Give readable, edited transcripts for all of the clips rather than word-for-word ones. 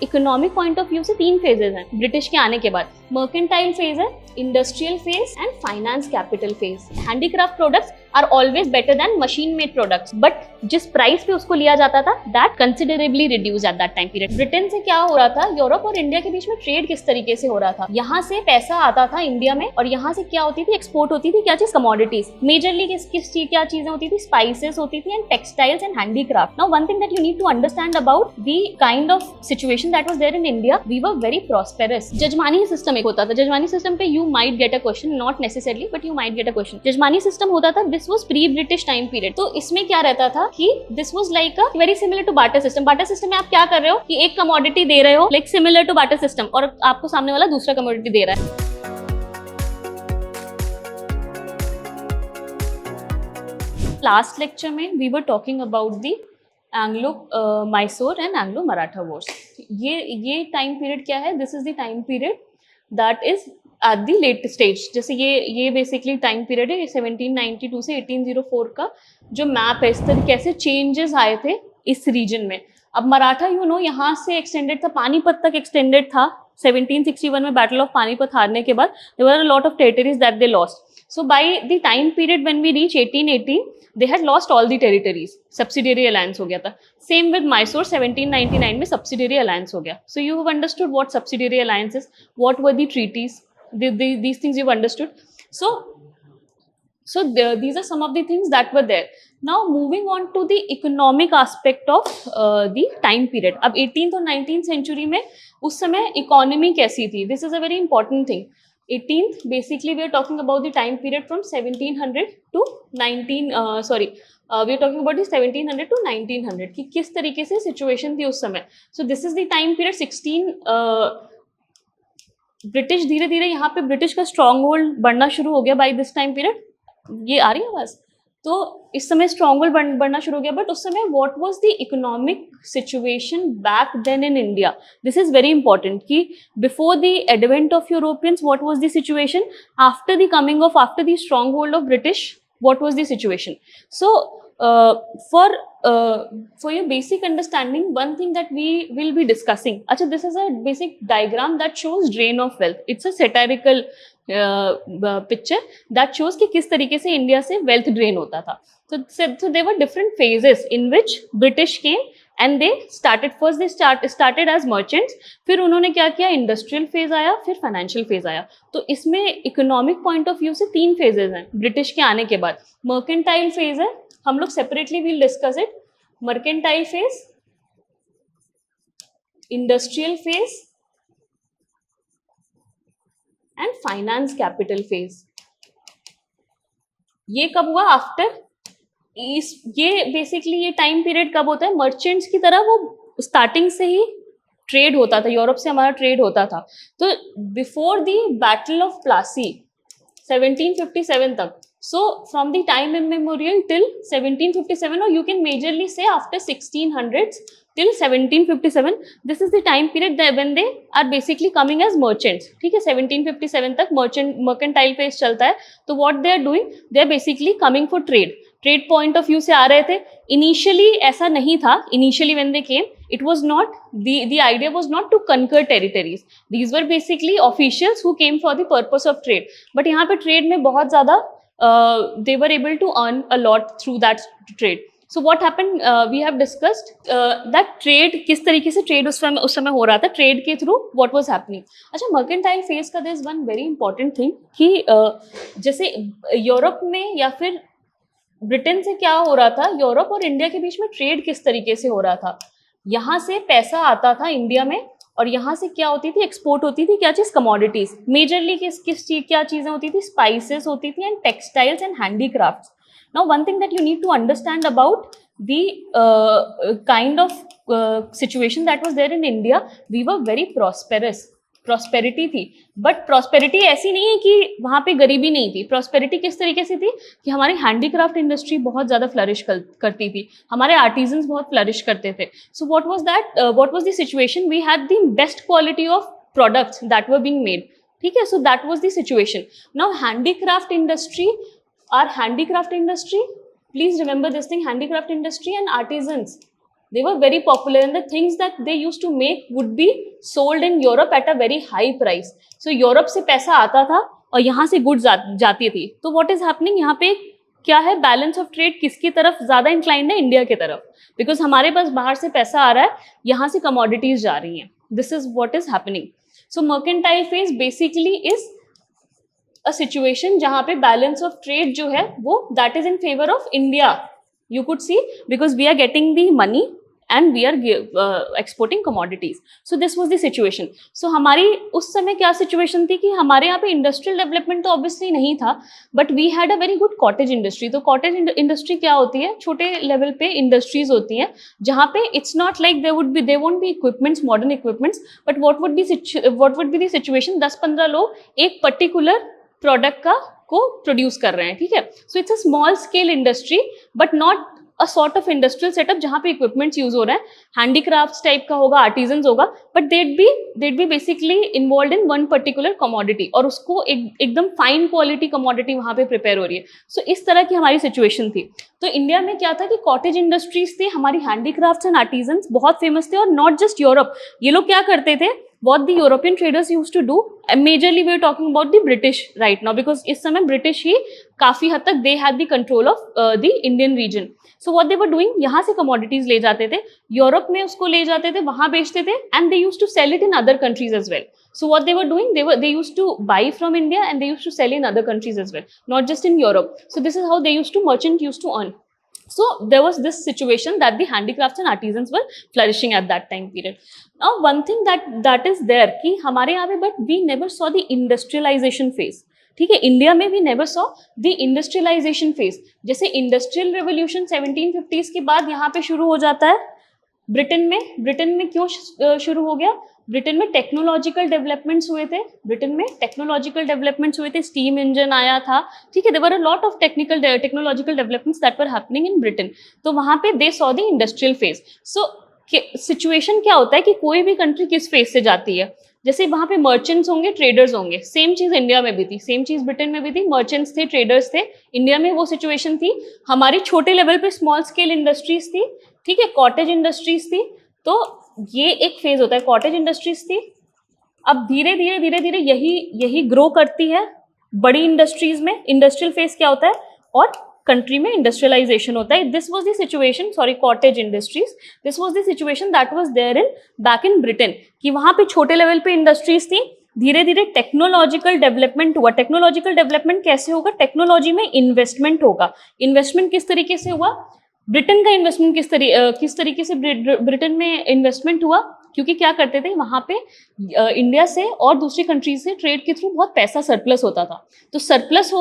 Economic point of view से तीन phases हैं ब्रिटिश के आने के बाद। मर्केंटाइल फेज है, industrial phase and finance capital phase. Handicraft products are always better than machine made products, but जिस प्राइस पे उसको लिया जाता था that considerably reduce at that time period. Britain से क्या हो रहा था, यूरोप और इंडिया के बीच में ट्रेड किस तरीके से हो रहा था, यहाँ से पैसा आता था इंडिया में और यहाँ से क्या होती थी, एक्सपोर्ट होती थी क्या चीज, कमोडिटीज। मेजरली क्या चीजें होती थी, स्पाइसेस होती थी and textiles and handicraft. Now one thing that you need to understand about the kind of situation that was there in India, we were very prosperous. Jajmani system एक होता था, जजमानी सिस्टम पे you might get a question, not necessarily but you might get a question. Jajmani system होता था, this was pre British time period. तो इसमें क्या रहता था कि this was like a very similar to barter system. Barter system में आप क्या कर रहे हो कि एक कमोडिटी दे रहे हो, like similar to barter system, और आपको सामने वाला दूसरा कमोडिटी दे रहा है। लास्ट लेक्चर में we were talking about the Anglo Mysore and Anglo Maratha wars. ये टाइम पीरियड क्या है, this is the time period that is at the late stage. जैसे ये बेसिकली टाइम पीरियड है 1792 से 1804 का जो मैप है, इस तरीके कैसे चेंजेस आए थे इस रीजन में। अब मराठा यहाँ से एक्सटेंडेड था, पानीपत तक एक्सटेंडेड था। 1761 में बैटल ऑफ पानीपत हारने के बाद there were a lot of territories that they lost. So by the time period when we reach 1880 they had lost all the territories, subsidiary alliance हो गया था। Same with Mysore, 1799 में subsidiary alliance हो गया। So you have understood what subsidiary alliance is, what were the treaties, these things you've understood. So these are some of the things that were there. Now moving on to the economic aspect of the time period. अब 18th और 19th century में उस समय economy कैसी थी? This is a very important thing. 18th, basically we are talking about the time period from 1700 to 19 we are talking about the 1700 to 1900 कि किस तरीके से situation थी उस समय। So this is the time period 16 British धीरे धीरे यहाँ पे ब्रिटिश का स्ट्रॉन्ग होल्ड बढ़ना शुरू हो गया बाई दिस टाइम पीरियड। ये आ रही है आवाज? तो इस समय स्ट्रॉन्ग होल्ड बढ़ना शुरू हो गया, बट उस समय what was the economic situation back then in India, this is very important कि before the advent of Europeans what was the situation, after the coming of, after the strong hold of British what was the situation. So for your basic understanding, one thing that we will be discussing, acha, this is a basic diagram that shows drain of wealth. It's a satirical picture that shows कि किस तरीके से India से wealth drain होता था। So there were different phases in which British came and they started, first they started as merchants, फिर उन्होंने क्या किया, इंडस्ट्रियल फेज आया, फिर फाइनेंशियल फेज आया। तो इसमें इकोनॉमिक पॉइंट ऑफ व्यू से तीन फेजेस हैं ब्रिटिश के आने के बाद। मर्केंटाइल फेज है, हम लोग separately will discuss it. Mercantile phase, industrial phase and finance capital phase. ये कब हुआ, आफ्टर ये बेसिकली ये टाइम पीरियड कब होता है, मर्चेंट्स की तरह वो स्टार्टिंग से ही ट्रेड होता था, यूरोप से हमारा ट्रेड होता था। तो before the battle of Plassey 1757 तक, so from the time immemorial till 1757, or you can majorly say after 1600s till 1757, this is the time period that when they are basically coming as merchants। ठीक है, 1757 तक mercantile phase चलता है। तो what they are doing, they are basically coming for trade point of view से आ रहे थे। Initially ऐसा नहीं था, initially when they came, it was not, the idea was not to conquer territories, these were basically officials who came for the purpose of trade, but यहाँ पे trade में बहुत ज़्यादा they were able to earn a lot through that trade. So what happened, we have discussed that trade, किस तरीके से trade उस समय हो रहा था, trade के through what was happening। अच्छा, mercantile phase का there is one very important thing कि जैसे यूरोप में या फिर ब्रिटेन से क्या हो रहा था, यूरोप और इंडिया के बीच में ट्रेड किस तरीके से हो रहा था, यहाँ से पैसा आता था इंडिया में और यहाँ से क्या होती थी, एक्सपोर्ट होती थी क्या चीज, कमोडिटीज। मेजरली क्या चीजें होती थी, स्पाइसेस होती थी and textiles and handicrafts. Now one thing that you need to understand about the kind of situation that was there in India, we were very prosperous, prosperity थी, बट प्रॉस्पेरिटी ऐसी नहीं है कि वहाँ पे गरीबी नहीं थी। प्रॉस्पेरिटी किस तरीके से थी कि हमारी हैंडीक्राफ्ट इंडस्ट्री बहुत ज़्यादा फ्लरिश करती थी, हमारे आर्टिजन्स बहुत फ्लरिश करते थे। So what was that, what was the situation, we had the best quality of products that were being made. ठीक है, so that was the situation. Now handicraft industry, or handicraft industry, please remember this thing, handicraft industry and artisans, they were very popular, and the things that they used to make would be sold in Europe at a very high price. So Europe से पैसा आता था और यहाँ से goods जाती थी. तो what is happening यहाँ पे क्या है, बैलेंस ऑफ ट्रेड किसकी तरफ ज्यादा इंक्लाइंड है, इंडिया की तरफ, बिकॉज हमारे पास बाहर से पैसा आ रहा है, यहाँ से कमोडिटीज जा रही हैं. This is what is happening. So mercantile phase basically is a situation जहाँ पे बैलेंस ऑफ ट्रेड जो है वो that is in favour of India. You could see, because we are getting the money and we are exporting commodities. So this was the situation. So हमारी उस समय क्या situation थी कि हमारे यहाँ पे इंडस्ट्रियल डेवलपमेंट तो ऑब्वियसली नहीं था, but we had a very good cottage industry. तो कॉटेज इंडस्ट्री क्या होती है, छोटे लेवल पे इंडस्ट्रीज होती हैं जहाँ पे it's not like they won't be equipments, modern equipments, but what would be the situation, 10-15 लोग एक पर्टिकुलर प्रोडक्ट को प्रोड्यूस कर रहे हैं. ठीक है. So it's a small scale industry but not a sort of industrial setup जहाँ पे इक्विपमेंट्स यूज हो रहे हैं. हैंडीक्राफ्ट्स टाइप का होगा, आर्टिजन्स होगा, but they'd be basically involve in one particular commodity, और उसको एकदम फाइन क्वालिटी कमोडिटी वहाँ पे प्रिपेयर हो रही है. सो इस तरह की हमारी सिचुएशन थी. तो इंडिया में क्या था कि कॉटेज इंडस्ट्रीज थी, हमारी हैंडीक्राफ्ट्स एंड आर्टिजन्स बहुत फेमस थे. और नॉट जस्ट यूरोप, ये लोग क्या करते थे, what the European traders used to do, majorly we are talking about the British right now, because इस समय British ही काफी हद तक they had the control of the Indian region. So what they were doing, यहाँ से commodities ले जाते थे, यूरोप में उसको ले जाते थे, वहाँ बेचते थे, and they used to sell it in other countries as well. So what they were doing, they used to buy from India and they used to sell in other countries as well, not just in Europe. So this is how merchant used to earn. So there was this situation that the handicrafts and artisans were flourishing at that time period. Now one thing that is there कि हमारे यहाँ पे, but we never saw the industrialization phase. ठीक है, India में we never saw the industrialization phase. जैसे industrial revolution 1750s के बाद यहाँ पे शुरू हो जाता है. ब्रिटेन में क्यों शुरू हो गया, ब्रिटेन में टेक्नोलॉजिकल डेवलपमेंट्स हुए थे, स्टीम इंजन आया था. ठीक है, there were a lot of technological developments that were happening in Britain. तो वहां पे they saw the industrial phase. So situation क्या होता है कि कोई भी कंट्री किस फेज से जाती है, जैसे वहां पे मर्चेंट्स होंगे, ट्रेडर्स होंगे. सेम चीज इंडिया में भी थी, सेम चीज ब्रिटेन में भी थी. मर्चेंट्स थे, ट्रेडर्स थे. इंडिया में वो सिचुएशन थी. हमारी छोटे लेवल पे स्मॉल स्केल इंडस्ट्रीज थी. ठीक है, कॉटेज इंडस्ट्रीज थी. तो ये एक फेज होता है, कॉटेज इंडस्ट्रीज थी. अब धीरे धीरे यही ग्रो करती है बड़ी इंडस्ट्रीज में. इंडस्ट्रियल फेज क्या होता है, और कंट्री में इंडस्ट्रियलाइजेशन होता है. This was the situation, cottage industries, this was the situation that was there in back in Britain, कि वहां पे छोटे लेवल पे इंडस्ट्रीज थी. धीरे धीरे टेक्नोलॉजिकल डेवलपमेंट हुआ. टेक्नोलॉजिकल डेवलपमेंट कैसे होगा, टेक्नोलॉजी में इन्वेस्टमेंट होगा. इन्वेस्टमेंट किस तरीके से हुआ, ब्रिटेन का इन्वेस्टमेंट किस तरीके से ब्रिटेन में इन्वेस्टमेंट हुआ, क्योंकि क्या करते थे वहां पे इंडिया से और दूसरी कंट्रीज से ट्रेड के थ्रू बहुत पैसा सरप्लस होता था. तो सरप्लस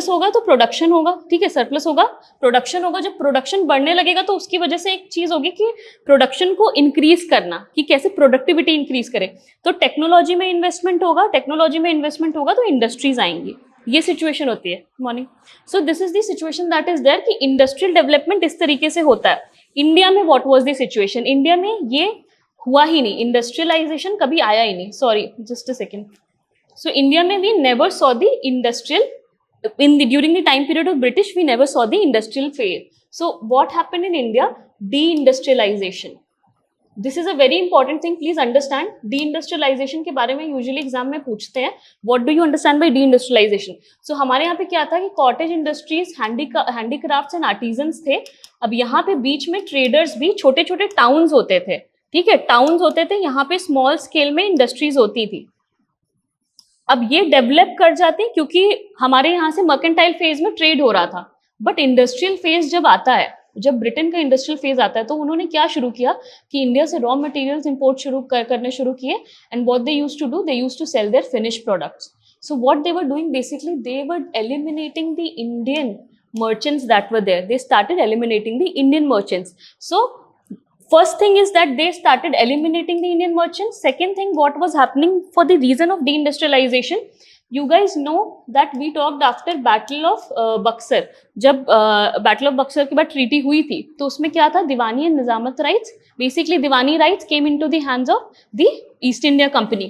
होगा तो प्रोडक्शन होगा. ठीक है, सरप्लस होगा, प्रोडक्शन होगा. जब प्रोडक्शन बढ़ने लगेगा तो उसकी वजह से एक चीज होगी कि प्रोडक्शन को इंक्रीज करना, कि कैसे प्रोडक्टिविटी इंक्रीज करे. तो टेक्नोलॉजी में इन्वेस्टमेंट होगा तो इंडस्ट्रीज आएंगी. ये सिचुएशन होती है. Morning. So this is the situation that is there कि इंडस्ट्रियल डेवलपमेंट इस तरीके से होता है. इंडिया में what was the situation, India में ये हुआ ही नहीं, इंडस्ट्रियलाइजेशन कभी आया ही नहीं. Sorry, just a second. So India में we never saw the industrial during the time period of British, we never saw the industrial phase. So what happened in India? Deindustrialization. This is a very important thing. Please understand. Deindustrialization के बारे में usually exam में पूछते हैं. What do you understand by deindustrialization? So हमारे यहाँ पे क्या था कि cottage industries, handicrafts and artisans थे. अब यहाँ पे बीच में traders भी, छोटे छोटे towns होते थे. ठीक है, towns होते थे, यहाँ पे small scale में industries होती थी. अब ये डेवलप कर जाते हैं क्योंकि हमारे यहाँ से मर्केंटाइल फेज में ट्रेड हो रहा था. बट इंडस्ट्रियल फेज जब आता है, जब ब्रिटेन का इंडस्ट्रियल फेज आता है, तो उन्होंने क्या शुरू किया कि इंडिया से रॉ मटेरियल्स इंपोर्ट करने शुरू किए. And what they used to do, they used to sell their finished products. So what they were doing, basically they were eliminating the Indian merchants that were there. They started eliminating the Indian merchants. So first thing is that they started eliminating the Indian merchants. Second thing, what was happening for the reason of deindustrialization, you guys know that we talked after Battle of Buxar. जब Battle of Buxar के बाद treaty हुई थी, तो उसमें क्या था, Diwani and Nizamat rights, basically Diwani rights came into the hands of the East India Company.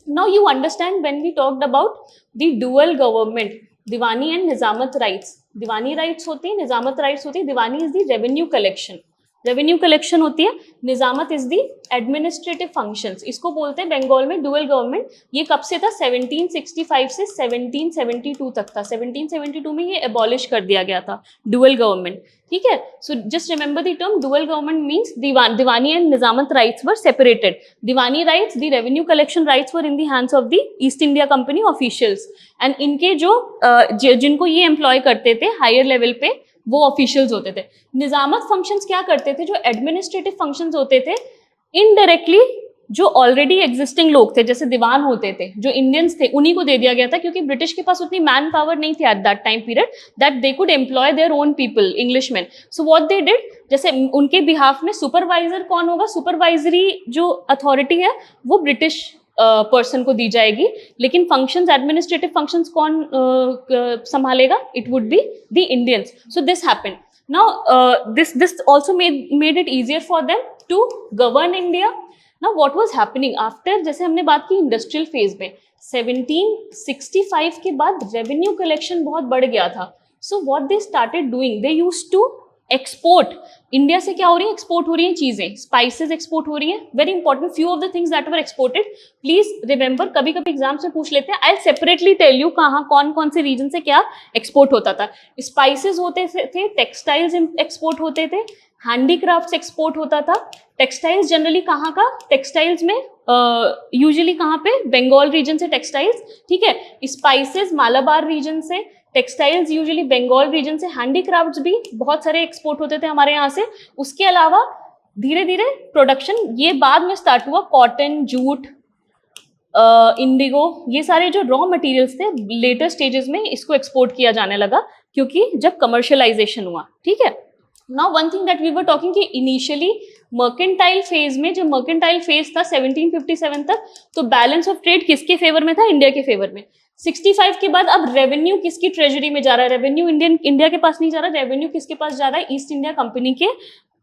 Now you understand when we talked about the dual government, Deewani and Nizamat rights. Deewani rights होती है, निजामत rights होती है. दीवानी is the revenue collection. Revenue collection होती है, निजामत is the administrative functions. इसको बोलते हैं बंगाल में डुअल गवर्नमेंट। ये कब से था? 1765 से 1772 तक था। 1772 में ये एबॉलिश कर दिया गया था डुअल गवर्नमेंट, ठीक है। So just remember the term dual government means Diwani and Nizamat rights were separated. Diwani rights, the revenue collection rights were in the hands of the East India Company officials, and इनके जिनको ये employ करते थे higher level पे वो officials होते थे। निजामत functions क्या करते थे? जो एडमिनिस्ट्रेटिव फंक्शंस होते थे इनडायरेक्टली जो ऑलरेडी एग्जिस्टिंग लोग थे, जैसे दीवान होते थे, जो इंडियंस थे, उन्हीं को दे दिया गया था, क्योंकि ब्रिटिश के पास उतनी मैन पावर नहीं थी at that time period that they could employ their own people, Englishman. So what they did, जैसे उनके बिहाफ में सुपरवाइजर कौन होगा? सुपरवाइजरी जो अथॉरिटी है वो ब्रिटिश पर्सन को दी जाएगी, लेकिन फंक्शंस, एडमिनिस्ट्रेटिव फंक्शंस कौन संभालेगा? It would be the Indians. So this happened. Now this also made it easier for them to govern India. Now what was happening after, जैसे हमने बात की इंडस्ट्रियल फेज में, 1765 के बाद रेवेन्यू कलेक्शन बहुत बढ़ गया था। So what they started doing, they used to export. India से क्या हो रही है? एक्सपोर्ट हो रही है चीजें, स्पाइसेस एक्सपोर्ट हो रही है, very important, few of the things that were exported. Please remember, कभी कभी एग्जाम्स में पूछ लेते हैं, आई सेपरेटली टेल यू कहाँ कौन कौन से रीजन से क्या एक्सपोर्ट होता था। स्पाइसेस होते थे, टेक्सटाइल्स एक्सपोर्ट होते थे, हैंडीक्राफ्ट्स एक्सपोर्ट होता था। टेक्सटाइल्स जनरली कहाँ का? टेक्सटाइल्स में यूजुअली कहाँ पे? बंगाल रीजन से टेक्सटाइल्स, ठीक है। स्पाइसेस मालाबार रीजन से, टेक्सटाइल्स यूजुअली बंगाल रीजन से, हैंडीक्राफ्ट्स भी बहुत सारे एक्सपोर्ट होते थे हमारे यहाँ से। उसके अलावा धीरे धीरे प्रोडक्शन ये बाद में स्टार्ट हुआ, कॉटन, जूट, इंडिगो, ये सारे जो रॉ मटेरियल्स थे लेटर स्टेजेस में इसको एक्सपोर्ट किया जाने लगा, क्योंकि जब कमर्शियलाइजेशन हुआ, ठीक है। Now one thing that we were talking कि इनिशियली मर्केंटाइल फेज में, जो मर्केंटाइल फेज था 1757 तक, तो बैलेंस ऑफ ट्रेड किसके फेवर में था? इंडिया के फेवर में। 65 के बाद अब रेवेन्यू किसकी ट्रेजरी में जा रहा है? रेवेन्यू इंडिया के पास नहीं जा रहा, रेवेन्यू किसके पास जा रहा है? ईस्ट इंडिया कंपनी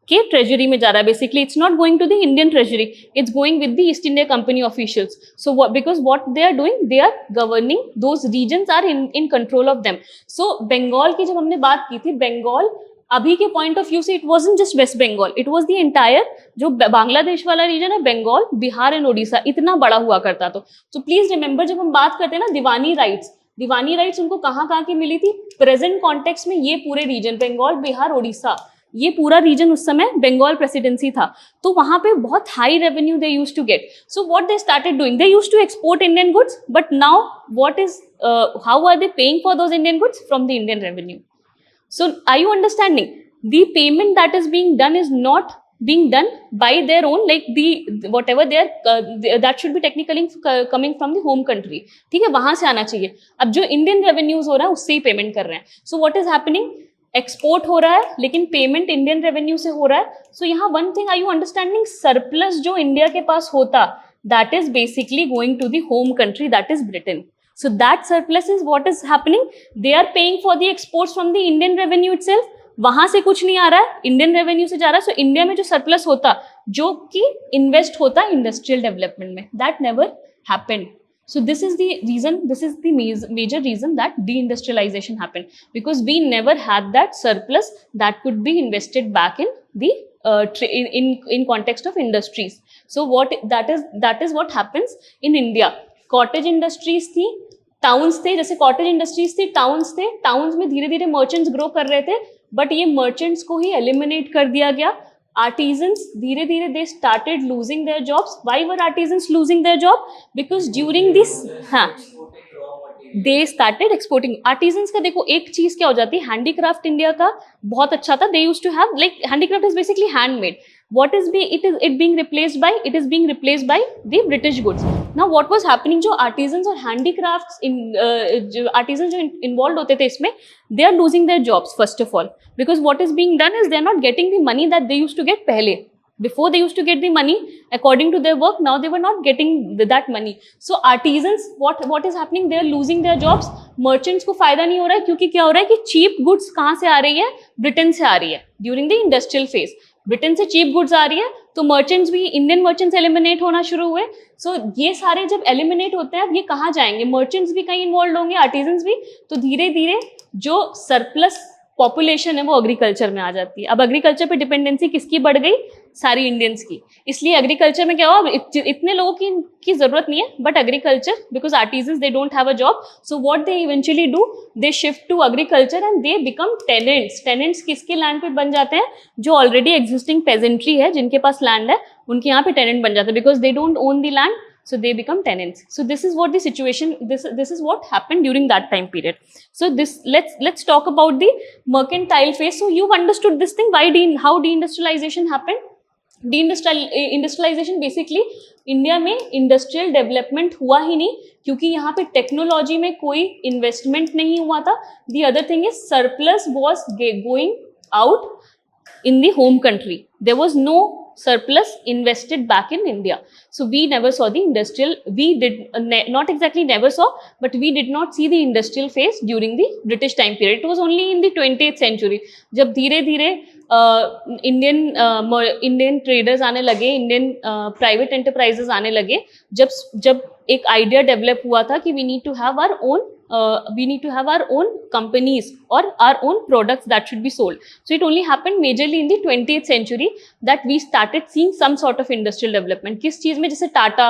के ट्रेजरी में जा रहा है। Basically it's not going to the Indian treasury, it's going with the East India Company officials. So because what they are doing, they are governing, those regions are in control of them. So Bengal की जब हमने बात की थी, बंगाल अभी के point of view से it wasn't just West Bengal, it was the entire जो बांग्लादेश वाला रीजन है, बंगाल, बिहार एंड ओडिशा, इतना बड़ा हुआ करता। तो प्लीज रिमेंबर, जब हम बात करते हैं ना दीवानी राइट्स उनको कहाँ कहाँ की मिली थी? प्रेजेंट कॉन्टेक्स्ट में ये पूरे रीजन, बंगाल, बिहार, ओडिशा, ये पूरा रीजन उस समय बंगाल प्रेसिडेंसी था, तो वहां पे बहुत high revenue they used to get. So what they started doing, they used to export Indian goods, but now what is, how are they paying for those Indian goods? From the Indian revenue. So are you understanding? The payment that is being done is not being done by their own, like the whatever they are, that should be technically coming from the home country, ठीक है, वहां से आना चाहिए। अब जो Indian revenues हो रहा है उससे ही पेमेंट कर रहे हैं। सो व्हाट इज हैपनिंग? एक्सपोर्ट हो रहा है लेकिन पेमेंट इंडियन रेवेन्यू से हो रहा है। सो यहाँ one thing, are you understanding? Surplus जो इंडिया के पास होता, that is basically going to the home country, that is Britain. So that surplus is what is happening. They are paying for the exports from the Indian revenue itself. वहां से कुछ नहीं आ रहा है, इंडियन रेवेन्यू से जा रहा है। सो इंडिया में जो सरप्लस होता, जो कि इन्वेस्ट होता इंडस्ट्रियल डेवलपमेंट में, that never happened. So this is the reason, this is the major reason that deindustrialization happened, because we never had that surplus that could be invested back in the in context of industries. So what that is what happens in India. Cottage industries थी, towns थे, जैसे cottage industries थी, towns थे, towns में धीरे धीरे merchants grow कर रहे थे, बट ये मर्चेंट्स को ही एलिमिनेट कर दिया गया। आर्टिजन्स धीरे धीरे they started losing their jobs. Why were artisans losing their job? Because during this, हाँ, दे स्टार्टेड एक्सपोर्टिंग। आर्टिजन्स का देखो एक चीज क्या हो जाती है, हैंडीक्राफ्ट इंडिया का बहुत अच्छा था, they used to have, like handicraft is basically handmade. What is it being replaced by? It is being replaced by the British goods. Now what was happening? जो artisans और handicrafts जो artisans जो involved होते थे इसमें, they are losing their jobs first of all, because what is being done is they are not getting the money that they used to get पहले. Before they used to get the money according to their work, now they were not getting that money. So artisans, what is happening? They are losing their jobs. Merchants को फायदा नहीं हो रहा है, क्योंकि क्या हो रहा है कि cheap goods कहाँ से आ रही है? ब्रिटेन से आ रही है during the industrial phase. Britain से चीप गुड्स आ रही है, तो मर्चेंट्स भी, इंडियन मर्चेंट्स एलिमिनेट होना शुरू हुए। सो ये सारे जब एलिमिनेट होते हैं, अब ये कहाँ जाएंगे? मर्चेंट्स भी कहीं इन्वॉल्व होंगे, आर्टिजन्स भी, तो धीरे धीरे जो सरप्लस पॉपुलेशन है वो एग्रीकल्चर में आ जाती है। अब एग्रीकल्चर पे डिपेंडेंसी किसकी बढ़ गई? सारी इंडियंस की। इसलिए एग्रीकल्चर में क्या हुआ, इतने लोगों की जरूरत नहीं है, but agriculture because artisans they don't have a job, so what they eventually do, they shift to agriculture and they become tenants. Tenants किसके लैंड पे बन जाते हैं? जो ऑलरेडी एग्जिस्टिंग पेजेंट्री है, जिनके पास लैंड है, उनके यहाँ पे टेनेंट बन जाते हैं, because they don't own the land, so they become tenants. So this is what the situation, this is what happened during that time period. So this, let's talk about the mercantile phase. So you've understood this thing, why how deindustrialization happened. Deindustrialization basically India में industrial development हुआ ही नहीं, क्योंकि यहाँ पे technology में कोई investment नहीं हुआ था. The other thing is surplus was going out in the home country. There was no surplus invested back in India. So we never saw the industrial, we did not exactly never saw, but we did not see the industrial phase during the British time period. It was only in the 20th century. जब धीरे धीरे Indian traders आने लगे, Indian private enterprises आने लगे, जब एक idea develop हुआ था कि we need to have our own companies or our own products that should be sold. So it only happened majorly in the 20th century that we started seeing some sort of industrial development. किस चीज में? जैसे Tata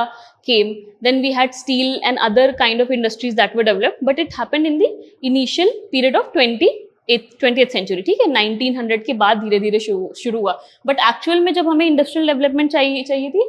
came, then we had steel and other kind of industries that were developed, but it happened in the initial period of 20th century. ठीक है, 1900 के बाद धीरे धीरे शुरू हुआ. बट एक्चुअल में जब हमें इंडस्ट्रियल डेवलपमेंट चाहिए थी,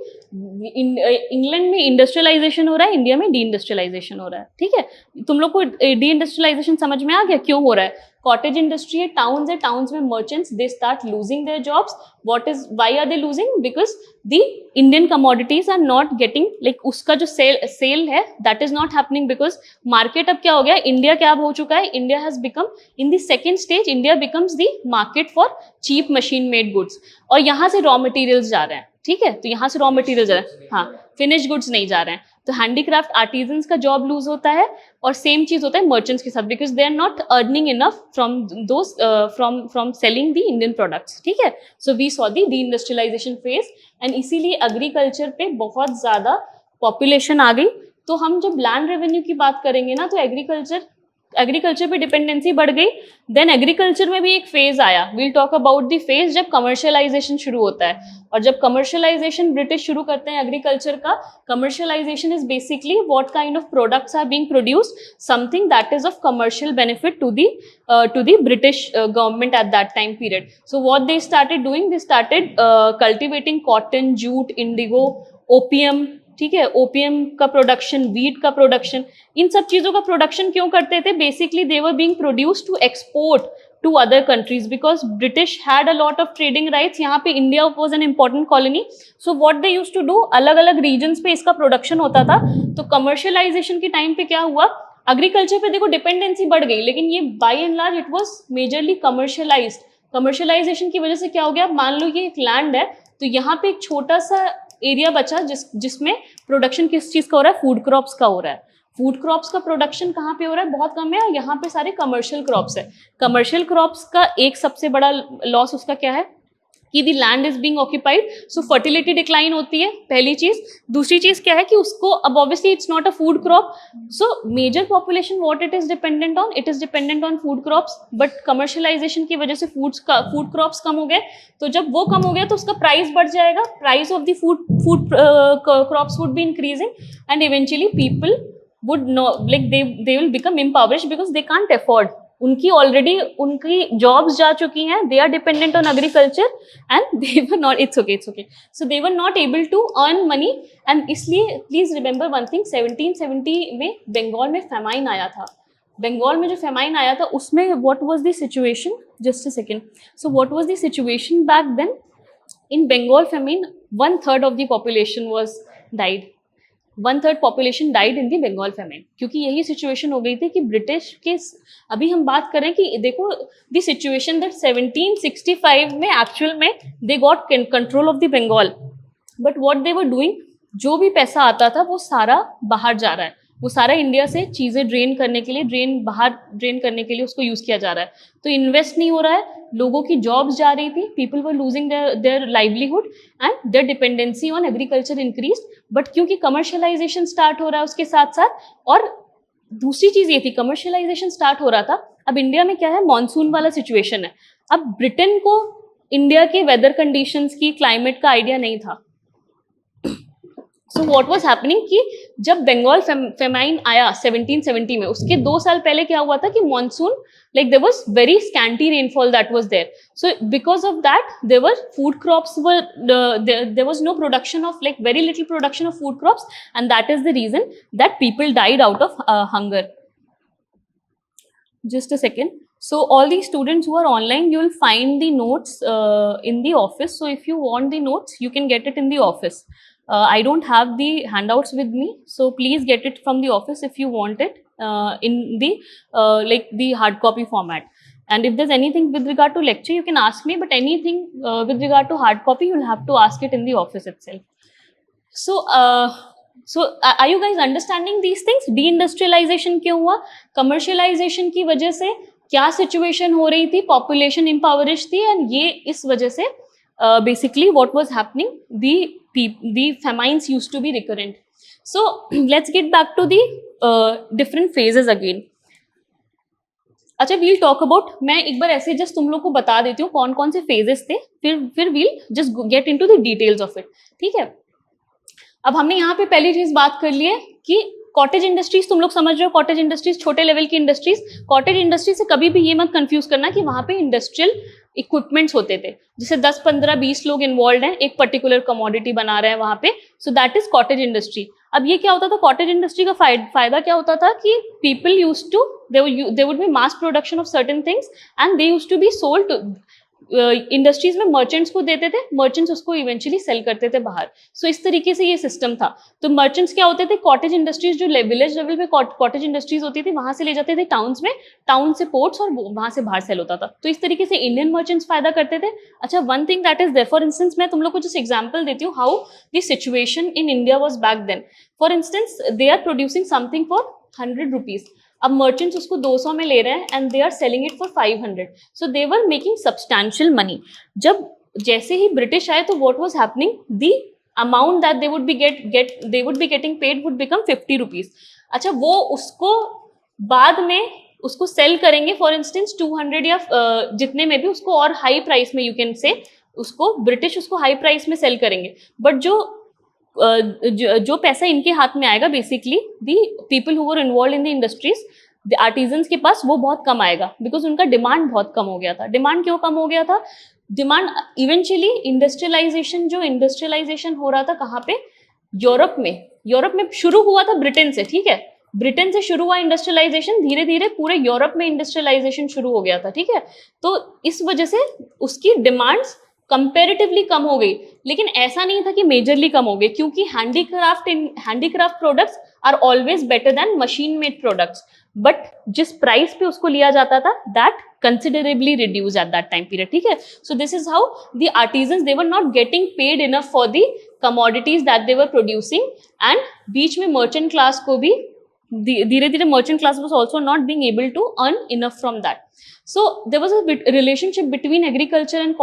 इंग्लैंड में इंडस्ट्रियलाइजेशन हो रहा है, इंडिया में डी इंडस्ट्रियलाइजेशन हो रहा है. ठीक है, तुम लोग को डी इंडस्ट्रियलाइजेशन समझ में आ गया क्यों हो रहा है? कॉटेज इंडस्ट्री है, टाउन्स में merchants they start losing their jobs. Why are they losing? Because the Indian commodities are not getting, like उसका जो सेल है that is not happening, because market अब क्या हो गया, इंडिया क्या हो चुका है, India has become in the second stage, India becomes the market for cheap machine made goods. और यहाँ से रॉ मटेरियल्स जा रहे हैं. ठीक है, तो यहाँ से रॉ मटेरियल जा रहे हैं, हाँ, फिनिश गुड्स नहीं जा रहे हैं. तो हैंडीक्राफ्ट आर्टिजन्स का जॉब लूज होता है, और सेम चीज होता है मर्चेंट्स के साथ, because they are not earning enough from selling the Indian products. ठीक है, so we saw the deindustrialization phase, and इसीलिए एग्रीकल्चर पे बहुत ज्यादा पॉपुलेशन आ गई. तो हम जब लैंड रेवेन्यू की बात करेंगे ना, तो एग्रीकल्चर पे डिपेंडेंसी बढ़ गई. देन एग्रीकल्चर में भी एक फेज आया, we'll talk about the phase जब कमर्शियलाइजेशन शुरू होता है. और जब कमर्शियलाइजेशन ब्रिटिश शुरू करते हैं एग्रीकल्चर का, commercialization is basically what kind of products are being produced, something that is of commercial benefit to the British government at that time period. So what they started doing, they started cultivating cotton, jute, indigo, opium. ठीक है, opium का production, wheat का production, इन सब चीजों का production क्यों करते थे? Basically they were being produced to export to other countries, because British had a lot of trading rights. यहाँ पे India was an important colony. So what they used to do, अलग अलग रीजन्स पे इसका production होता था. तो commercialisation के टाइम पे क्या हुआ, एग्रीकल्चर पे देखो डिपेंडेंसी बढ़ गई, लेकिन ये by and large it was majorly commercialized. Commercialization की वजह से क्या हो गया, मान लो ये एक लैंड है, तो यहाँ पे एक छोटा सा एरिया बचा जिसमें प्रोडक्शन किस चीज का हो रहा है, फूड क्रॉप्स का हो रहा है. फूड क्रॉप्स का प्रोडक्शन कहाँ पे हो रहा है, बहुत कम है, और यहाँ पे सारे कमर्शियल क्रॉप्स है. कमर्शियल क्रॉप्स का एक सबसे बड़ा लॉस उसका क्या है कि the land is being occupied, so fertility decline होती है, पहली चीज. दूसरी चीज क्या है कि उसको अब obviously it's not a food crop, so major population what it is dependent on, it is dependent on food crops. But commercialization की वजह से फूड क्रॉप्स कम हो गए, तो जब वो कम हो गया तो उसका प्राइस बढ़ जाएगा, price of the food crops would be increasing, and eventually people would know, like they will become impoverished because they can't afford. उनकी जॉब्स जा चुकी हैं, they are dependent on agriculture and they were not, it's okay, so they were not able to earn money. and इसलिए please remember one thing, 1770 में बंगाल में famine आया था. बंगाल में जो फेमाइन आया था उसमें what was the situation, just a second, so what was the situation back then in Bengal famine? 1/3 of the population was died. 1/3 population died in the Bengal famine, क्योंकि यही सिचुएशन हो गई थी कि ब्रिटिश के, अभी हम बात करें कि देखो द सिचुएशन दैट 1765 में एक्चुअल में they got control of the Bengal, but what they were doing, जो भी पैसा आता था वो सारा बाहर जा रहा है, वो सारा इंडिया से चीज़ें ड्रेन करने के लिए, बाहर ड्रेन करने के लिए उसको यूज़ किया जा रहा है. तो इन्वेस्ट नहीं हो रहा है, लोगों की जॉब्स जा रही थी, people were losing their livelihood and their dependency on agriculture increase. But क्योंकि कमर्शियलाइजेशन स्टार्ट हो रहा है उसके साथ साथ, और दूसरी चीज़ ये थी, कमर्शियलाइजेशन स्टार्ट हो रहा था, अब इंडिया में क्या है, मॉनसून वाला सिचुएशन है। अब ब्रिटेन को इंडिया के वेदर कंडीशंस की, क्लाइमेट का आइडिया नहीं था। सो व्हाट वाज हैपनिंग कि जब बंगाल फेमाइन आया 1770 में, उसके 2 साल पहले क्या हुआ था कि monsoon, like there was very scanty rainfall that was there. So because of that, there were food crops were there was no production of, like very little production of food crops, and that is the reason that people died out of hunger. Just a second. So all these students who are online, you will find the notes in the office. So if you want the notes, you can get it in the office. I don't have the handouts with me, so please get it from the office if you want it in the like the hard copy format. And if there's anything with regard to lecture, you can ask me, but anything with regard to hard copy, you'll have to ask it in the office itself. So are you guys understanding these things? Deindustrialization क्यों हुआ? Commercialization की वजह से क्या situation हो रही थी? Population impoverished थी, and ये इस वजह से basically what was happening, the famines used to be recurrent. So let's get back to the different phases again. अच्छा, we'll talk about, मैं एक बार ऐसे जस्ट तुम लोग को बता देती हूँ कौन कौन से phases थे, फिर we'll just get into the details of it. ठीक है? अब हमने यहाँ पे पहली चीज बात कर ली है कि कॉटेज इंडस्ट्रीज, तुम लोग समझ रहे हो, कॉटेज इंडस्ट्रीज छोटे लेवल की इंडस्ट्रीज। कॉटेज इंडस्ट्री से कभी भी ये मत कंफ्यूज करना कि वहां पे इंडस्ट्रियल इक्विपमेंट्स होते थे, जिसे 10, 15, 20 लोग इन्वॉल्व हैं, एक पर्टिकुलर कमोडिटी बना रहे हैं वहां पे। सो दैट इज कॉटेज इंडस्ट्री। अब ये क्या होता था, कॉटेज इंडस्ट्री का फायदा क्या होता था कि people use to, they would be mass production of certain things and they use to be sold to industries में, मर्चेंट्स को देते थे, मर्चेंट्स उसको इवेंचुअली सेल करते थे बाहर। सो इस तरीके से ये सिस्टम था। तो मर्चेंट्स क्या होते थे, कॉटेज इंडस्ट्रीज जो विलेज लेवल पे कॉटेज इंडस्ट्रीज होती थी, वहां से ले जाते थे टाउन्स में, टाउन से पोर्ट्स, और वहां से बाहर सेल होता था। तो इस तरीके से इंडियन मर्चेंट्स फायदा करते थे। अच्छा, one thing that is there, for instance मैं तुम लोग को जस्ट एग्जांपल देती हूँ how the situation in India was back then. For instance they are producing something for 100 rupees, अब मर्चेंट्स उसको 200 में ले रहे हैं and they are selling it for 500, so they were making substantial money. जब जैसे ही ब्रिटिश आए तो what was happening, the amount that they would be getting paid would become 50 rupees. अच्छा, वो उसको बाद में उसको सेल करेंगे फॉर इंस्टेंस 200 या जितने में भी, उसको और हाई प्राइस में, यू कैन से, उसको ब्रिटिश उसको हाई प्राइस में सेल करेंगे। बट जो पैसा इनके हाथ में आएगा, basically the people who were involve in the industries, the artisans के पास वो बहुत कम आएगा, बिकॉज उनका डिमांड बहुत कम हो गया था। डिमांड क्यों कम हो गया था? डिमांड इवेंचुअली इंडस्ट्रियलाइजेशन हो रहा था कहाँ पे? यूरोप में शुरू हुआ था ब्रिटेन से, ठीक है, ब्रिटेन से शुरू हुआ इंडस्ट्रियलाइजेशन, धीरे धीरे पूरे यूरोप में इंडस्ट्रियलाइजेशन शुरू हो गया था, ठीक है। तो इस वजह से उसकी डिमांड्स कंपेरेटिवली कम हो गई, लेकिन ऐसा नहीं था कि मेजरली कम हो गई, क्योंकि handicraft products are always better than machine made products. But जिस प्राइस पे उसको लिया जाता था, that considerably reduce at that time period, ठीक है। So this is how the artisans, they were not getting paid enough for the commodities that they were producing, and बीच में मर्चेंट क्लास को भी धीरे धीरे merchant class was also not being able to earn enough from that. So there was a relationship between agriculture and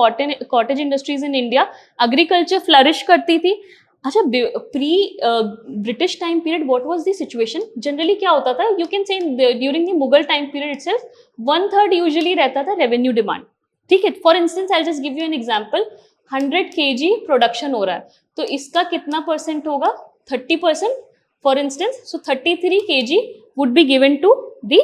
cottage industries in India. Agriculture flourish करती थी। अच्छा, pre British time period what was the situation? Generally क्या होता था, you can से during the Mughal time period itself 1/3 usually रहता था revenue demand, ठीक है। For instance I just give you an example, 100 kg production हो रहा है, तो इसका कितना परसेंट होगा? 30%, for instance. So 33 kg would be given to the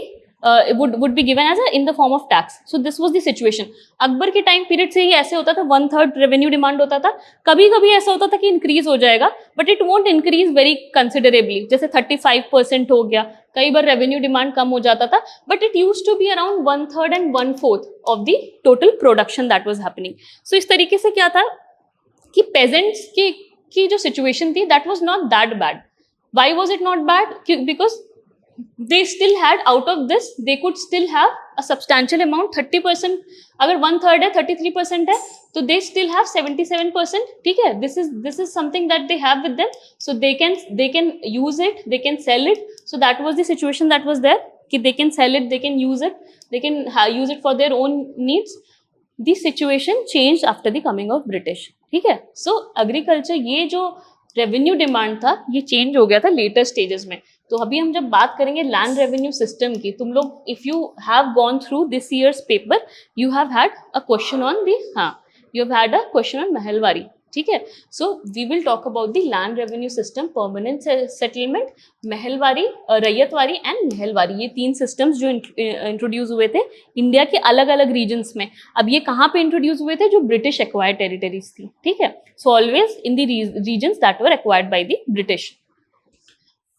would be given as in the form of tax. So this was the situation. Akbar के time period से ही ऐसे होता था, 1/3 रेवेन्यू डिमांड होता था। कभी कभी ऐसा होता था कि इंक्रीज हो जाएगा, but it won't increase very considerably, जैसे 35% हो गया। कई बार रेवेन्यू डिमांड कम हो जाता था, but it use to be around 1/3 and 1/4 of the total production that was happening. So इस तरीके से क्या था कि पेजेंट्स की जो सिचुएशन थी, that was not that bad. Why was it not bad? Because they still had, out of this, they could still have a substantial amount, 30%, अगर 1/3 है, 33% है, तो they still have 77%, ठीक है। This is something that they have with them, so they can use it, they can sell it. So that was the situation that was there, कि they can sell it, they can use it, they can use it for their own needs. The situation changed after the coming of British, ठीक है। So agriculture, ये जो revenue demand था ये change हो गया था लेटर स्टेजेस में। तो अभी हम जब बात करेंगे लैंड रेवेन्यू सिस्टम की, तुम लोग if you have gone through this year's paper you have had a question on the, you have had a question on Mahalwari, ठीक है। So we will talk about the land revenue system, permanent settlement, Mahalwari, Ryotwari and Mahalwari, ये 3 systems जो introduce हुए थे India के अलग अलग regions में। अब ये कहाँ पे इंट्रोड्यूस हुए थे? जो ब्रिटिश एक्वायर्ड टेरिटरीज थी, ठीक है। So always in the regions that were acquired by the British.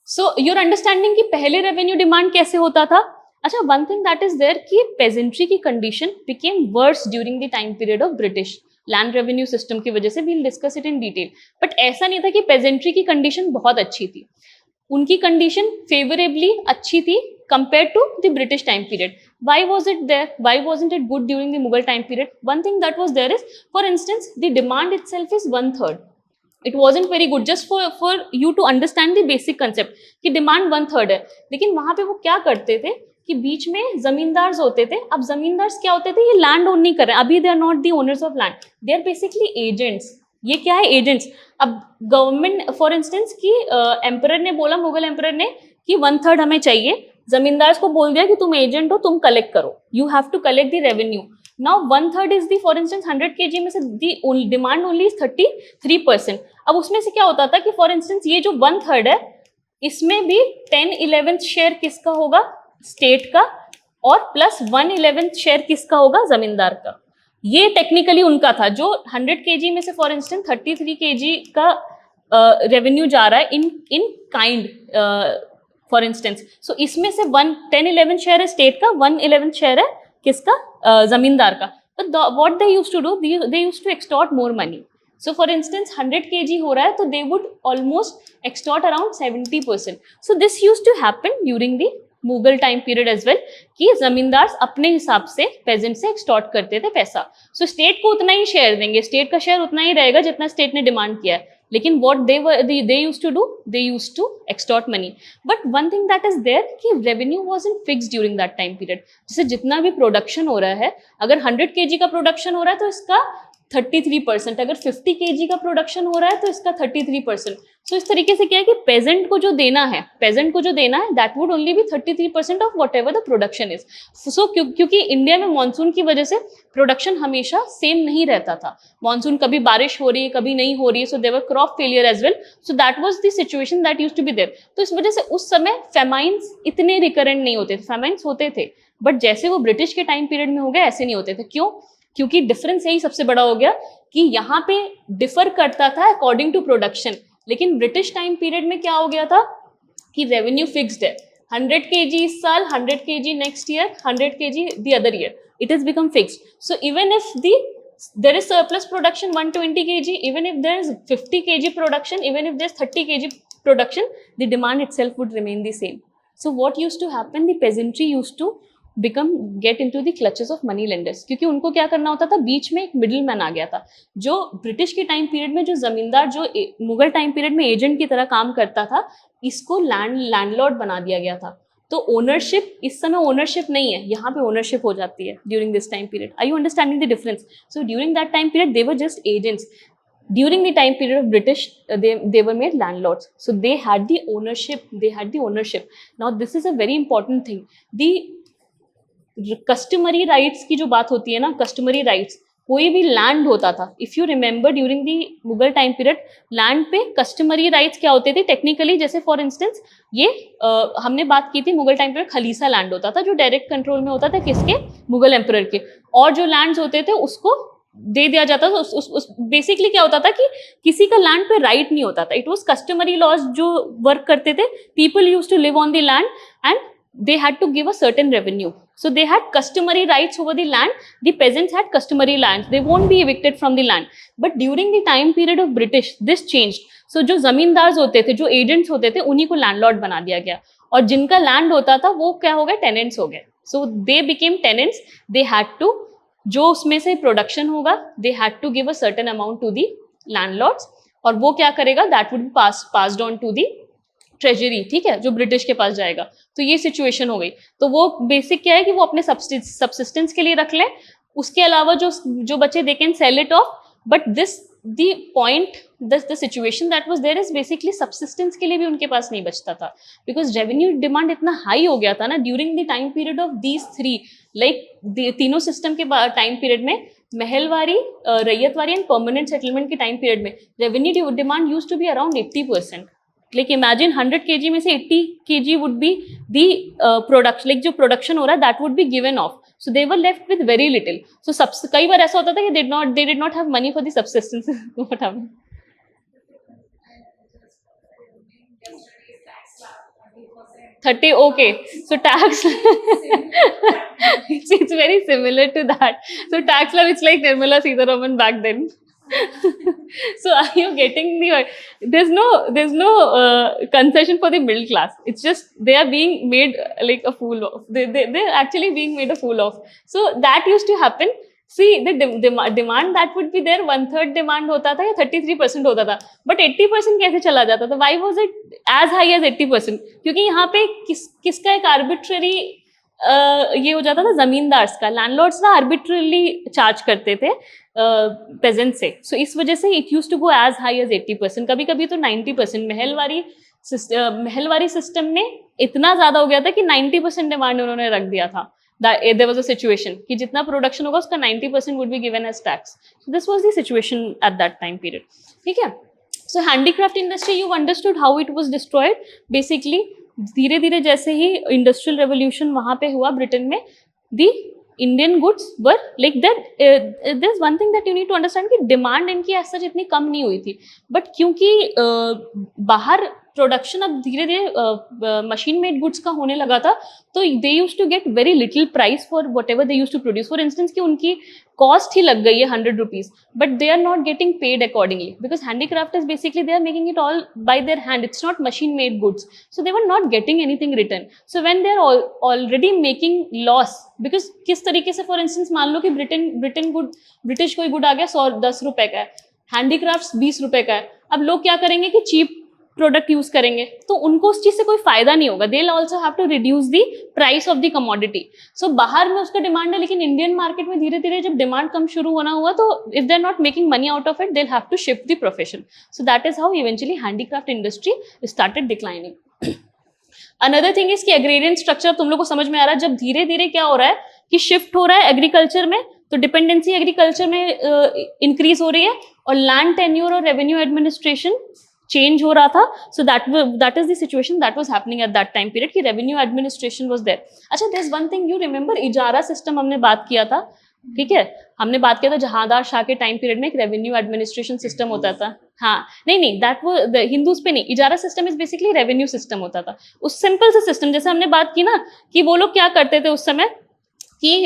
So your understanding कि पहले रेवेन्यू डिमांड कैसे होता था? अच्छा, one thing that is there कि पेजेंट्री की condition became worse during the time period of British land revenue system की वजह से। We'll discuss it in detail. But ऐसा नहीं था कि पेजेंट्री की कंडीशन बहुत अच्छी थी, उनकी कंडीशन फेवरेबली अच्छी थी compare to the British time period. Why was it there? Why wasn't it good during the Mughal time period? One thing that was there is, for instance, the demand itself is 1/3. It wasn't very good, just for you to understand the basic concept कि demand 1/3 है। लेकिन वहां पे वो क्या करते थे कि बीच में जमींदार्स होते थे। अब जमींदार्स क्या होते थे? ये लैंड ओन नहीं कर रहे, अभी they are not the owners of land, they are basically agents. ये क्या है? एजेंट्स। अब गवर्नमेंट फॉर इंस्टेंस कि एम्परर ने बोला, मुगल एम्परर ने कि 1/3 हमें चाहिए, जमींदार्स को बोल दिया कि तुम एजेंट हो, तुम कलेक्ट करो, you have to collect the revenue. Now 1/3 is the, for instance 100 kg में से दी डिमांड ओनली इज 33%। अब उसमें से क्या होता था कि फॉर इंस्टेंस ये जो 1/3 है इसमें भी 10/11 शेयर किसका होगा? स्टेट का, और प्लस 1/11 शेयर किसका होगा? जमींदार का। ये टेक्निकली उनका था। जो 100 kg में से फॉर इंस्टेंस 33 kg का रेवेन्यू जा रहा है इन काइंड फॉर इंस्टेंस, सो इसमें से 10/11 शेयर है स्टेट का, 1/11 शेयर है किसका? जमींदार का। But what they used to do, they used to extort more money. So for instance 100 kg हो रहा है तो they would almost extort around 70%। So this used to happen during the Mughal time period as well, कि जमींदार अपने हिसाब से pageant से extort करते थे पैसा। सो स्टेट को उतना ही शेयर देंगे, स्टेट का शेयर उतना ही रहेगा जितना स्टेट ने डिमांड किया है, लेकिन what they used to do, they used to extort money. But one thing that is there कि revenue wasn't fixed during that time period. जैसे जितना भी प्रोडक्शन हो रहा है, अगर 100 kg का प्रोडक्शन हो रहा है तो इसका 33%, अगर 50 kg का प्रोडक्शन हो रहा है तो इसका 33%। सो इस तरीके से क्या है कि पेजेंट को जो देना है, that would only be 33% of whatever the production is. So क्योंकि इंडिया में मानसून की वजह से प्रोडक्शन हमेशा सेम नहीं रहता था, मानसून कभी बारिश हो रही है कभी नहीं हो रही है, so there were crop failure as well, so that was the situation that used to be there. तो इस वजह से उस समय फेमाइन्स इतने रिकरेंट नहीं होते थे, फेमाइन्स होते थे बट जैसे वो ब्रिटिश के टाइम पीरियड में हो गए ऐसे नहीं होते थे। क्यों? क्योंकि डिफरेंस यही सबसे बड़ा हो गया कि यहाँ पे डिफर करता था अकॉर्डिंग टू प्रोडक्शन, लेकिन ब्रिटिश टाइम पीरियड में क्या हो गया था कि रेवेन्यू फिक्स्ड है, 100 kg इस साल, 100 kg next year, 100 kg the other year, it is become fixed. So even if there is surplus production 120 kg, even if there is 50 kg production, even if there is 30 kg production, the demand itself would remain the same. So what used to happen, the peasantry used to get into the clutches of money lenders, क्योंकि उनको क्या करना होता था, बीच में एक middle man आ गया था। जो ब्रिटिश के टाइम पीरियड में जो जमींदार जो मुगल टाइम पीरियड में एजेंट की तरह काम करता था, इसको लैंडलॉर्ड बना दिया गया था। तो ओनरशिप इस समय ओनरशिप नहीं है, यहाँ पे ओनरशिप हो जाती है during this time period. Are you understanding the difference? So during that time period they were just agents, during the time period of British they were made landlords, so they had the ownership. Now this is a very important thing, the customary rights की जो बात होती है ना, customary rights, कोई भी land होता था, if you remember during the Mughal time period land पे कस्टमरी राइट्स क्या होते थे टेक्निकली, जैसे फॉर इंस्टेंस ये हमने बात की थी Mughal time period khalisa land होता था जो डायरेक्ट कंट्रोल में होता था किसके? मुगल एम्परर के, और जो लैंड्स होते थे उसको दे दिया जाता था। बेसिकली क्या होता था कि किसी का लैंड पे राइट नहीं होता था, इट वाज कस्टमरी लॉज जो वर्क करते थे, people used to live on the land and they had to give a certain revenue, so they had customary rights over the land, the peasants had customary lands, they won't be evicted from the land. But during the time period of British this changed, so जो जमींदार होते थे, जो agents होते थे, उन्हीं को landlord बना दिया गया, और जिनका लैंड होता था वो क्या हो गए? टेनेंट्स हो गए। So they became tenants, they had to, जो उसमें से प्रोडक्शन होगा they had to give a certain amount to the landlords, और वो क्या करेगा? That would be passed on to the treasury, ठीक है, जो ब्रिटिश के पास जाएगा। तो ये सिचुएशन हो गई। तो वो बेसिक क्या है कि वो अपने सबसिस्टेंस के लिए रख लें, उसके अलावा जो बचे they can sell it of, but this the point, the situation that was there is basically subsistence के लिए भी उनके पास नहीं बचता था, because revenue demand इतना high हो गया था ना during the time period of these three, like तीनों system के time period में, Mahalwari, ryotwari and permanent settlement के time period में revenue demand used to be around 80%. Like imagine 100 kg में से 80 kg would be the production, like जो production हो रहा है that would be given off. So they were left with very little. So कई बार ऐसा होता था कि they did not have money for the subsistence. What happened? 30, okay. So tax, it's very similar to that. So tax law, it's like Nirmala Sitharaman back then. So are you getting there's no concession for the middle class. It's just they are being made like a fool of. They're actually being made a fool of. So that used to happen. See, the demand that would be there, 1/3 demand होता था या 33% होता था, but 80% कैसे चला जाता था? Why was it as high as 80%? क्योंकि यहाँ पे किसका एक arbitrary ये हो जाता था, जमींदार्स का, लैंडलॉर्ड्स ना आर्बिट्रली चार्ज करते थे पेजेंट से, सो इस वजह से it used to go as high as 80%, कभी कभी तो 90%। महलवारी सिस्टम में इतना ज्यादा हो गया था कि 90% डिमांड उन्होंने रख दिया था। There was a situation कि जितना प्रोडक्शन होगा उसका 90% would be given as tax. So this was the situation at that time period. ठीक है? So handicraft industry, you understood how it was destroyed. Basically धीरे धीरे जैसे ही इंडस्ट्रियल रेवोल्यूशन वहां पे हुआ ब्रिटेन में, the Indian goods were like that, this one thing that you need to understand कि डिमांड इनकी ऐसा इतनी कम नहीं हुई थी, बट क्योंकि बाहर प्रोडक्शन अब धीरे धीरे मशीन मेड गुड्स का होने लगा था, तो they use to get very little price for whatever they use to produce. For instance कि उनकी कॉस्ट ही लग गई है 100 rupees, but they are not getting paid accordingly, because handicraft is basically they are making it all by their hand, it's not machine made goods, so they were not getting anything return. So when they are already making loss, because किस तरीके से, for instance मान लो कि British कोई good आ गया 110 रुपए का है, हैंडीक्राफ्ट 20 रुपए का है, अब लोग क्या करेंगे कि चीप प्रोडक्ट यूज करेंगे, तो उनको उस चीज से कोई फायदा नहीं होगा, they also have to reduce the price of the commodity. So बाहर में उसका डिमांड है, लेकिन इंडियन मार्केट में धीरे धीरे जब डिमांड कम शुरू होना हुआ, तो if they are not making money out of it, they have to shift the profession. So that is how eventually handicraft industry started declining. Another thing is कि एग्रेरियन स्ट्रक्चर तुम लोग को समझ में आ रहा है, जब धीरे धीरे क्या हो रहा है कि शिफ्ट हो रहा है एग्रीकल्चर में, तो डिपेंडेंसी एग्रीकल्चर में इंक्रीज हो रही है, और लैंड टेन्योर और रेवेन्यू एडमिनिस्ट्रेशन चेंज हो रहा था। So that is the situation that was happening at that time period कि रेवेन्यू एडमिनिस्ट्रेशन वाज देयर। अच्छा, there is one thing you remember, Ijara system हमने बात किया था, ठीक है, हमने बात किया था जहांदार शाह के टाइम पीरियड में एक रेवेन्यू एडमिनिस्ट्रेशन सिस्टम होता था। हाँ, नहीं दैट वो हिंदूज पे नहीं, Ijara system is basically revenue system होता था। उस सिंपल से सिस्टम, जैसे हमने बात की ना कि वो लोग क्या करते थे उस समय कि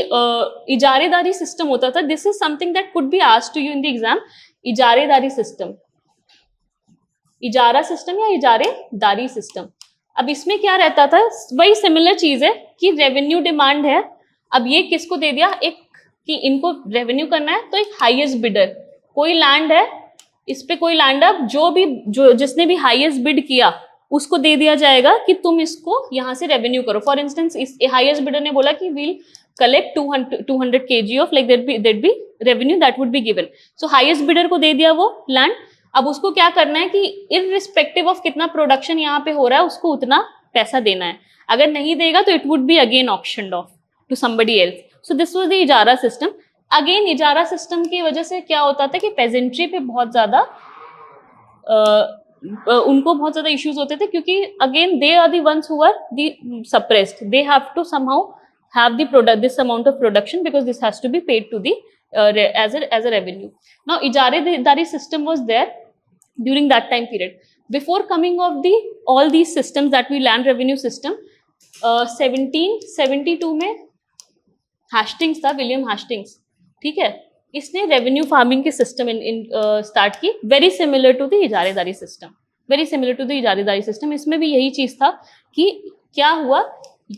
इजारेदारी सिस्टम होता था। This is something that could be asked to you in the exam, Ijaredari system, Ijara system या इजारेदारी सिस्टम। अब इसमें क्या रहता था, वही सिमिलर चीज है कि रेवेन्यू डिमांड है, अब ये किसको दे दिया, एक कि इनको रेवेन्यू करना है, तो एक हाईएस्ट बिडर, कोई लैंड है, इस पे कोई लैंड, अब जो जिसने भी हाईएस्ट बिड किया उसको दे दिया जाएगा कि तुम इसको यहाँ से रेवेन्यू करो। फॉर इंस्टेंस इस हाईएस्ट बिडर ने बोला कि we'll collect 200 kg of like that be revenue that would be given. So highest bidder को दे दिया वो लैंड, अब उसको क्या करना है कि इररिस्पेक्टिव ऑफ कितना प्रोडक्शन यहाँ पे हो रहा है उसको उतना पैसा देना है, अगर नहीं देगा तो it would be again auctioned off to somebody else. So this was the Ijara system. Again Ijara system की वजह से क्या होता था कि पेजेंट्री पे बहुत ज्यादा उनको बहुत ज्यादा इश्यूज होते थे, क्योंकि again they are the ones who are the suppressed, they have to somehow have the product, this amount of production, because this has to be paid to the as a revenue. Now ijaredari system was there during that time period. Before coming of all these systems that we land revenue system, 1772 में Hastings था, William Hastings, ठीक है, इसने revenue farming के system start की, very similar to the Ijaredari system, very similar to the Ijaredari system. इसमें भी यही चीज था कि क्या हुआ,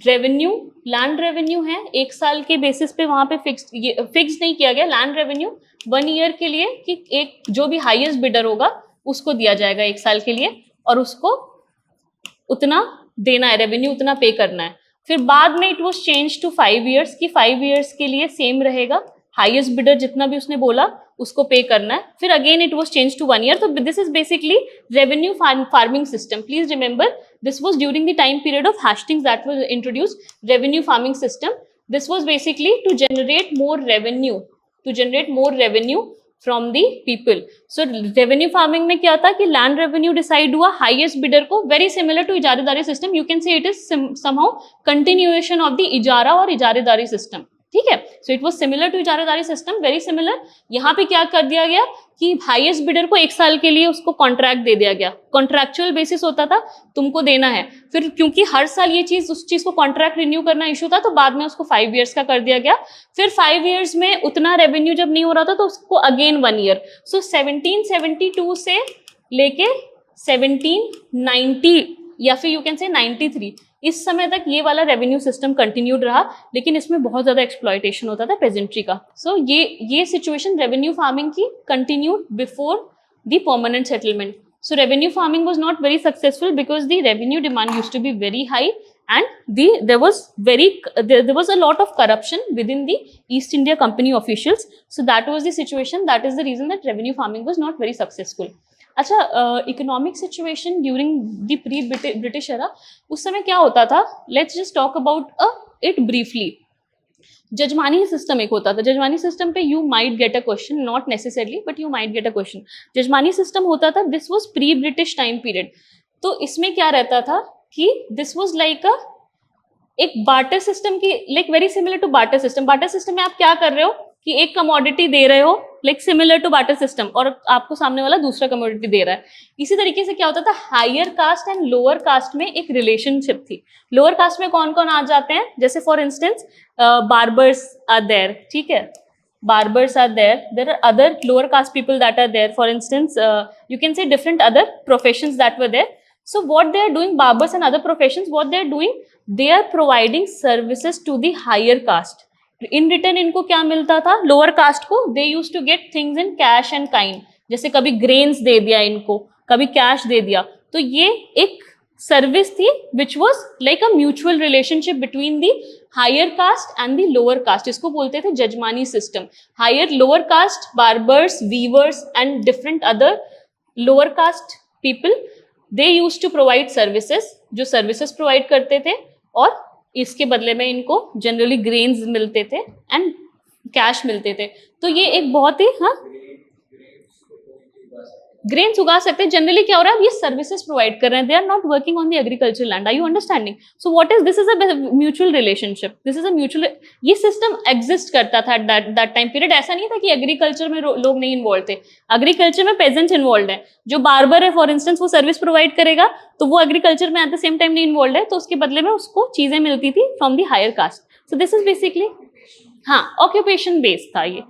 रेवेन्यू, लैंड रेवेन्यू है, एक साल के बेसिस पे वहां पे फिक्स नहीं किया गया, लैंड रेवेन्यू 1 ईयर के लिए कि एक जो भी हाईएस्ट बिडर होगा उसको दिया जाएगा 1 साल के लिए, और उसको उतना देना है, रेवेन्यू उतना पे करना है। फिर बाद में it was change to 5 years कि 5 ईयर्स के लिए सेम रहेगा, हाईएस्ट बिडर जितना भी उसने बोला उसको पे करना है, फिर again it was change to 1 year. तो this is basically revenue farming system. Please remember this was during the time period of Hastings that was introduced revenue farming system. This was basically to generate more revenue from the people. So revenue farming में क्या था कि land revenue decide हुआ highest bidder को, very similar to Ijaredari system. You can say it is somehow continuation of the Ijara और Ijaredari system. ठीक है, so it was similar to Ijaredari system, very similar. यहाँ पे क्या कर दिया गया कि हाईएस्ट बिडर को 1 साल के लिए उसको कॉन्ट्रैक्ट दे दिया गया. कॉन्ट्रैक्चुअल बेसिस होता था, तुमको देना है. फिर क्योंकि हर साल ये चीज उस चीज को कॉन्ट्रैक्ट रिन्यू करना इशू था, तो बाद में उसको 5 ईयर्स का कर दिया गया. फिर 5 ईयर्स में उतना रेवेन्यू जब नहीं हो रहा था तो उसको अगेन 1 ईयर. सो 1772 से लेके 1790 या फिर यू कैन से 93 इस समय तक ये वाला रेवेन्यू सिस्टम कंटिन्यूड रहा, लेकिन इसमें बहुत ज्यादा एक्सप्लॉयटेशन होता था पेजेंट्री का. सो ये सिचुएशन रेवेन्यू फार्मिंग की continued before the permanent settlement. So revenue farming was not very successful because the revenue demand used to be very high and there was a lot of corruption within the East India Company officials. So that was the situation. That is the reason that revenue farming was not very successful. अच्छा, economic situation during the pre British era, उस समय क्या होता था, let's just talk about it briefly. Jajmani system एक होता था. Jajmani system पे you might get a question, not necessarily but you might get a question. Jajmani system होता था, this was pre British time period. तो इसमें क्या रहता था कि दिस वाज लाइक एक बार्टर सिस्टम की, like very similar to barter system. Barter system में आप क्या कर रहे हो कि एक कमोडिटी दे रहे हो, like similar to barter system, और आपको सामने वाला दूसरा कमोडिटी दे रहा है. इसी तरीके से क्या होता था, higher caste and lower caste में एक रिलेशनशिप थी. लोअर कास्ट में कौन कौन आ जाते हैं, जैसे for instance barbers are there. ठीक है, barbers are there are other lower caste people that are there. For instance, you can say different other professions that were there. So what they are doing, barbers and other professions, what they are doing, they are providing services to the higher caste. In return इनको क्या मिलता था, lower caste को they used to get things in cash and kind. जैसे कभी grains दे दिया इनको, कभी cash दे दिया. तो ये एक सर्विस थी which was like a mutual relationship between the higher caste and the lower caste. इसको बोलते थे जजमानी system. Higher lower caste barbers, weavers and different other lower caste people, they used to provide services. जो services provide करते थे और इसके बदले में इनको जनरली ग्रेन्स मिलते थे एंड कैश मिलते थे. तो ये एक बहुत ही, हाँ, ग्रेन्स उगा सकते हैं. जनरली क्या हो रहा है, ये सर्विसेज प्रोवाइड कर रहे हैं, they are not working on the agriculture land. Are you understanding? So what is this, is a mutual relationship. This is a mutual, ये सिस्टम एग्जिस्ट करता था एट दैट टाइम पीरियड. ऐसा नहीं था कि एग्रीकल्चर में लोग नहीं इन्वॉल्व थे. एग्रीकल्चर में पेजेंट्स इन्वॉल्व है. जो बार्बर है फॉर इंस्टेंस, वो सर्विस प्रोवाइड करेगा, तो वो एग्रीकल्चर में एट द सेम टाइम नहीं इन्वॉल्व है, तो उसके बदले में उसको चीजें मिलती थी from the higher caste. So this is basically, हाँ, ऑक्यूपेशन बेस्ड था ये.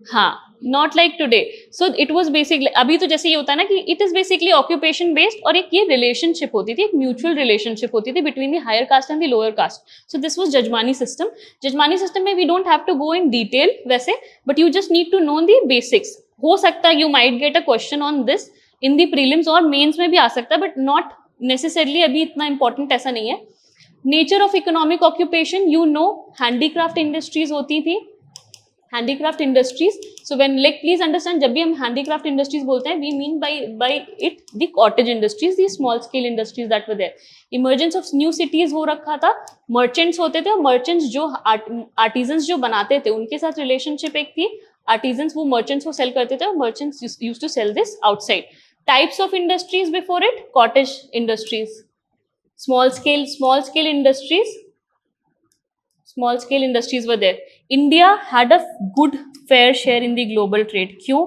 हाँ, not like today. So it was basically, अभी तो जैसे ये होता है ना कि it is basically occupation based, और एक ये रिलेशनशिप होती थी, एक म्यूचुअल रिलेशनशिप होती थी between the higher caste and the lower caste. So this was jajmani system. Jajmani system में we don't have to go in detail वैसे, but you just need to know the basics. हो सकता है you might get a question on this in the prelims, और mains में भी आ सकता है, बट नॉट नेसेसरली अभी इतना इंपॉर्टेंट ऐसा नहीं है. Nature of economic occupation, you know, handicraft industries होती थी. Handicraft industries, so when, like please understand, जब भी हम हैंडीक्राफ्ट इंडस्ट्रीज बोलते हैं, we mean by it the cottage industries, the small scale industries that were there. Emergence of new cities हो रखा था. मर्चेंट्स होते थे, और मर्चेंट्स जो आर्टिजन्स जो बनाते थे, उनके साथ रिलेशनशिप एक थी. आर्टिजन्स वो मर्चेंट्स को सेल करते थे, और merchants used to sell this outside. Types of industries before it, cottage industries, small scale industries were there. India had a good fair share in the global trade. क्यों?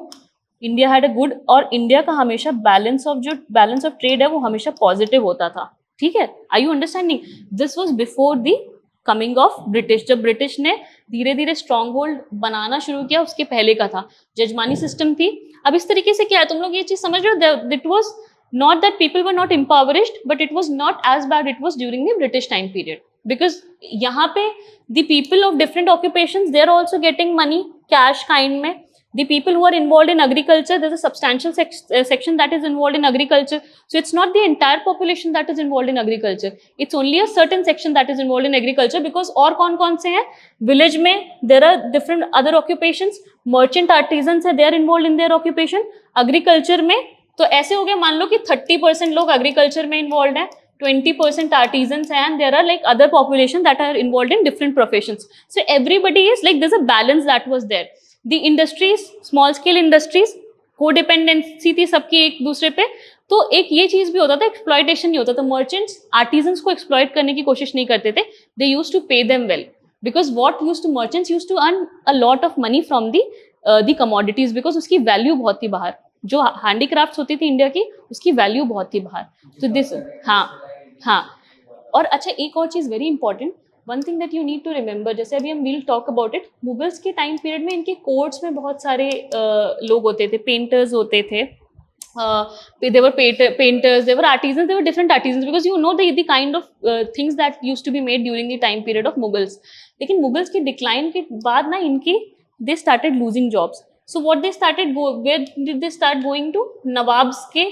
India had a good, और India का हमेशा balance of trade है वो हमेशा positive होता था. ठीक है, are you understanding? This was before the coming of British. जब ब्रिटिश ने धीरे धीरे स्ट्रॉन्ग होल्ड बनाना शुरू किया, उसके पहले का था, जजमानी सिस्टम थी. अब इस तरीके से क्या है, तुम लोग ये चीज समझ रहे हो, it was not that people were not impoverished, but it was not as bad it was during the British time period, because यहाँ पे the people of different occupations, they are also getting money cash kind में. The people who are involved in agriculture, there's a substantial section that is involved in agriculture. So it's not the entire population that is involved in agriculture. It's only a certain section that is involved in agriculture, because और कौन-कौन से हैं? Village में there are different other occupations. Merchant artisans है, they are involved in their occupation. Agriculture में तो ऐसे हो गया, मान लो कि 30% लोग agriculture में involved हैं, 20% artisans, and there are like other population that are involved in different professions. So everybody is like, there's a balance that was there. The industries, small scale industries, codependency थी सबकी एक दूसरे पे, तो एक ये चीज भी होता था, एक्सप्लॉयटेशन नहीं होता था. मर्चेंट्स आर्टिजन्स को एक्सप्लॉयट करने की कोशिश नहीं करते थे. They used to pay them well, because what used to merchants used to earn a lot of money from the commodities, because उसकी वैल्यू बहुत थी बाहर. जो हैंडीक्राफ्ट्स होती थी इंडिया की, उसकी वैल्यू बहुत थी बाहर. तो दिस, हाँ. और अच्छा, एक और चीज very important, one thing that you need to remember, जैसे अभी हम will talk about it, Mughals के टाइम पीरियड में इनके कोर्ट्स में बहुत सारे लोग होते थे, पेंटर्स होते थे, they were painters, they were artisans, they were different artisans, because you know the kind of things that used to be made during the time period of Mughals. लेकिन मुगल्स के डिक्लाइन के बाद ना इनकी they started losing jobs. So what they started, where did they start going to? Nawabs के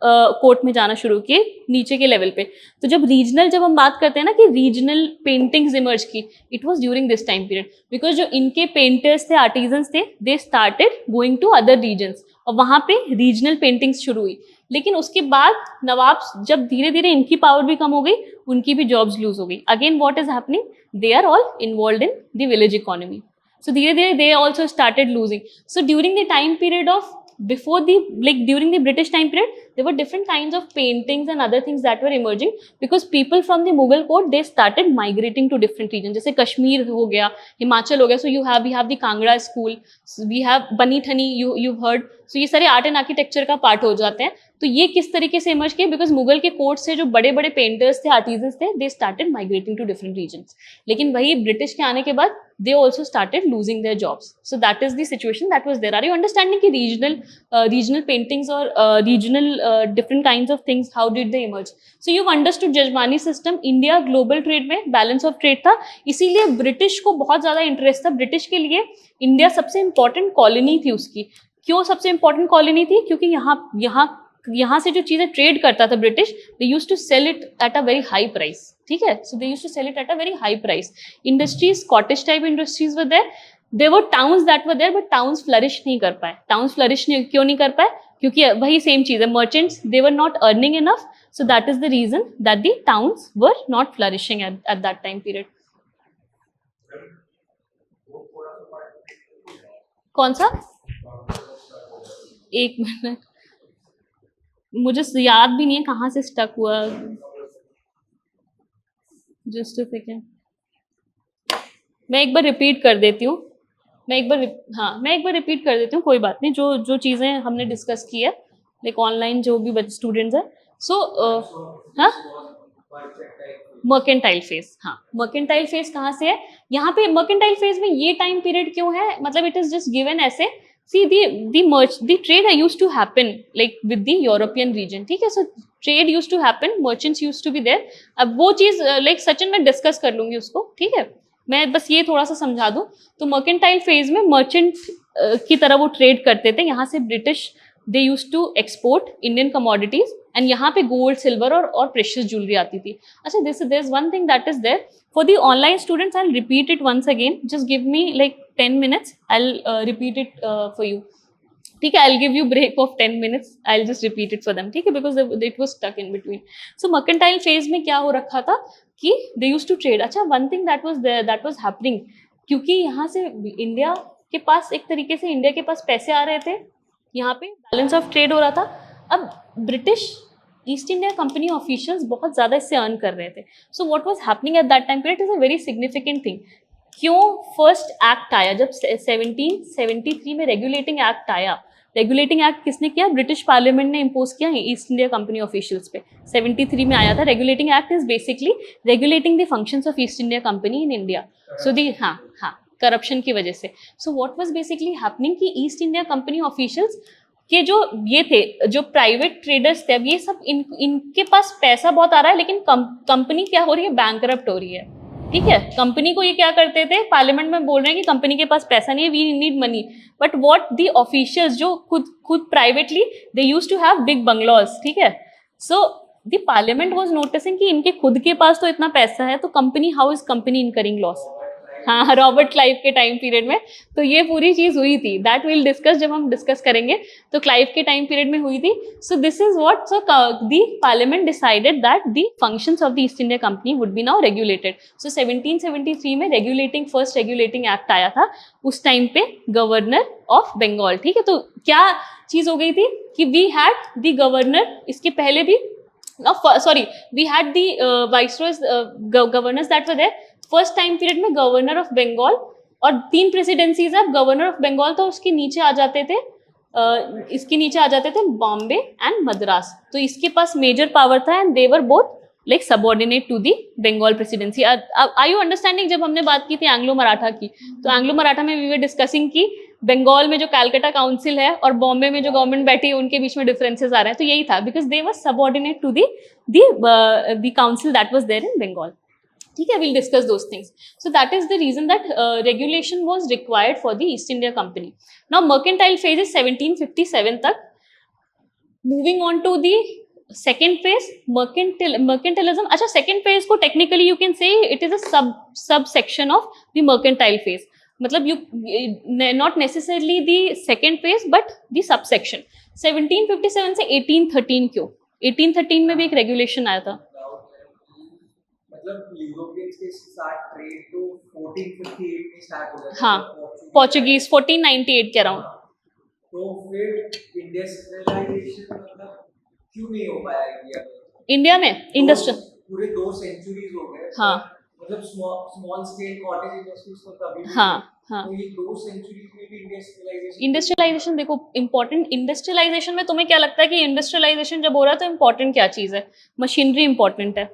court में जाना शुरू किए, नीचे के लेवल पे. तो जब रीजनल, जब हम बात करते हैं ना कि रीजनल पेंटिंग्स इमर्ज की, it was during this time period, because जो इनके पेंटर्स थे, आर्टिजन्स थे, they started going to other regions, और वहां पे रीजनल पेंटिंग्स शुरू हुई. लेकिन उसके बाद नवाब, जब धीरे धीरे इनकी पावर भी कम हो गई, उनकी भी जॉब्स लूज हो गई. Again what is happening, they are all involve in the village economy. So धीरे धीरे they also started losing. So during the time period of during the British time period, there were different kinds of paintings and other things that were emerging, because people from the Mughal court, they started migrating to different regions. जैसे कश्मीर हो गया, हिमाचल हो गया, so we have the Kangra school, so we have Bani Thani, you've heard. So ये सारे art and architecture का part हो जाते हैं. तो ये किस तरीके से इमर्ज किए, बिकॉज मुगल के कोर्ट से जो बड़े बड़े पेंटर्स थे, आर्टिजन्स थे, they started migrating to different regions. लेकिन वही ब्रिटिश के आने के बाद they also started losing their jobs. So that is the situation that was there. Are you understanding कि regional paintings or regional different kinds of things, how did they emerge? So you've understood जजमानी system, India global trade में balance of trade था, इसीलिए British को बहुत ज़्यादा interest था. British के लिए इंडिया सबसे इम्पोर्टेंट कॉलोनी थी उसकी. क्यों सबसे इम्पोर्टेंट कॉलोनी थी? क्योंकि यहाँ से जो चीज़ें ट्रेड करता था British, they used to sell it at a very high price. ठीक है, so they used to sell it at a very high price. Industries, Scottish type industries were there, there were towns that were there, but towns flourish नहीं कर पाए. Towns flourish क्यों नहीं कर पाए? क्योंकि वही सेम चीज़ है, merchants, they were not earning enough. So that is the reason that the towns were not flourishing at that time period. कौन सा? एक मिनट, मुझे याद भी नहीं है कहाँ से स्टक हुआ. जस्ट अ सेकेंड, मैं एक बार रिपीट कर देती हूँ. मैं एक बार रिपीट कर देती हूँ, कोई बात नहीं. जो चीज़ें हमने डिस्कस की है, लाइक ऑनलाइन जो भी स्टूडेंट्स हैं. सो हाँ, मर्केंटाइल फेज. हाँ, मर्केंटाइल फेज कहाँ से है? यहाँ पे मर्केंटाइल फेज में ये टाइम पीरियड क्यों है? मतलब इट इज जस्ट गिवन ऐसे. See the trade used to happen like with the European region. ठीक है, so trade used to happen, merchants used to be there. अब वो चीज like सचिन मैं डिस्कस कर लूंगी उसको. ठीक है, मैं बस ये थोड़ा सा समझा दूं. तो मर्केंटाइल फेज में मर्चेंट की तरह वो ट्रेड करते थे. यहाँ से British, they used to export Indian commodities, and यहाँ पे गोल्ड, सिल्वर और प्रेशियस ज्वेलरी आती थी. अच्छा, there is one thing that is there for the online students. I will repeat it once again, just give me like 10 minutes. I'll repeat it for you. ठीक है, I'll give you break of 10 minutes. I'll just repeat it for them. ठीक है, because it was stuck in between. So mercantile phase में क्या हो रखा था कि they used to trade. अच्छा, one thing that was there, that was happening, क्योंकि यहाँ से इंडिया के पास एक तरीके से इंडिया के पास पैसे आ रहे थे, यहाँ पे बैलेंस ऑफ ट्रेड हो रहा था. अब British east India Company officials बहुत ज़्यादा इससे अर्न कर रहे थे. So what was happening at that time period is a very significant thing. क्यों फर्स्ट एक्ट आया? जब 1773 में रेगुलेटिंग एक्ट आया. रेगुलेटिंग एक्ट किसने किया? ब्रिटिश पार्लियामेंट ने इम्पोज किया ईस्ट इंडिया कंपनी ऑफिशियल्स पे. 73 में आया था. Regulating act is basically regulating the functions of east India company in India. So the corruption की वजह से. सो व्हाट वाज बेसिकली हैपनिंग कि ईस्ट इंडिया कंपनी ऑफिशियल्स के जो ये थे, जो प्राइवेट ट्रेडर्स थे, अब ये सब इनके पास पैसा बहुत आ रहा है, लेकिन कंपनी क्या हो रही है? बैंकरप्ट हो रही है. ठीक है, कंपनी को ये क्या करते थे, पार्लियामेंट में बोल रहे हैं कि कंपनी के पास पैसा नहीं है, we need money, but what the officials जो खुद privately they used to have big bungalows, ठीक है, so the parliament was noticing कि इनके खुद के पास तो इतना पैसा है, तो company, how is company incurring loss. हाँ, रॉबर्ट क्लाइव के टाइम पीरियड में तो ये पूरी चीज हुई थी, दैट विल डिस्कस जब हम डिस्कस करेंगे, तो क्लाइव के टाइम पीरियड में हुई थी। So this is what, so the parliament decided that the functions of the East India Company would be now regulated. So 1773 में फर्स्ट रेगुलेटिंग एक्ट आया था, उस टाइम पे गवर्नर ऑफ बंगाल, ठीक है। तो क्या चीज हो गई थी कि वी हैड द गवर्नर, इसके पहले भी we had the viceroys governors that were there. First time period में गवर्नर ऑफ बंगाल, और 3 प्रेसिडेंसीज है, गवर्नर ऑफ बंगाल तो उसके नीचे आ जाते थे, इसके नीचे आ जाते थे बॉम्बे एंड मद्रास, तो इसके पास मेजर पावर था, and they were both like subordinate to the Bengal presidency. Are you understanding? जब हमने बात की थी एंग्लो मराठा की, तो एंग्लो मराठा में वी वर डिस्कसिंग की बंगाल में जो कैलकाटा काउंसिल है और बॉम्बे में जो गवर्नमेंट बैठी है, उनके बीच में डिफरेंसेस आ रहे हैं, तो यही था, because they were subordinate to the council that was there in Bengal, ठीक है। we'll discuss those things. So that is the reason that regulation was required for the East India Company. Now mercantile phase is 1757 तक. Moving on to the second phase, mercantilism. अच्छा, second phase को technically you can say it is a subsection of the mercantile phase. मतलब not necessarily the second phase but the subsection. 1757 से 1813 क्यों? 1813 में भी एक regulation आया था। मतलब यूरोपियंस के साथ ट्रेड तो 1458 में स्टार्ट हो गया था। हाँ, पोर्चुगीज 1498 के अराउंड। तो फिर इंडस्ट्रियलाइजेशन मतलब क्यों नहीं हो पाया इंडिया में? इंडस्ट्रियल पूरे 2 सेंचुरीज हो गए। हाँ, मतलब स्मॉल स्केल कॉटेज इंडस्ट्रीज तो कभी भी। हाँ हाँ, तो ये 2 सेंचुरीज में भी इंडस्ट्रियलाइजेशन देखो इम्पोर्टेंट। इंडस्ट्रियलाइजेशन में तुम्हें क्या लगता है कि इंडस्ट्रियलाइजेशन जब हो रहा है तो इम्पोर्टेंट क्या चीज है? मशीनरी इम्पोर्टेंट है,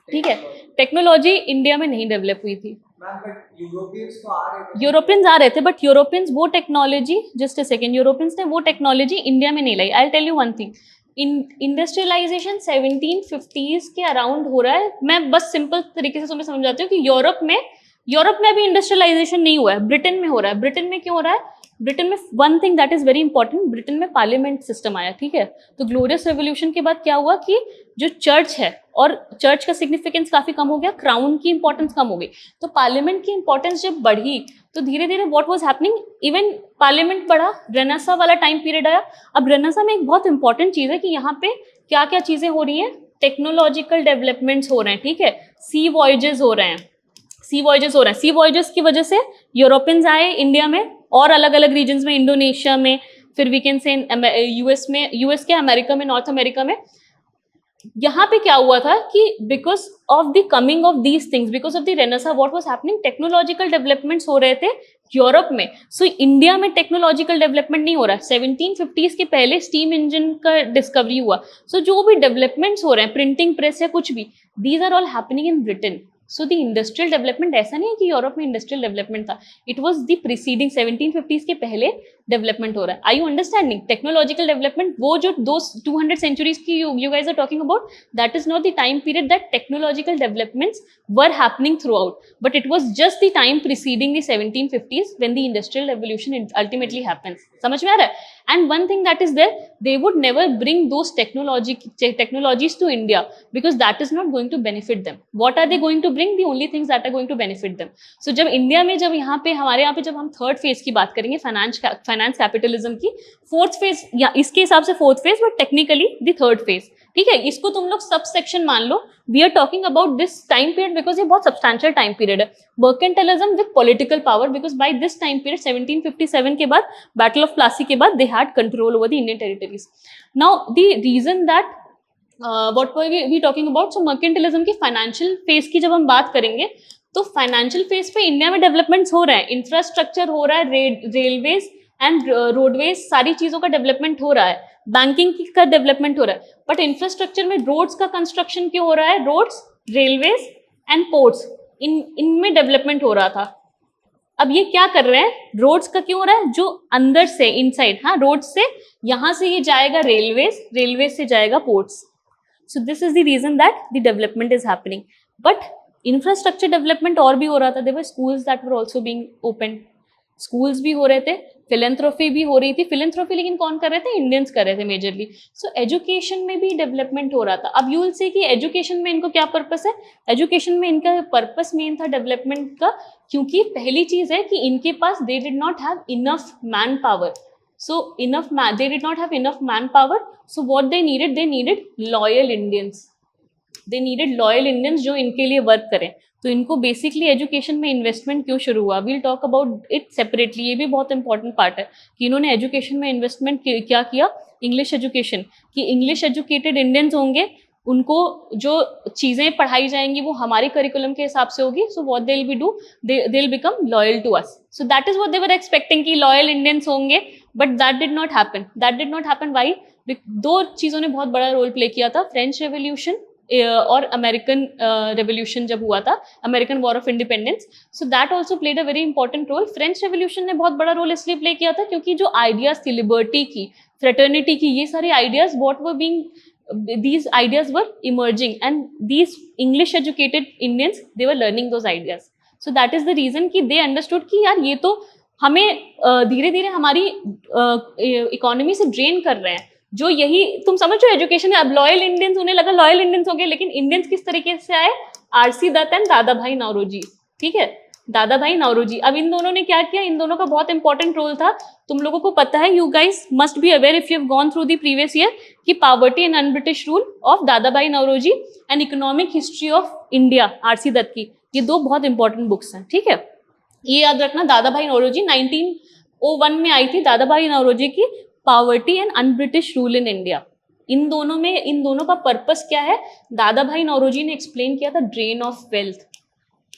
ठीक है। टेक्नोलॉजी इंडिया में नहीं डेवलप हुई थी। यूरोपियंस आ रहे थे, बट यूरोपियंस वो technology, just a second, Europeans ने वो टेक्नोलॉजी इंडिया में नहीं लाई। I tell you one thing, industrialization 1750s के अराउंड हो रहा है। मैं बस सिंपल तरीके से तुम्हें समझाती हूँ कि यूरोप में अभी इंडस्ट्रियलाइजेशन नहीं हुआ है, ब्रिटेन में हो रहा है। ब्रिटेन में क्यों हो रहा है? ब्रिटेन में one thing that is very important, Britain में पार्लियामेंट सिस्टम आया, ठीक है। तो ग्लोरियस रेवोल्यूशन के बाद क्या हुआ कि जो चर्च है, और चर्च का सिग्निफिकेंस काफी कम हो गया, क्राउन की इंपॉर्टेंस कम हो गई, तो पार्लियामेंट की इंपॉर्टेंस जब बढ़ी तो धीरे धीरे what was happening, even parliament बढ़ा, रेनेसा वाला टाइम पीरियड आया। अब रेनेसा में एक बहुत इंपॉर्टेंट चीज है कि यहाँ पे क्या क्या चीजें हो रही हैं, टेक्नोलॉजिकल डेवलपमेंट्स हो रहे हैं, ठीक है। सी वॉयजेस हो रहे हैं, सी वॉयजेस की वजह से यूरोपियंस आए इंडिया में और अलग अलग रीजन्स में, इंडोनेशिया में, फिर वी कैन से यूएस में, यूएस के अमेरिका में, नॉर्थ अमेरिका में। यहाँ पे क्या हुआ था कि because of the coming of these things, because of the Renaissance, what was happening, technological developments हो रहे थे यूरोप में। सो इंडिया में टेक्नोलॉजिकल डेवलपमेंट नहीं हो रहा है। 1750s के पहले स्टीम इंजन का डिस्कवरी हुआ। सो जो भी डेवलपमेंट्स हो रहे हैं, प्रिंटिंग प्रेस या कुछ भी, these are all happening in Britain. So the industrial development, ऐसा नहीं है कि यूरोप में इंडस्ट्रियल डेवलपमेंट था, it was the preceding 1750s के पहले डेवलपमेंट हो रहा है। Are you understanding? Technological development, वो जो 200 सेंचुरीज की you guys are talking about, that is not the time period that technological developments were happening throughout, but it was just the time preceding the 1750s when the industrial revolution ultimately happens. समझ में आ रहा है? And one thing that is there, they would never bring those technologies to India because that is not going to benefit them. What are they going to bring? The only things that are going to benefit them. So जब India में, जब यहाँ पे हमारे यहाँ पे जब हम थर्ड फेज की बात करेंगे, फाइनेंस कैपिटलिज्म की, फोर्थ फेज या इसके हिसाब से fourth phase, but technically the third phase, ठीक है। इसको तुम लोग सब सेक्शन मान लो। We are talking about this time period because ये बहुत सब्सटैंशियल टाइम पीरियड है। Mercantilism with political power, because by this time period 1757 के बाद, बैटल ऑफ प्लासी के बाद, they had control over the Indian territories. Now the reason that what we talking about, so mercantilism की financial phase की जब हम बात करेंगे, तो फाइनेंशियल फेज पे इंडिया में डेवलपमेंट्स हो रहे हैं, इंफ्रास्ट्रक्चर हो रहा है, रेलवेज एंड रोडवेज, सारी चीजों का डेवलपमेंट हो रहा है, बैंकिंग का डेवलपमेंट हो रहा है। बट इंफ्रास्ट्रक्चर में रोड्स का कंस्ट्रक्शन क्यों हो रहा है? रोड्स, रेलवेज एंड पोर्ट्स, इनमें डेवलपमेंट हो रहा था। अब ये क्या कर रहे हैं? रोड्स का क्यों हो रहा है? जो अंदर से, इनसाइड, हाँ, रोड से, यहां से ये जाएगा रेलवेज से जाएगा ports. So this is the reason that the development is happening. But infrastructure development और भी हो रहा था, there were schools that were also being open, schools भी हो रहे थे, फिलेंथ्रोफी भी हो रही थी। फिलेंथ्रोफी लेकिन कौन कर रहे थे? इंडियंस कर रहे थे मेजरली। सो एजुकेशन में भी डेवलपमेंट हो रहा था। अब यू विल से कि एजुकेशन में इनको क्या पर्पस है? एजुकेशन में इनका पर्पस मेन था डेवलपमेंट का, क्योंकि पहली चीज है कि इनके पास they did not have enough man power. So they did not have enough man power, so what they needed loyal Indians. They needed loyal Indians जो इनके लिए वर्क करें। तो इनको बेसिकली एजुकेशन में इन्वेस्टमेंट क्यों शुरू हुआ? We'll talk about it separately. ये भी बहुत इंपॉर्टेंट पार्ट है कि इन्होंने एजुकेशन में इन्वेस्टमेंट क्या किया। इंग्लिश एजुकेशन, कि इंग्लिश एजुकेटेड इंडियंस होंगे, उनको जो चीज़ें पढ़ाई जाएंगी वो हमारे करिकुलम के हिसाब से होगी। So what they will be do, they will become loyal to us. So that is what they were expecting कि लॉयल इंडियंस होंगे, but that did not happen. That did not happen why? दो चीज़ों ने बहुत बड़ा role play किया था, French revolution और अमेरिकन रेवोल्यूशन जब हुआ था, American war of independence. So that also played a very important role. French revolution ने बहुत बड़ा रोल इसलिए प्ले किया था क्योंकि जो आइडियाज थी लिबर्टी की, फ्रेटर्निटी की, ये सारे ideas what were being, these ideas were emerging and these English educated Indians they were learning those ideas. So that is the reason कि they understood कि यार ये तो हमें धीरे धीरे हमारी इकोनॉमी से ड्रेन कर रहे हैं। जो यही तुम समझो एजुकेशन है। अब लॉयल इंडियंस, उन्हें लगा लॉयल इंडियंस हो गए, लेकिन इंडियंस किस तरीके से आए? आरसी दत्त एंड दादा भाई नौरोजी। ठीक है, दादा भाई नौरोजी। अब इन दोनों ने क्या किया? इन दोनों का बहुत इंपॉर्टेंट रोल था। तुम लोगों को पता है, you guys must be aware if you have gone through the previous year, कि poverty and un British rule of Dadabhai Naoroji and economic history of India RC Dutt की, ये दो बहुत इंपॉर्टेंट बुक्स हैं। ठीक है, ये याद रखना। दादा भाई नौरोजी 1901 में आई थी, दादा भाई नौरोजी की poverty and un British rule in India. इन दोनों का पर्पस क्या है? दादा भाई नौरोजी ने एक्सप्लेन किया था ड्रेन ऑफ वेल्थ,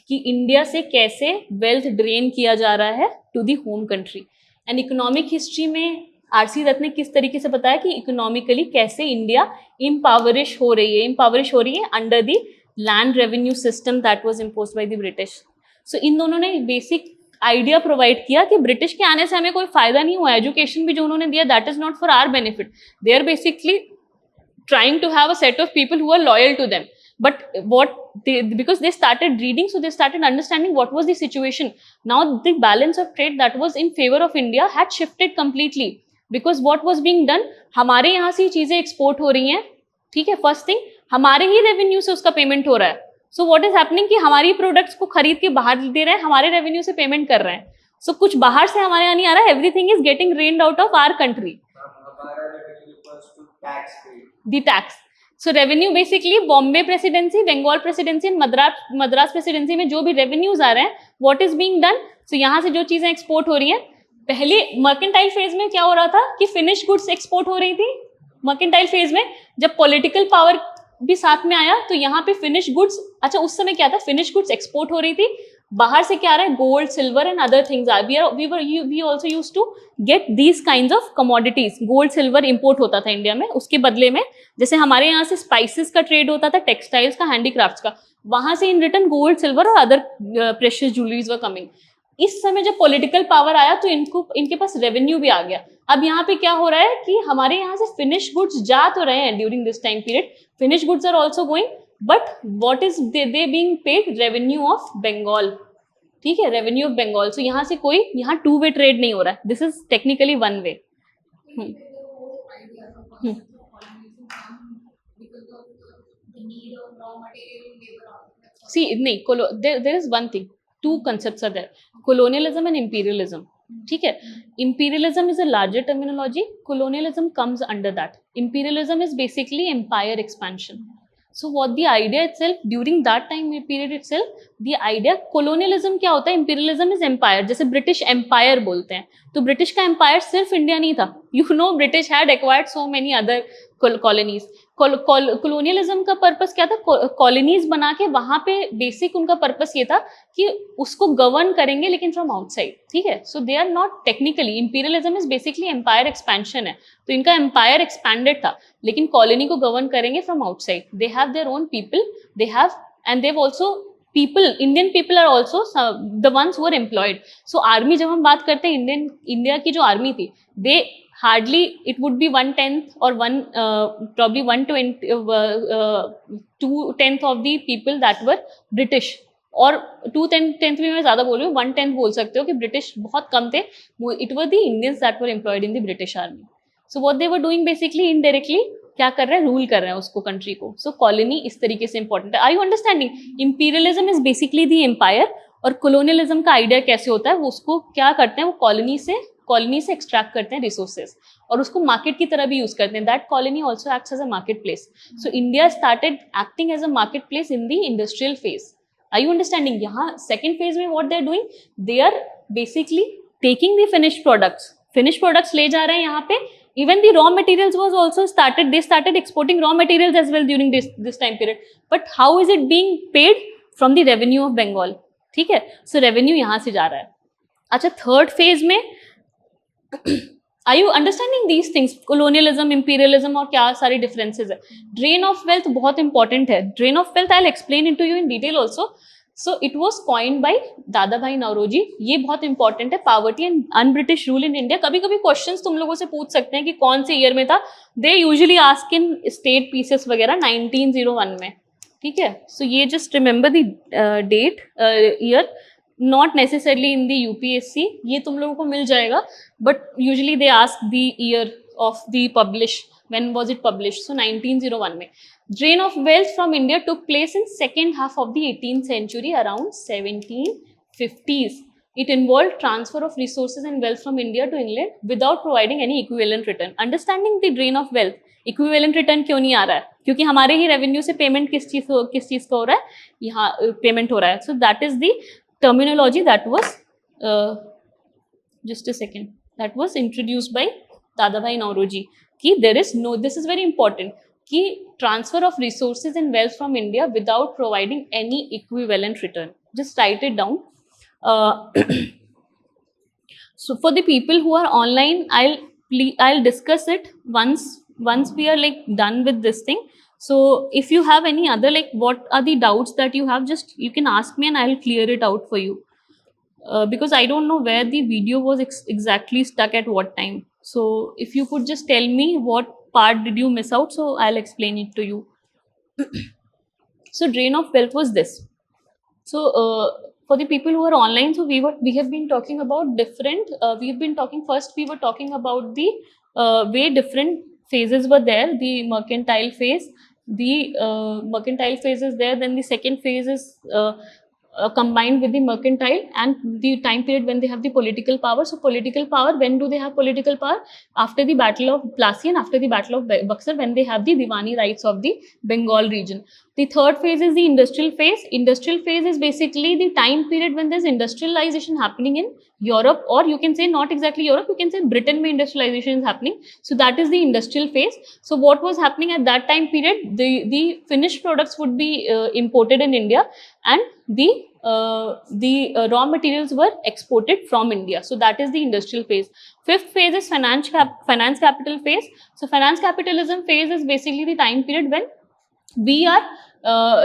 कि इंडिया से कैसे वेल्थ ड्रेन किया जा रहा है to the home country. And economic history में आरसी दत्त ने किस तरीके से बताया कि इकोनॉमिकली कैसे इंडिया इम्पावरिश हो रही है under the land revenue system that was imposed by the British. So इन दोनों ने बेसिक आइडिया प्रोवाइड किया कि ब्रिटिश के आने से हमें कोई फायदा नहीं हुआ। एजुकेशन भी जो उन्होंने दिया that is not for our benefit, they are basically trying to have a set of people who are loyal to them. But because they started reading, so they started understanding what was the situation. Now the balance of trade that was in favor of India had shifted completely, because what was being done, हमारे यहाँ से चीजें export हो रही हैं। ठीक है, first thing, हमारे ही रेवेन्यू से उसका पेमेंट हो रहा है। सो व्हाट इज हैपनिंग कि हमारी प्रोडक्ट्स को खरीद के बाहर दे रहे हैं, हमारे रेवेन्यू से पेमेंट कर रहे हैं। सो कुछ बाहर से हमारे यहाँ नहीं आ रहा है, everything is getting drained out of our country. The tax. So revenue basically Bombay presidency, Bengal presidency and Madras presidency में जो भी रेवेन्यूज आ रहे हैं, what is being done? So यहाँ से जो चीजें एक्सपोर्ट हो रही हैं, पहले मर्केंटाइल फेज में क्या हो रहा था कि फिनिश गुड्स एक्सपोर्ट हो रही थी। मर्केंटाइल फेज में जब पॉलिटिकल पावर भी साथ में आया तो यहाँ पे फिनिश गुड्स, अच्छा उस समय क्या था, फिनिश गुड्स एक्सपोर्ट हो रही थी। बाहर से क्या आ रहा है? Gold, silver and other things are we also used to get these kinds of commodities. Gold silver import होता था इंडिया में, उसके बदले में जैसे हमारे यहाँ से स्पाइसेस का ट्रेड होता था, टेक्सटाइल्स का, हैंडीक्राफ्ट्स का, वहां से इन रिटर्न गोल्ड, सिल्वर और other precious jewelleries were coming. इस समय जब पॉलिटिकल पावर आया तो इनके पास रेवेन्यू भी आ गया। अब यहाँ पे क्या हो रहा है कि हमारे यहाँ से फिनिश गुड्स जा तो रहे हैं during this time period, finish goods are also going, but what is they being paid? Revenue of Bengal. ठीक है, रेवेन्यू ऑफ बंगाल। सो यहाँ से कोई यहाँ टू वे ट्रेड नहीं हो रहा है, this is technically one way. See, नहीं, there is one thing, two concepts are there, colonialism and imperialism. ठीक है, imperialism is a larger terminology, colonialism comes under that. Imperialism is basically empire expansion. So what the idea itself during that time period itself, the idea, colonialism क्या होता है? imperialism is empire. जैसे British empire बोलते हैं, तो British का empire सिर्फ India नहीं था। You know, British had acquired so many other colonies. Colonialism का पर्पस क्या था? कॉलोनीज बना के वहां पे बेसिक उनका पर्पस ये था कि उसको गवर्न करेंगे लेकिन फ्रॉम आउटसाइड। ठीक है, so they are not technically, imperialism is basically empire expansion है, तो इनका एम्पायर एक्सपैंडेड था, लेकिन कॉलोनी को गवर्न करेंगे from outside. They have their own people, they have and they've also people, Indian people are also the ones who are employed. So army, जब हम बात करते हैं इंडिया की जो आर्मी थी, दे hardly it would be 1/10 or probably 1/20 2/10 of the people that were British, और 2/10 भी मैं ज्यादा बोल रही हूँ, 1/10 बोल सकते हो कि ब्रिटिश बहुत कम थे. It were the Indians that were employed in the British army. So what they were doing basically indirectly क्या कर रहे हैं, रूल कर रहे हैं उसको, कंट्री को. सो कॉलोनी इस तरीके से इंपॉर्टेंट है. Are you understanding? Imperialism is basically the empire, और कोलोनियलिज्म का आइडिया कैसे होता है, वो उसको क्या करते हैं, वो कॉलोनी से एक्सट्रैक्ट करते हैं रिसोर्सेज और उसको मार्केट की तरह भी यूज करते हैं. That colony also acts as a market place. So India started acting as a market place in the industrial phase. Are you understanding? यहाँ सेकेंड फेज में what they are doing, they are basically taking the finished products ले जा रहे हैं यहाँ पे. Even the raw materials was also started, they started exporting raw materials as well during this time period. But how is it being paid? From the revenue of Bengal. ठीक है, सो revenue यहाँ से जा रहा है. अच्छा, थर्ड फेज में are you understanding these things, colonialism, imperialism और क्या सारी डिफरेंसेज है. ड्रेन ऑफ वेल्थ बहुत इंपॉर्टेंट है. Drain of wealth I will explain it to you in detail also. So it was coined by Dadabhai Naoroji. ये बहुत important है. Poverty and un British rule in India. कभी कभी questions तुम लोगों से पूछ सकते हैं कि कौन से ईयर में था. They usually ask in state pieces वगैरह 1901 में. ठीक है, सो ये just remember the date, year, not necessarily in the UPSC. ये तुम लोगों को मिल जाएगा, but usually they ask the year of the publish. When was it published? So 1901 में. Drain of wealth from India took place in second half of the 18th century, around 1750s. It involved transfer of resources and wealth from India to England without providing any equivalent return. Understanding the drain of wealth, equivalent return क्यों नहीं आ रहा है? क्योंकि हमारे ही revenue से payment किस चीज का हो रहा है, यहाँ पेमेंट हो रहा है. So that is the terminology that was, just a second, that was introduced by दादा भाई नौरोजी. कि there is no, this is very important, कि transfer of resources and wealth from India without providing any equivalent return. Just write it down. So for the people who are online, I'll discuss it once we are like done with this thing. So if you have any other, like what are the doubts that you have, just you can ask me and I'll clear it out for you. Because I don't know where the video was exactly stuck at what time. So if you could just tell me what part did you miss out, so I'll explain it to you. So drain of wealth was this. So for the people who are online, so we have been talking about different, we were talking about the way different phases were there. The mercantile phase, mercantile phase is there. Then the second phase is combined with the mercantile, and the time period when they have the political power. So political power, when do they have political power? After the battle of Plassey and after the battle of Buxar, when they have the Diwani rights of the Bengal region. The third phase is the industrial phase. Industrial phase is basically the time period when there's industrialization happening in Europe, or you can say not exactly Europe, you can say Britain mein industrialization is happening. So that is the industrial phase. So what was happening at that time period? The finished products would be imported in India, and the raw materials were exported from India. So that is the industrial phase. Fifth phase is finance capital phase. So finance capitalism phase is basically the time period when we are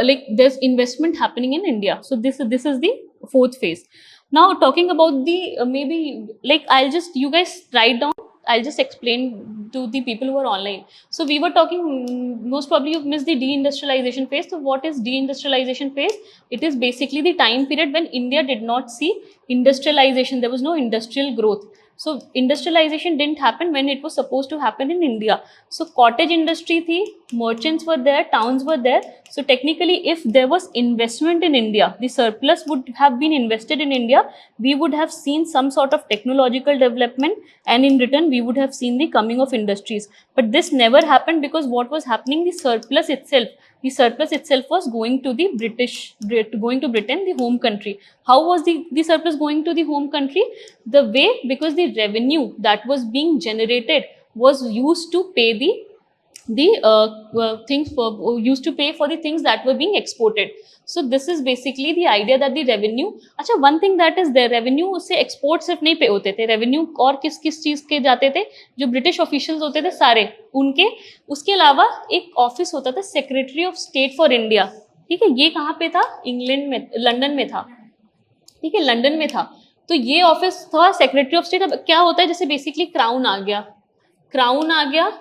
like there's investment happening in India. So this is the fourth phase. Now talking about the maybe like you guys write down, I'll just explain to the people who are online. So we were talking, most probably you've missed the deindustrialization phase. So what is deindustrialization phase? It is basically the time period when India did not see industrialization. There was no industrial growth. So industrialization didn't happen when it was supposed to happen in India. So cottage industry thi, merchants were there, towns were there. So technically if there was investment in India, the surplus would have been invested in India, we would have seen some sort of technological development, and in return we would have seen the coming of industries. But this never happened, because what was happening, the surplus itself was going to the Britain, the home country. How was the surplus going to the home country? The way, because the revenue that was being generated was used to pay used to pay for the things that were being exported. So this is basically the idea that the revenue, अच्छा one thing that is there, revenue से export सिर्फ नहीं पे होते थे, revenue और किस चीज के जाते थे, जो British officials होते थे सारे उनके, उसके अलावा एक ऑफिस होता था secretary of state for India. ठीक है, ये कहाँ पे था? इंग्लैंड में, लंदन में था. ठीक है, लंदन में था. तो ये ऑफिस था सेक्रेटरी ऑफ स्टेट. अब क्या होता है, जैसे बेसिकली क्राउन आ गया, क्राउन आ गया,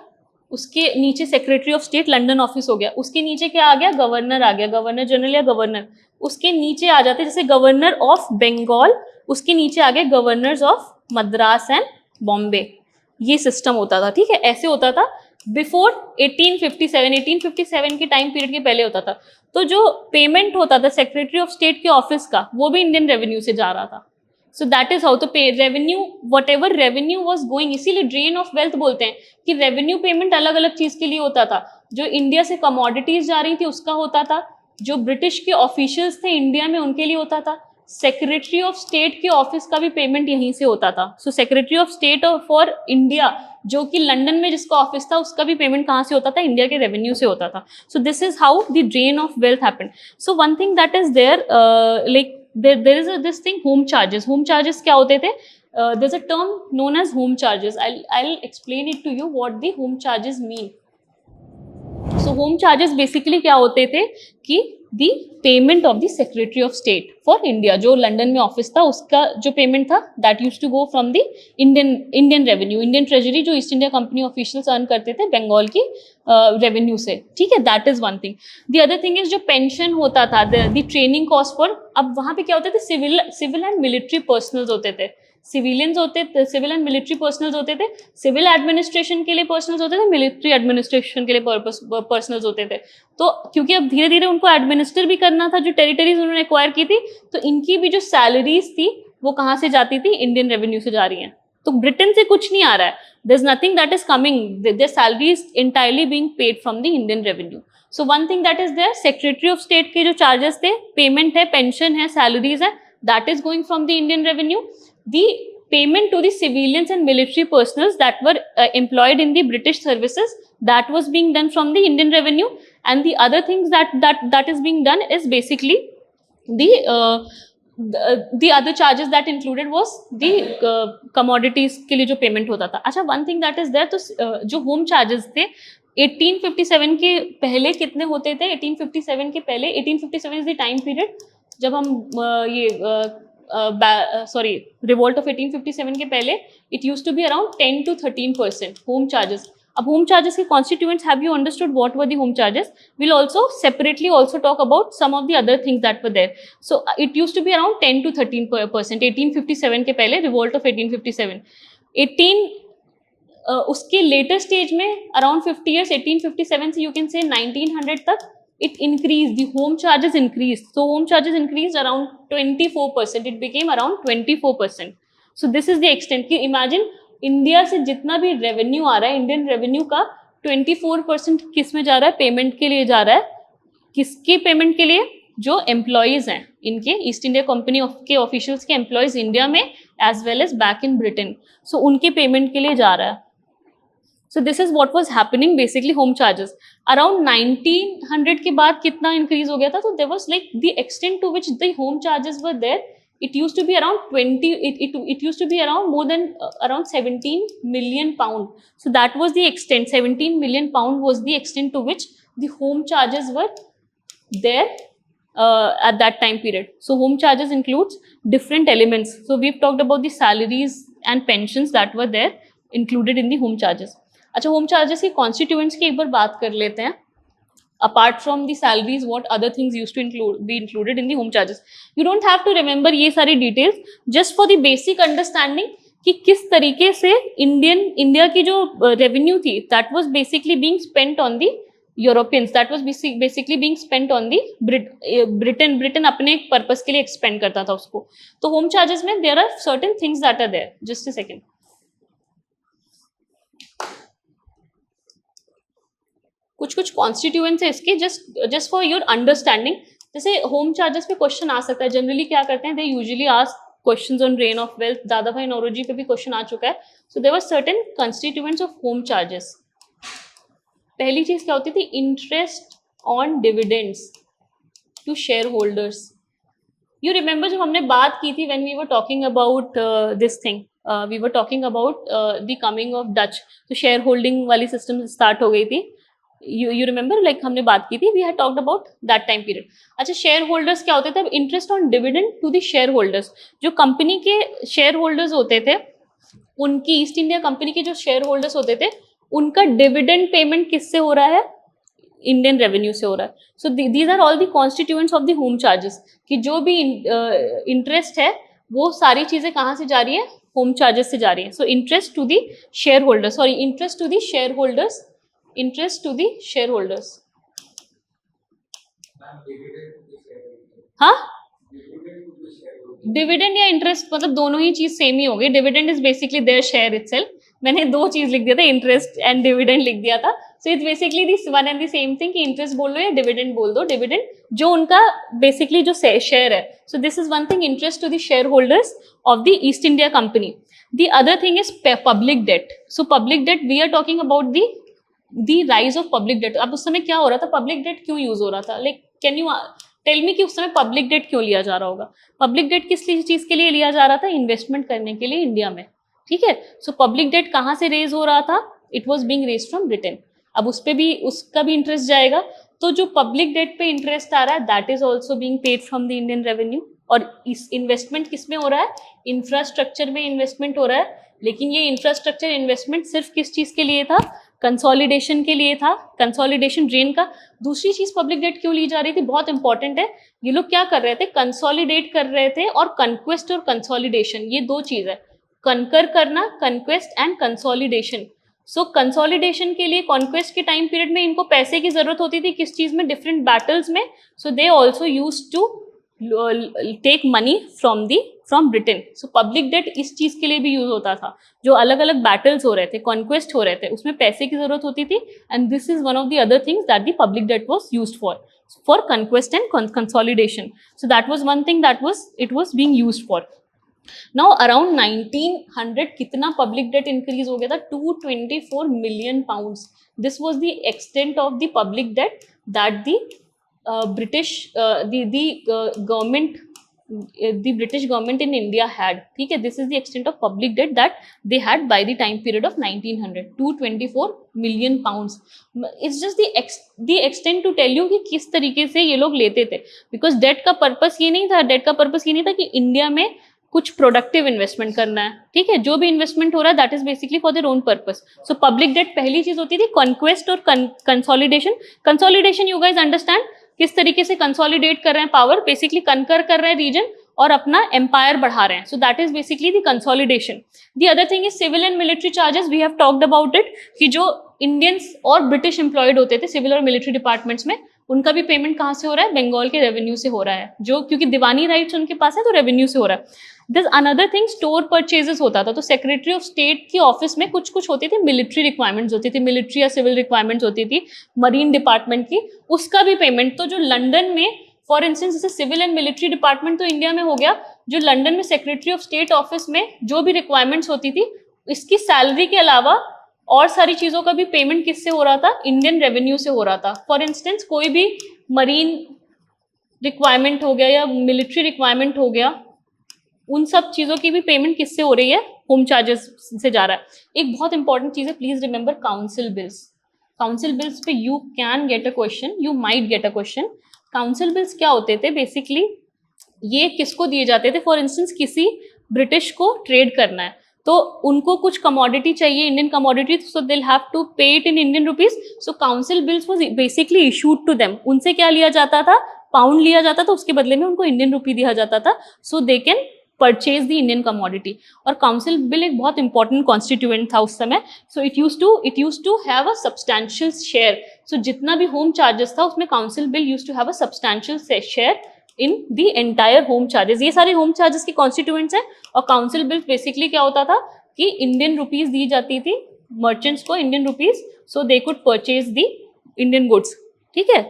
उसके नीचे secretary of state London office हो गया, उसके नीचे क्या आ गया, गवर्नर आ गया, गवर्नर जनरल या गवर्नर, उसके नीचे आ जाते जैसे गवर्नर ऑफ बंगाल, उसके नीचे आ गए governors of Madras and Bombay. ये सिस्टम होता था, ठीक है, ऐसे होता था बिफोर 1857 के टाइम पीरियड के पहले होता था। तो जो पेमेंट होता था सेक्रेटरी ऑफ स्टेट के ऑफिस का, वो भी इंडियन रेवेन्यू से जा रहा था। सो दैट इज हाउ तो पे revenue, what ever revenue was going, इसीलिए ड्रेन ऑफ वेल्थ बोलते हैं कि रेवेन्यू पेमेंट अलग अलग चीज के लिए होता था। जो इंडिया से कमोडिटीज जा रही थी उसका होता था, जो ब्रिटिश के ऑफिशियल्स थे इंडिया में उनके लिए होता था, सेक्रेटरी ऑफ स्टेट के ऑफिस का भी पेमेंट यहीं से होता था। So secretary of state for India जो कि लंदन में जिसका ऑफिस था, उसका भी पेमेंट कहाँ से होता था, इंडिया के रेवेन्यू से होता था। So this is how the drain of wealth happened. So one thing that is there, like there is this thing, home charges. Home charges क्या होते थे? There's a term known as home charges. I'll explain it to you what the home charges mean. So home charges basically क्या होते थे कि the payment of the Secretary of State for India, जो London में office था उसका जो payment था, that used to go from the Indian revenue, Indian treasury, जो East India Company officials earn करते थे बंगाल की रेवेन्यू से, ठीक है, that is one thing. The other thing is जो पेंशन होता था, द ट्रेनिंग कॉस्ट फॉर, अब वहां पे क्या होते थे, सिविल एंड मिलिट्री पर्सनल्स होते थे, सिविलियंस होते थे, सिविल एंड मिलिट्री पर्सनल्स होते थे, सिविल एडमिनिस्ट्रेशन के लिए पर्सनल्स होते थे, मिलिट्री एडमिनिस्ट्रेशन के लिए पर्सनल्स होते थे। तो क्योंकि अब धीरे धीरे उनको एडमिनिस्टर भी करना था जो टेरिटरीज उन्होंने एक्वायर की थी, तो इनकी भी जो सैलरीज थी वो कहाँ से जाती थी, इंडियन रेवेन्यू से जा रही हैं। तो ब्रिटेन से कुछ नहीं आ रहा है, there is nothing that is coming, their salary is entirely being paid from the Indian revenue. So one thing that is there, secretary of state के जो चार्जेस थे, पेमेंट है, पेंशन है, सैलरीज है, that is going from the Indian revenue. The payment to the civilians and military personals that were employed in the British services, that was being done from the Indian revenue. And the other things that is being done is basically the other charges that included was the commodities के लिए जो payment होता था। अच्छा, one thing that is there, तो जो home charges थे 1857 के पहले कितने होते थे? 1857 के पहले, 1857 is the time period जब हम रिवोल्ट ऑफ 1857 के पहले, it used to be around 10 to 13% home charges. अब होम चार्जेस के constituents, have you understood what were the home charges? Will also separately also talk about some of the other things that were there. So it used to be around 10 to 13% 1857 के पहले, revolt of 1857। उसके later stage में around 50 years, 1857 से you can से 1900 तक, it increased, the home charges increased. So home charges increased around 24%. It became around 24%. So this is the extent कि imagine India से जितना भी रेवेन्यू आ रहा है, इंडियन रेवेन्यू का 24% किस में जा रहा है? पेमेंट के लिए जा रहा है। किसकी पेमेंट के लिए? जो एम्प्लॉयज हैं इनके, ईस्ट इंडिया कंपनी के ऑफिशियल्स के एम्प्लॉयज इंडिया में as well as back in Britain, so उनके पेमेंट के लिए जा रहा है। So this is what was happening basically, home charges. Around 1900 के बाद कितना increase हो गया था? So there was like the extent to which the home charges were there. It used to be around 20. It used to be around more than around 17 million pound. So that was the extent. 17 million pound was the extent to which the home charges were there at that time period. So home charges includes different elements. So we've talked about the salaries and pensions that were there included in the home charges. अच्छा, home charges की constituents की एक बार बात कर लेते हैं। Apart from the salaries, what other things used to be included in the home charges? You don't have to remember ये सारी details, just for the basic understanding कि किस तरीके से इंडिया की जो रेवेन्यू थी, that was basically being spent on the Europeans, that was basically being spent on the Britain अपने एक पर्पस के लिए एक्सपेंड करता था उसको। तो होम चार्जेस में there are certain things that are there. Just a second, कुछ कॉन्स्टिट्यूएंट्स है इसके, जस्ट फॉर योर अंडरस्टैंडिंग। जैसे होम चार्जेस पे क्वेश्चन आ सकता है, जनरली क्या करते हैं, they usually ask questions on drain of wealth. Dadabhai Naoroji पे भी क्वेश्चन आ चुका है। So there were certain constituents of home charges. पहली चीज क्या होती थी? Interest on dividends to share holders. You remember जब हमने बात की थी, when we were talking about this thing, we were talking about the coming of Dutch, तो शेयर होल्डिंग वाली सिस्टम स्टार्ट हो गई थी। you remember, like हमने बात की थी, we had talked about that time period. अच्छा, शेयर होल्डर्स क्या होते थे? अब interest on dividend to the share holders, जो कंपनी के शेयर होल्डर्स होते थे उनकी ईस्ट इंडिया कंपनी के जो शेयर होल्डर्स होते थे उनका डिविडेंड पेमेंट किससे हो रहा है, इंडियन रेवेन्यू से हो रहा है. So these are all the constituents of the home charges, कि जो भी इंटरेस्ट है वो सारी चीजें कहाँ से जा रही है, होम चार्जेस से जा रही है. So interest to the share holders, sorry interest to the share holders, interest to the share holders. हाँ, डिविडेंड या इंटरेस्ट मतलब दोनों ही चीज सेम ही हो गई. Dividend is basically their share itself. मैंने दो चीज लिख दिया था, इंटरेस्ट एंड डिविडेंड लिख दिया था. So it's basically this one and the same thing कि इंटरेस्ट बोल दो या डिविडेंड बोल दो. डिविडेंड जो उनका बेसिकली जो शेयर है. So this is one thing, interest to the share holders of the East India Company. The other thing is public debt. So public debt, we are talking about the rise of public debt. अब उस समय क्या हो रहा था, public debt क्यों use हो रहा था, like can you tell me कि उस समय पब्लिक डेट क्यों लिया जा रहा होगा. पब्लिक डेट किस चीज के लिए लिया जा रहा था, इन्वेस्टमेंट करने के लिए इंडिया में. ठीक है. सो पब्लिक डेट कहाँ से रेज हो रहा था, it was being raise from Britain. अब उस पे भी उसका भी इंटरेस्ट जाएगा. तो जो पब्लिक डेट पे इंटरेस्ट आ रहा है that is also being paid from the Indian revenue. और इस इन्वेस्टमेंट किस में हो रहा है, इंफ्रास्ट्रक्चर में इन्वेस्टमेंट हो रहा है. लेकिन ये इंफ्रास्ट्रक्चर इन्वेस्टमेंट सिर्फ किस चीज के लिए था, कंसोलिडेशन के लिए था, कंसोलिडेशन ड्रेन का. दूसरी चीज पब्लिक डेट क्यों ली जा रही थी, बहुत इंपॉर्टेंट है. ये लोग क्या कर रहे थे, कंसोलिडेट कर रहे थे. और कन्क्वेस्ट और कंसोलिडेशन ये दो चीज है. कनकर करना, conquest and consolidation. So consolidation के लिए कॉन्क्वेस्ट के टाइम पीरियड में इनको पैसे की जरूरत होती थी, किस चीज में, डिफरेंट बैटल्स में. So they also use to take money from Britain. So public debt इस चीज के लिए भी यूज होता था. जो अलग अलग बैटल्स हो रहे थे, कॉन्क्वेस्ट हो रहे थे, उसमें पैसे की जरूरत होती थी. And this is one of the other things that the public debt was used for conquest and consolidation. So that was one thing that it was being used for. Now around 1900 कितना public debt increase हो गया था, 224 million pounds. This was the extent of the public debt that the British government, the British government in India had. ठीक है. This is the extent of public debt that they had by the time period of 1900, 224 million pounds. It's just the extent to tell you कि किस तरीके से ये लोग लेते थे. Because debt का purpose ये नहीं था, debt का purpose ये नहीं था कि इंडिया में कुछ प्रोडक्टिव इन्वेस्टमेंट करना है. ठीक है. जो भी इन्वेस्टमेंट हो रहा है that is basically for their own purpose. So public date पहली चीज होती थी, कॉन्क्वेस्ट और consolidation. Consolidation you guys understand किस तरीके से कंसोलिडेट कर रहे हैं पावर, बेसिकली कनकर कर रहे हैं रीजन और अपना एम्पायर बढ़ा रहे हैं. So that is basically the consolidation. The other thing is civil and military charges. We have talked about it कि जो इंडियंस और ब्रिटिश एम्प्लॉयड होते थे सिविल और मिलिट्री डिपार्टमेंट्स में, उनका भी पेमेंट कहाँ से हो रहा है, बंगाल के रेवेन्यू से हो रहा है. जो क्योंकि दीवानी राइट्स उनके पास है तो रेवेन्यू से हो रहा है. This another thing, store purchases होता था. तो सेक्रेटरी ऑफ स्टेट की ऑफिस में कुछ कुछ होती थी, मिलिट्री रिक्वायरमेंट्स होती थी, मिलिट्री या सिविल रिक्वायरमेंट्स होती थी, मरीन डिपार्टमेंट की, उसका भी पेमेंट. तो जो लंदन में फॉर इंस्टेंस जैसे सिविल एंड मिलिट्री डिपार्टमेंट तो इंडिया में हो गया, जो लंदन में सेक्रेटरी ऑफ स्टेट ऑफिस में जो भी रिक्वायरमेंट्स होती थी, इसकी सैलरी के अलावा और सारी चीजों का भी पेमेंट किससे हो रहा था, इंडियन रेवेन्यू से हो रहा था. फॉर इंस्टेंस कोई भी मरीन रिक्वायरमेंट हो गया या मिलिट्री रिक्वायरमेंट हो गया, उन सब चीजों की भी पेमेंट किससे हो रही है, होम चार्जेस से जा रहा है. एक बहुत इंपॉर्टेंट चीज है, please remember council bills. Council bills पे you can get a question, you might get a question. Council bills क्या होते थे, बेसिकली ये किसको दिए जाते थे, फॉर इंस्टेंस किसी ब्रिटिश को ट्रेड करना है तो उनको कुछ कमोडिटी चाहिए, Indian commodity, so they have to pay it in Indian rupees. So council bills was basically issued to them. उनसे क्या लिया जाता था, पाउंड लिया जाता था, उसके बदले में उनको इंडियन रुपी दिया जाता था. So they can purchase the Indian commodity. और काउंसिल बिल एक बहुत इंपॉर्टेंट कॉन्स्टिट्यूएंट था उस समय. So it use to have a substantial share. So जितना भी होम चार्जेस था उसमें council bill use to have a substantial share in the entire home charges. ये सारे होम चार्जेस की कॉन्स्टिट्यूएंट्स हैं. और काउंसिल बिल बेसिकली क्या होता था कि इंडियन रुपीज दी जाती थी मर्चेंट्स को, Indian rupees, so they could purchase the Indian goods. ठीक है.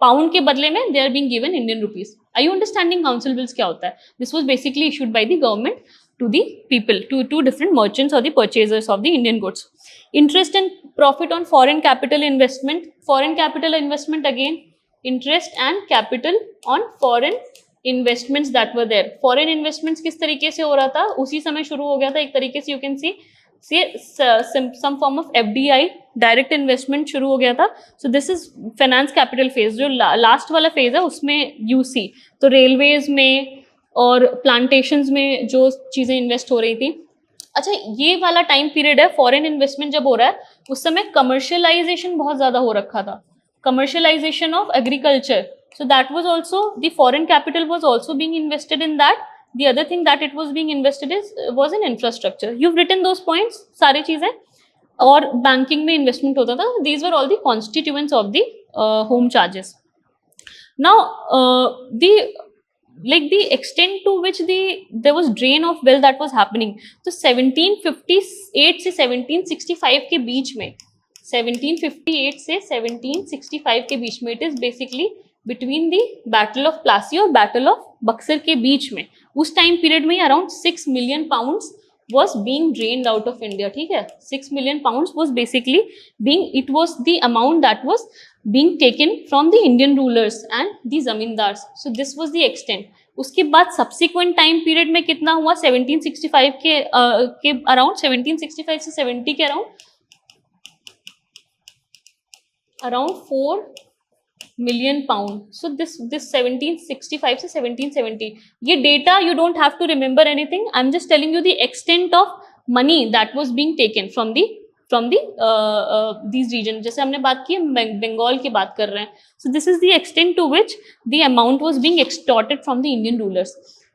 पाउंड के बदले में they are being given Indian rupees. Are you understanding council bills क्या होता है? This was basically issued by the government to the people, to different merchants or the purchasers of the Indian goods. Interest and profit on foreign capital investment. Foreign capital investment again, interest and capital on foreign investments that were there. Foreign investments किस तरीके से हो रहा था, उसी समय शुरू हो गया था एक तरीके से. you can see some form of FDI, direct investment शुरू हो गया था. So this is finance capital phase. जो लास्ट वाला फेज है उसमें यू सी तो रेलवेज में और प्लांटेशंस में जो चीज़ें इन्वेस्ट हो रही थी अच्छा ये वाला टाइम पीरियड है फॉरेन इन्वेस्टमेंट जब हो रहा है, उस समय कमर्शियलाइजेशन बहुत ज्यादा हो रखा था, commercialisation of agriculture. So that was also the foreign capital was also being invested in that. The other thing that it was being invested is was in infrastructure. You have written those points सारी चीजें. और banking में investment होता था. These were all the constituents of the home charges. Now, the extent to which there was drain of wealth that was happening. तो 1758 से 1765 के बीच में, 1758 से 1765 के बीच में, it is basically between the Battle of Plassey और Battle of Buxar के बीच में, उस टाइम पीरियड में around 6 million pounds was being drained out of India. ठीक है, 6 million pounds was basically it was the amount that was being taken from the Indian rulers and the zamindars. So this was the extent. उसके बाद subsequent time period में कितना हुआ, 1765 के around 1765 से 70 के around 4 million pound. So this 1765 से 1770, ये data you don't have to remember anything. I'm just telling you the extent of money that was being taken from these region. जैसे हमने बात की बंगाल की बात कर रहे हैं. So this is the extent to which the amount was being extorted from the Indian rulers.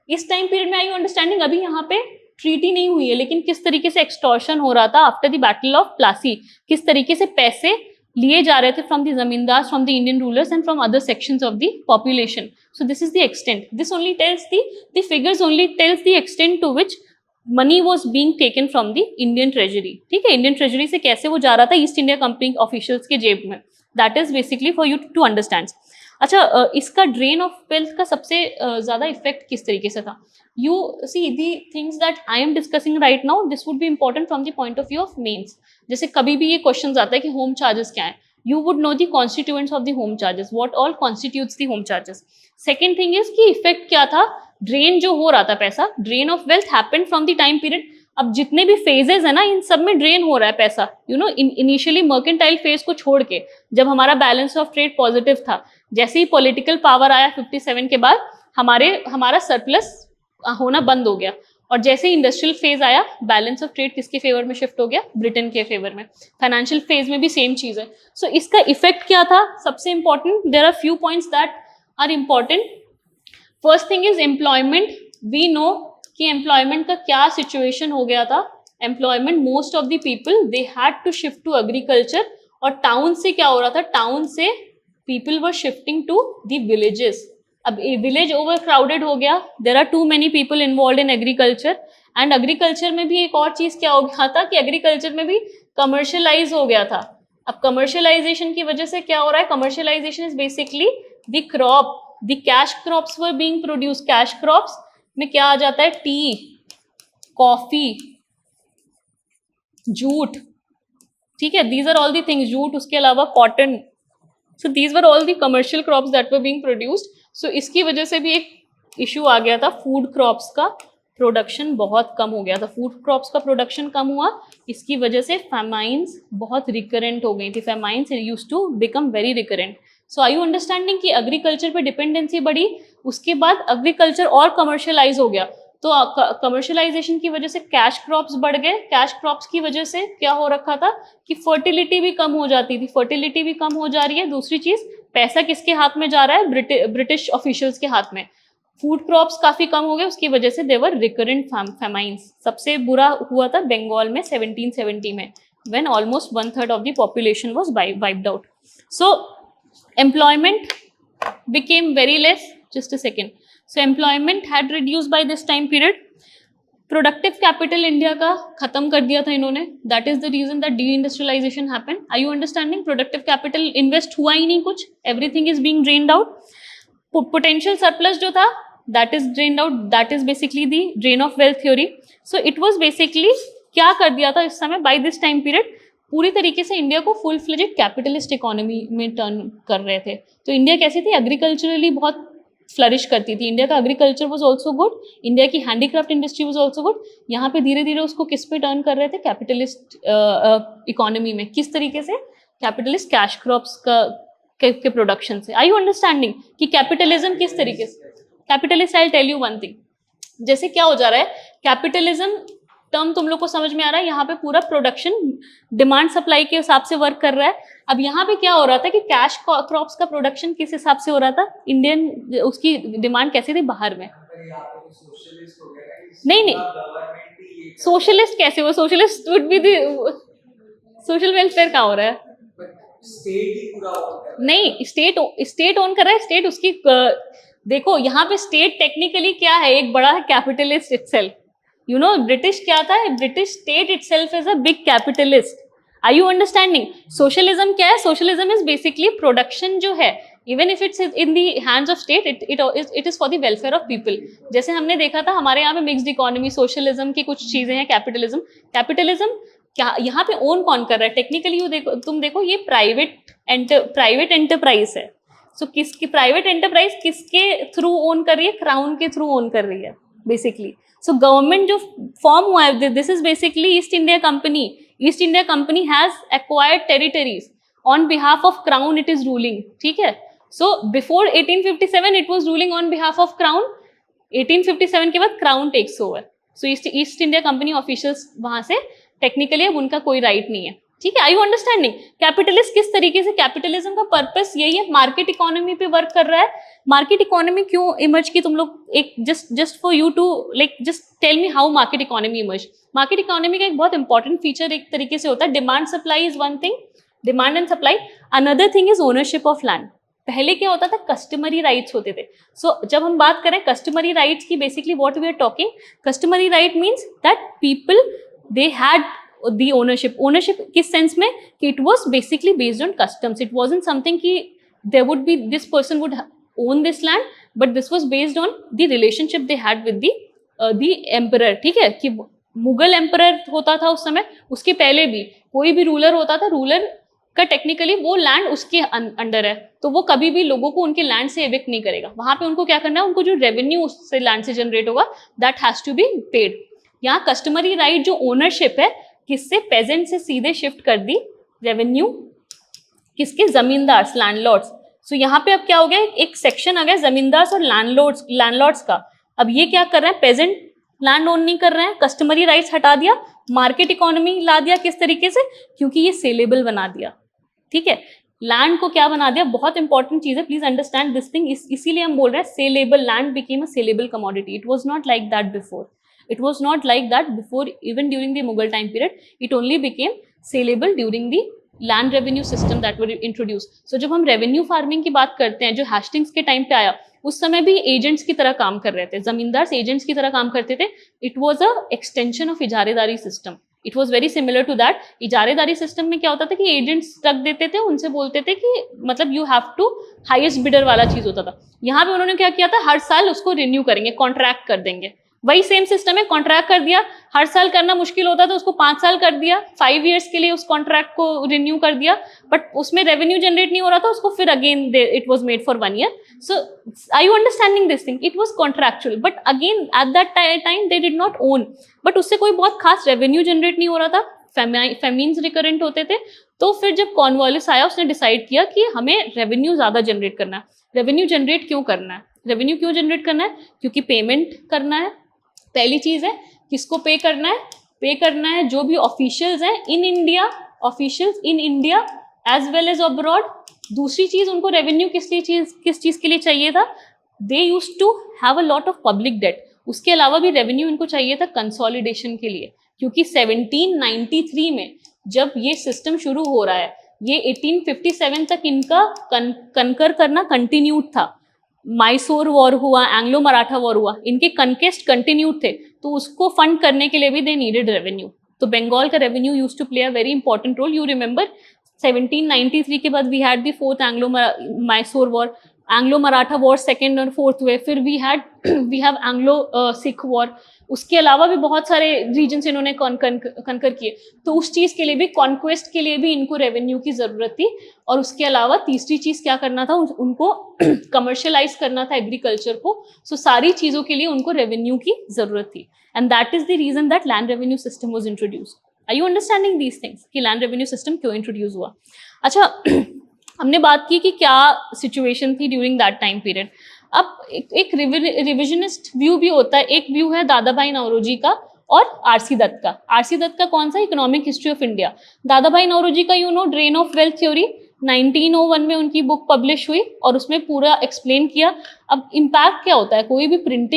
इस टाइम पीरियड में are you understanding? अभी यहाँ पे ट्रीटी नहीं हुई है, लेकिन किस तरीके से एक्सटॉर्शन हो रहा था after the battle of Plassey, किस तरीके से पैसे लिए जा रहे थे from the zamindar, from the Indian rulers and from other sections of the population. So this is the extent. This only tells the figures only tells the extent to which money was being taken from the Indian treasury. ठीक है, Indian treasury से कैसे वो जा रहा था east India Company officials के जेब में. That is basically for you to understand. अच्छा, इसका ड्रेन ऑफ वेल्थ का सबसे ज्यादा इफेक्ट किस तरीके से था? You see the things that I am discussing right now, this would be important from the point of view of mains. जैसे कभी भी ये क्वेश्चन आता है कि होम चार्जेस क्या है, you would know the constituents of the home charges, what all constitutes the home charges. Second thing is कि इफेक्ट क्या था, ड्रेन जो हो रहा था पैसा, drain of wealth happened from the time period. अब जितने भी फेजेस है ना, इन सब में ड्रेन हो रहा है पैसा. You know, initially mercantile phase को छोड़ के, जब हमारा बैलेंस ऑफ ट्रेड पॉजिटिव था, जैसे ही पॉलिटिकल पावर आया 57 के बाद, हमारा सरप्लस होना बंद हो गया. और जैसे ही इंडस्ट्रियल फेज आया, बैलेंस ऑफ ट्रेड किसके फेवर में शिफ्ट हो गया? ब्रिटेन के फेवर में. फाइनेंशियल फेज में भी सेम चीज है. सो इसका इफेक्ट क्या था? सबसे important, there are few points that are important. First thing is employment. We know कि एम्प्लॉयमेंट का क्या सिचुएशन हो गया था. Employment, most of the people they had to shift to agriculture. और टाउन से क्या हो रहा था? टाउन से people were shifting to the villages. अब विलेज ओवर क्राउडेड हो गया. There are too many people involve in agriculture. And agriculture में भी एक और चीज क्या हो गया था कि एग्रीकल्चर में भी कमर्शियलाइज हो गया था. अब कमर्शियलाइजेशन की वजह से क्या हो रहा है? Commercialization is basically the crop, the cash crops were being produce. Cash crops में क्या आ जाता है? Tea, coffee, jute. ठीक है, these are all the things. Jute, उसके अलावा cotton. So these were all the commercial crops that were being produced. So इसकी वजह से भी एक इशू आ गया था. फूड क्रॉप्स का प्रोडक्शन बहुत कम हो गया था. फूड क्रॉप्स का प्रोडक्शन कम हुआ, इसकी वजह से फेमाइंस बहुत रिकरेंट हो गई थी. Famines used to become very recurrent. So are you understanding कि एग्रीकल्चर पे डिपेंडेंसी बढ़ी, उसके बाद एग्रीकल्चर और कमर्शियलाइज हो गया. तो कमर्शियलाइजेशन की वजह से कैश क्रॉप्स बढ़ गए. कैश क्रॉप्स की वजह से क्या हो रखा था कि फर्टिलिटी भी कम हो जाती थी. फर्टिलिटी भी कम हो जा रही है. दूसरी चीज, पैसा किसके हाथ में जा रहा है? ब्रिटिश ऑफिशियल्स के हाथ में. फूड क्रॉप्स काफी कम हो गए, उसकी वजह से देवर रिकरेंट फेमाइंस. सबसे बुरा हुआ था बंगाल में 1770 में, when almost 1/3 of the population was wiped out. So employment became very less. Just a second. So employment had reduced by this time period. Productive capital India का खत्म कर दिया था इन्होंने. That is the reason that deindustrialisation happen. Are you understanding? Productive capital invest हुआ ही नहीं कुछ. Everything is being drained out. Potential surplus जो था, that is drained out. That is basically the drain of wealth theory. So it was basically क्या कर दिया था इस समय, बाय दिस टाइम पीरियड पूरी तरीके से इंडिया को फुल फ्लेजेड कैपिटलिस्ट इकोनॉमी में टर्न कर रहे थे. तो इंडिया कैसी थी? एग्रीकल्चरली बहुत फ्लरिश करती थी. इंडिया का agriculture was also good. India की handicraft industry was also good. यहाँ पे धीरे धीरे उसको किस पे टर्न कर रहे थे? कैपिटलिस्ट इकोनॉमी में. किस तरीके से? कैपिटलिस्ट कैश क्रॉप्स के प्रोडक्शन से. आई यू अंडरस्टैंडिंग कि कैपिटलिज्म किस तरीके से? Capitalist, I tell you one thing. जैसे क्या हो जा रहा है, कैपिटलिज्म टर्म तुम लोग को समझ में आ रहा है? यहाँ पे पूरा प्रोडक्शन डिमांड सप्लाई के हिसाब से वर्क कर रहा है। अब यहाँ पे क्या हो रहा था कि कैश क्रॉप्स का प्रोडक्शन किस हिसाब से हो रहा था, इंडियन उसकी डिमांड कैसी थी बाहर में। नहीं, सोशलिस्ट कैसे हो, socialist would be the, social welfare कहाँ हो रहा है? स्टेट ही पूरा नहीं, स्टेट ओन कर रहा है, स्टेट उसकी देखो यहाँ पे स्टेट टेक्निकली क्या है, एक बड़ा है capitalist itself. You know British क्या था, British state itself is a big capitalist. Are you understanding? Socialism क्या है? सोशलिज्म इज बेसिकली प्रोडक्शन जो है, even if it's in the hands of state, it is for the welfare of people. जैसे हमने देखा था हमारे यहाँ पे मिक्स्ड इकोनॉमी, सोशलिज्म की कुछ चीजें हैं, कैपिटलिज्म क्या यहाँ पे ओन कौन कर रहा है टेक्निकली? देखो, तुम देखो ये प्राइवेट एंटरप्राइज है। सो किसकी प्राइवेट एंटरप्राइज किसके थ्रू ओन कर रही है? क्राउन के थ्रू ओन कर रही है बेसिकली। सो गवर्नमेंट जो फॉर्म हुआ है, this is basically east India company. East India company has acquired territories on behalf of crown, it is ruling, ठीक है। So before 1857 it was ruling on behalf of crown. 1857 के बाद crown takes over. सो east India Company officials वहां से technically अब उनका कोई right नहीं है, ठीक है। आई यू अंडरस्टैंडिंग? कैपिटलिस्ट किस तरीके से, कैपिटलिज्म का पर्पस यही है, मार्केट इकोनॉमी पे वर्क कर रहा है। मार्केट इकोनॉमी क्यों इमर्ज की, तुम लोग एक just for you to like just tell me how market economy emerge. Market economy का एक बहुत इंपॉर्टेंट फीचर एक तरीके से होता है, demand supply is one thing, demand and supply. Another thing is ownership of land. पहले क्या होता था, कस्टमरी राइट्स होते थे। सो जब हम बात करें कस्टमरी राइट्स की, basically what we are talking, customary right means that people they had the ownership किस सेंस में कि it was basically based on customs, it wasn't something कि there would be this person would own this land, but this was based on the relationship they had with the emperor, ठीक है। कि Mughal emperor होता था उस समय, उसके पहले भी कोई भी रूलर होता था, रूलर का टेक्निकली वो लैंड उसके अंडर है, तो वो कभी भी लोगों को उनके लैंड से एविक्ट नहीं करेगा। वहां पे उनको क्या करना है, उनको जो रेवेन्यू उससे लैंड से जनरेट होगा that has to be paid. यहाँ कस्टमरी राइट जो ओनरशिप है, किससे, पेजेंट से सीधे शिफ्ट कर दी रेवेन्यू किसके, जमींदार्स, लैंडलॉर्ड्स। सो यहाँ पे अब क्या हो गया, एक सेक्शन आ गया जमींदार्स और लैंडलॉर्ड्स का। अब ये क्या कर रहे हैं, पेजेंट लैंड ओन नहीं कर रहे हैं, कस्टमरी राइट्स हटा दिया, मार्केट इकोनॉमी ला दिया। किस तरीके से, क्योंकि ये सेलेबल बना दिया, ठीक है। लैंड को क्या बना दिया, बहुत इंपॉर्टेंट चीज है, प्लीज अंडरस्टैंड दिस थिंग। इसीलिए हम बोल रहे हैं saleable, land became a saleable commodity. It was not like that before, it was not like that before, even during the Mughal time period. It only became saleable during the land revenue system that were introduced. So जब हम revenue farming की बात करते हैं, जो Hastings के time पे आया, उस समय भी एजेंट्स की तरह काम कर रहे थे, जमींदार एजेंट्स की तरह काम करते थे। It was a extension of इजारेदारी system, it was very similar to that. इजारेदारी सिस्टम में क्या होता था कि एजेंट्स रख देते थे, उनसे बोलते थे कि मतलब you have to, highest bidder वाला चीज होता था। यहाँ पे उन्होंने क्या किया था, हर साल उसको रिन्यू करेंगे, कॉन्ट्रैक्ट कर देंगे। वही सेम सिस्टम है, कॉन्ट्रैक्ट कर दिया, हर साल करना मुश्किल होता था, उसको 5 साल कर दिया, 5 years के लिए उस कॉन्ट्रैक्ट को रिन्यू कर दिया, बट उसमें रेवेन्यू जनरेट नहीं हो रहा था, उसको फिर again it was made for 1 year। So are you understanding this thing? It was contractual, but again at that time they did not own, but उससे कोई बहुत खास रेवेन्यू जनरेट नहीं हो रहा था, फेमीन्स रिकरेंट होते थे। तो फिर जब कॉर्नवालिस आया, उसने डिसाइड किया कि हमें रेवेन्यू ज्यादा जनरेट करना है। रेवेन्यू जनरेट क्यों करना है, रेवेन्यू क्यों जनरेट करना है, क्योंकि पेमेंट करना है, पहली चीज है। किसको पे करना है, पे करना है जो भी ऑफिशियल्स हैं in India, officials in India as well as abroad. दूसरी चीज, उनको रेवेन्यू किस चीज के लिए चाहिए था, they used to have a lot of public debt. उसके अलावा भी रेवेन्यू इनको चाहिए था कंसोलिडेशन के लिए, क्योंकि 1793 में जब ये सिस्टम शुरू हो रहा है, ये 1857 तक इनका कनकर करना कंटिन्यूड था। माइसोर वॉर हुआ, एंग्लो मराठा वॉर हुआ, इनके कनकेस्ट कंटिन्यूड थे, तो उसको फंड करने के लिए भी दे नीडेड रेवेन्यू। तो बंगाल का revenue used to play a very important role. You remember 1793 के बाद we had the 4th Anglo Mysore war, Anglo Maratha war 2nd और 4th हुए, फिर we have Anglo Sikh war. उसके अलावा भी बहुत सारे रीजन इन्होंने कनकर किए, तो उस चीज के लिए भी, कॉन्क्वेस्ट के लिए भी इनको रेवेन्यू की जरूरत थी। और उसके अलावा तीसरी चीज क्या करना था, उनको कमर्शियलाइज करना था एग्रीकल्चर को। सो सारी चीजों के लिए उनको रेवेन्यू की जरूरत थी, and that is the reason that land revenue system was introduced. Are you understanding these things कि लैंड रेवेन्यू सिस्टम क्यों इंट्रोड्यूस हुआ? अच्छा, हमने बात की कि क्या सिचुएशन थी ड्यूरिंग दैट टाइम पीरियड। अब एक रिविजनिस्ट व्यू भी होता है, एक व्यू है दादा भाई नौरोजी का और आरसी दत्त का। आरसी दत्त का कौन सा? Economic history of India. दादा भाई नौरोजी का ड्रेन ऑफ वेल्थ थ्योरी 1901 में उनकी बुक पब्लिश हुई और उसमें पूरा एक्सप्लेन किया। अब इम्पैक्ट क्या होता है, कोई भी प्रिंट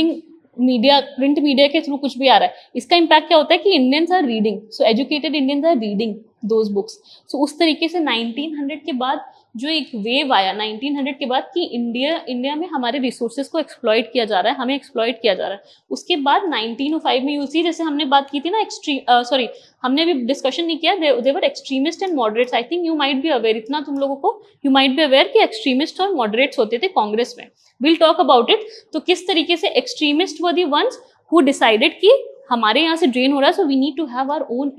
मीडिया के थ्रू कुछ भी आ रहा है, इसका इम्पैक्ट क्या होता है कि Indians are reading, so educated Indians are reading those books. So उस तरीके से 1900 के बाद जो एक वेव आया 1900 के बाद कि इंडिया में हमारे रिसोर्सेज को एक्सप्लॉइट किया जा रहा है, हमें एक्सप्लॉइट किया जा रहा है। उसके बाद 1905 में यूसी, जैसे हमने बात की थी ना, हमने भी डिस्कशन नहीं किया, there extremist and moderates. I think you might be aware, इतना तुम लोगों को यू माइट बी अवेयर कि एक्सट्रीमिस्ट और मॉडरेट्स होते थे कांग्रेस में। Will talk about it. तो किस तरीके से extremist were the ones who decided कि हमारे यहाँ से ड्रेन हो रहा है, so we need to have our own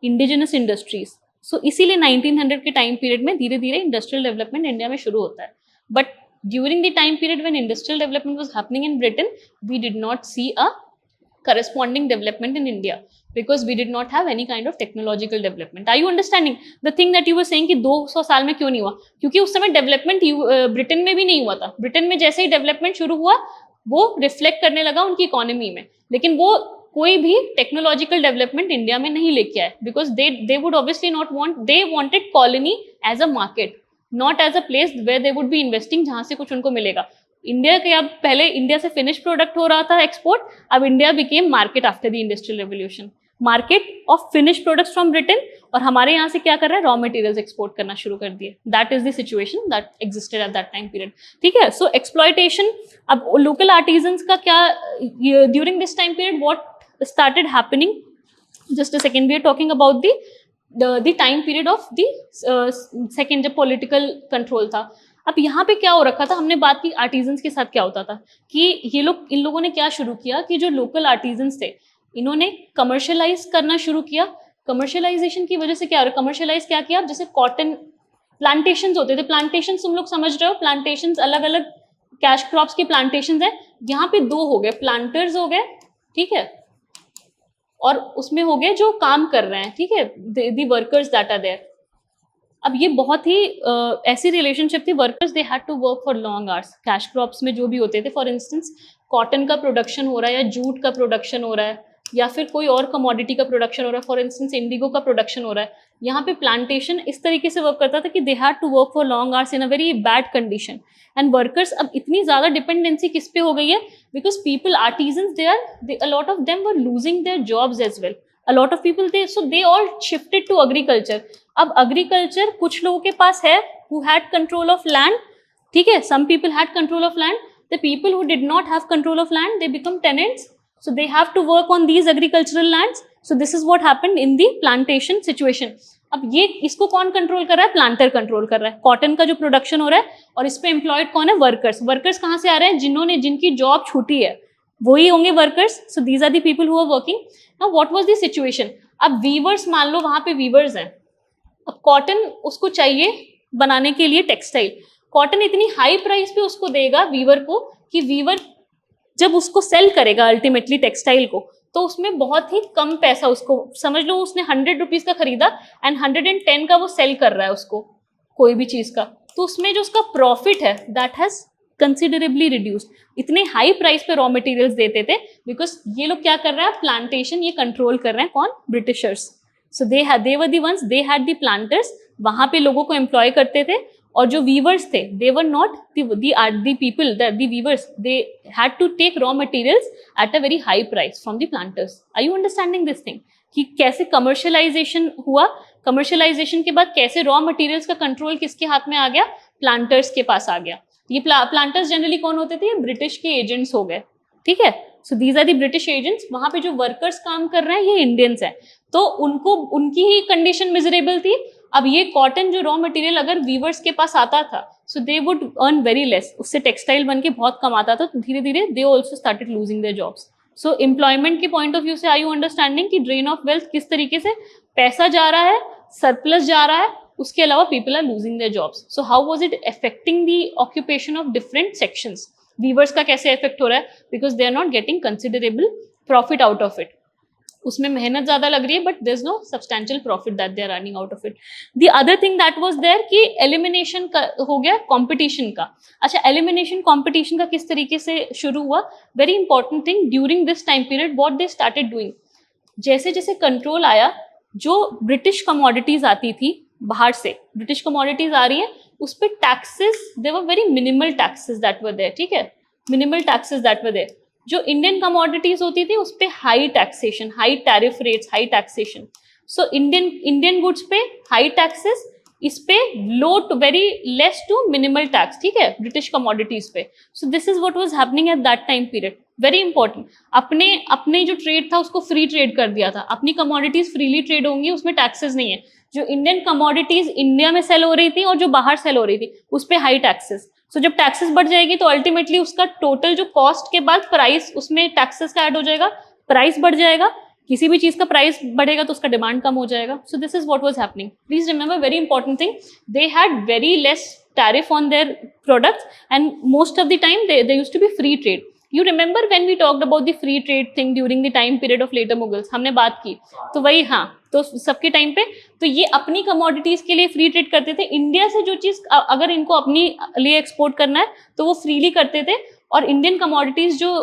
indigenous industries. सो इसीलिए 1900 के टाइम पीरियड में धीरे धीरे इंडस्ट्रियल डेवलपमेंट इंडिया में शुरू होता है। But during the time period when industrial development was happening in Britain, we did not see a corresponding development in India because we did not have any kind of technological development. Are you understanding the thing that you were saying कि 200 साल में क्यों नहीं हुआ? क्योंकि उस समय development Britain में भी नहीं हुआ था। ब्रिटेन में जैसे ही डेवलपमेंट शुरू हुआ वो रिफ्लेक्ट करने लगा उनकी इकोनॉमी में, लेकिन वो कोई भी टेक्नोलॉजिकल डेवलपमेंट इंडिया में नहीं लेके आए because they would obviously not want, they wanted colony as a market, not as a place where they would be investing, जहां से कुछ उनको मिलेगा। इंडिया के अब पहले इंडिया से फिनिश प्रोडक्ट हो रहा था एक्सपोर्ट, अब India became market after the industrial revolution, market of finish products from Britain, और हमारे यहाँ से क्या कर रहा है, रॉ मटेरियल्स एक्सपोर्ट करना शुरू कर दिए। That is the situation that existed eight that time period. ठीक है, सो एक्सप्लॉयटेशन। अब लोकल आर्टिजन्स का क्या during this time period what started happening, just a second, we are talking about the time period of the second जब political control था। अब यहाँ पे क्या हो रखा था, हमने बात की आर्टिजन्स के साथ क्या होता था कि इन लोगों ने क्या शुरू किया कि जो लोकल आर्टिजन्स थे इन्होंने कमर्शलाइज करना शुरू किया। कमर्शलाइजेशन की वजह से क्या हो रहा है, कमर्शलाइज क्या किया, जैसे कॉटन प्लांटेशंस होते थे, प्लांटेशंस तुम लोग समझ रहे हो, प्लांटेशंस अलग अलग कैश क्रॉप्स की प्लांटेशंस है। यहाँ पे दो हो गए, प्लांटर्स हो गए, ठीक है, और उसमें हो गए जो काम कर रहे हैं, ठीक है, the workers that are there. अब ये बहुत ही ऐसी रिलेशनशिप थी, workers they had to work for long hours. Cash crops में जो भी होते थे, फॉर इंस्टेंस कॉटन का प्रोडक्शन हो रहा है या जूट का प्रोडक्शन हो रहा है या फिर कोई और कमोडिटी का प्रोडक्शन हो रहा है, फॉर इंस्टेंस इंडिगो का प्रोडक्शन हो रहा है, यहाँ पे प्लांटेशन इस तरीके से वर्क करता था कि they had to work for long hours in a very bad condition. And workers, अब इतनी ज्यादा डिपेंडेंसी किस पे हो गई है, because people artisans a lot of them were losing their jobs as well. A lot of people they all shifted to agriculture. अब agriculture कुछ लोगों के पास है who had control of land, ठीक है, some people had control of land. The people who did not have control of land, they become tenants, so they have to work on these agricultural lands. So this is what happened in the plantation situation. अब ये इसको कौन control कर रहा है, planter control कर रहा है, कॉटन का जो प्रोडक्शन हो रहा है, और इस पे एम्प्लॉयड कौन है, वर्कर्स। वर्कर्स कहाँ से आ रहे हैं, जिनकी जॉब छूटी है वही होंगे workers. So these are the people who are working. Now what was the situation, अब वीवर्स, मान लो वहां पे वीवर्स हैं, अब कॉटन उसको चाहिए बनाने के लिए टेक्सटाइल, कॉटन इतनी हाई प्राइस पे उसको देगा वीवर को कि वीवर जब उसको सेल करेगा अल्टीमेटली टेक्सटाइल को, तो उसमें बहुत ही कम पैसा, उसको समझ लो उसने 100 रुपीज का खरीदा एंड 110 का वो सेल कर रहा है उसको कोई भी चीज का, तो उसमें जो उसका प्रॉफिट है दैट हैज कंसिडरेबली रिड्यूस्ड। इतने हाई प्राइस पे रॉ मटेरियल्स देते थे बिकॉज ये लोग क्या कर रहे हैं, प्लांटेशन ये कंट्रोल कर रहे हैं, कौन, Britishers. So they were the once, they had the planters, वहां पे लोगों को एम्प्लॉय करते थे, और जो वीवर्स थे they were not the people, the weavers, they had to take raw materials at a very high price from the planters. Are you understanding this thing कि कैसे कमर्शलाइजेशन हुआ, कमर्शलाइजेशन के बाद कैसे रॉ मटेरियल्स का control किसके हाथ में आ गया, प्लांटर्स के पास आ गया। ये प्लांटर्स जनरली कौन होते थे, ब्रिटिश के एजेंट्स हो गए, ठीक है। So these are the British agents. वहां पे जो वर्कर्स काम कर रहे हैं ये इंडियंस हैं, तो उनको उनकी ही कंडीशन मिजरेबल थी। अब ये कॉटन जो रॉ मटेरियल अगर वीवर्स के पास आता था, so they would earn very less, उससे टेक्सटाइल बन के बहुत कम आता था, तो धीरे धीरे they also started losing their jobs. So employment के पॉइंट ऑफ व्यू से आर यू अंडरस्टैंडिंग कि ड्रेन ऑफ वेल्थ किस तरीके से, पैसा जा रहा है, सरप्लस जा रहा है, उसके अलावा people are losing their jobs. So how was it affecting the occupation of different sections, weavers का कैसे इफेक्ट हो रहा है, because they are not getting considerable profit out of it. उसमें मेहनत ज्यादा लग रही है but there is no substantial profit that they are earning out of it. The other thing that was there कि एलिमिनेशन हो गया कंपटीशन का। अच्छा, एलिमिनेशन कंपटीशन का किस तरीके से शुरू हुआ? Very important thing, during this time period what they started doing, जैसे जैसे कंट्रोल आया, जो ब्रिटिश कमोडिटीज आती थी बाहर से, ब्रिटिश कमोडिटीज आ रही है, उस पर taxes, they were very minimal taxes that were there, ठीक है, minimal taxes that were there. जो इंडियन कमोडिटीज होती थी उस पे high taxation, high tariff rates, high taxation. So Indian goods पे हाई टैक्सेस, इस पे low to very less to minimal tax, ठीक है, ब्रिटिश कमोडिटीज पे। So this is what was happening at that time period. Very important, अपने जो trade था उसको फ्री ट्रेड कर दिया था, अपनी कमोडिटीज फ्रीली ट्रेड होंगी, उसमें टैक्सेस नहीं है। जो इंडियन कमोडिटीज इंडिया में सेल हो रही थी और जो बाहर सेल हो रही थी उस पे हाई टैक्सेस। सो जब टैक्सेस बढ़ जाएगी तो अल्टीमेटली उसका टोटल जो कॉस्ट के बाद प्राइस, उसमें टैक्सेस का ऐड हो जाएगा, प्राइस बढ़ जाएगा, किसी भी चीज का प्राइस बढ़ेगा तो उसका डिमांड कम हो जाएगा। सो this is what was happening. Please remember very important thing, they had very less tariff on their products and most of the time they used to be free trade. You remember when we talked about the free trade thing during the time period of later Mughals, हमने बात की, तो वही, हाँ, तो सबके time पे तो ये अपनी कमोडिटीज के लिए फ्री ट्रेड करते थे। इंडिया से जो चीज अगर इनको अपनी लिए एक्सपोर्ट करना है तो वो फ्रीली करते थे, और इंडियन कमोडिटीज जो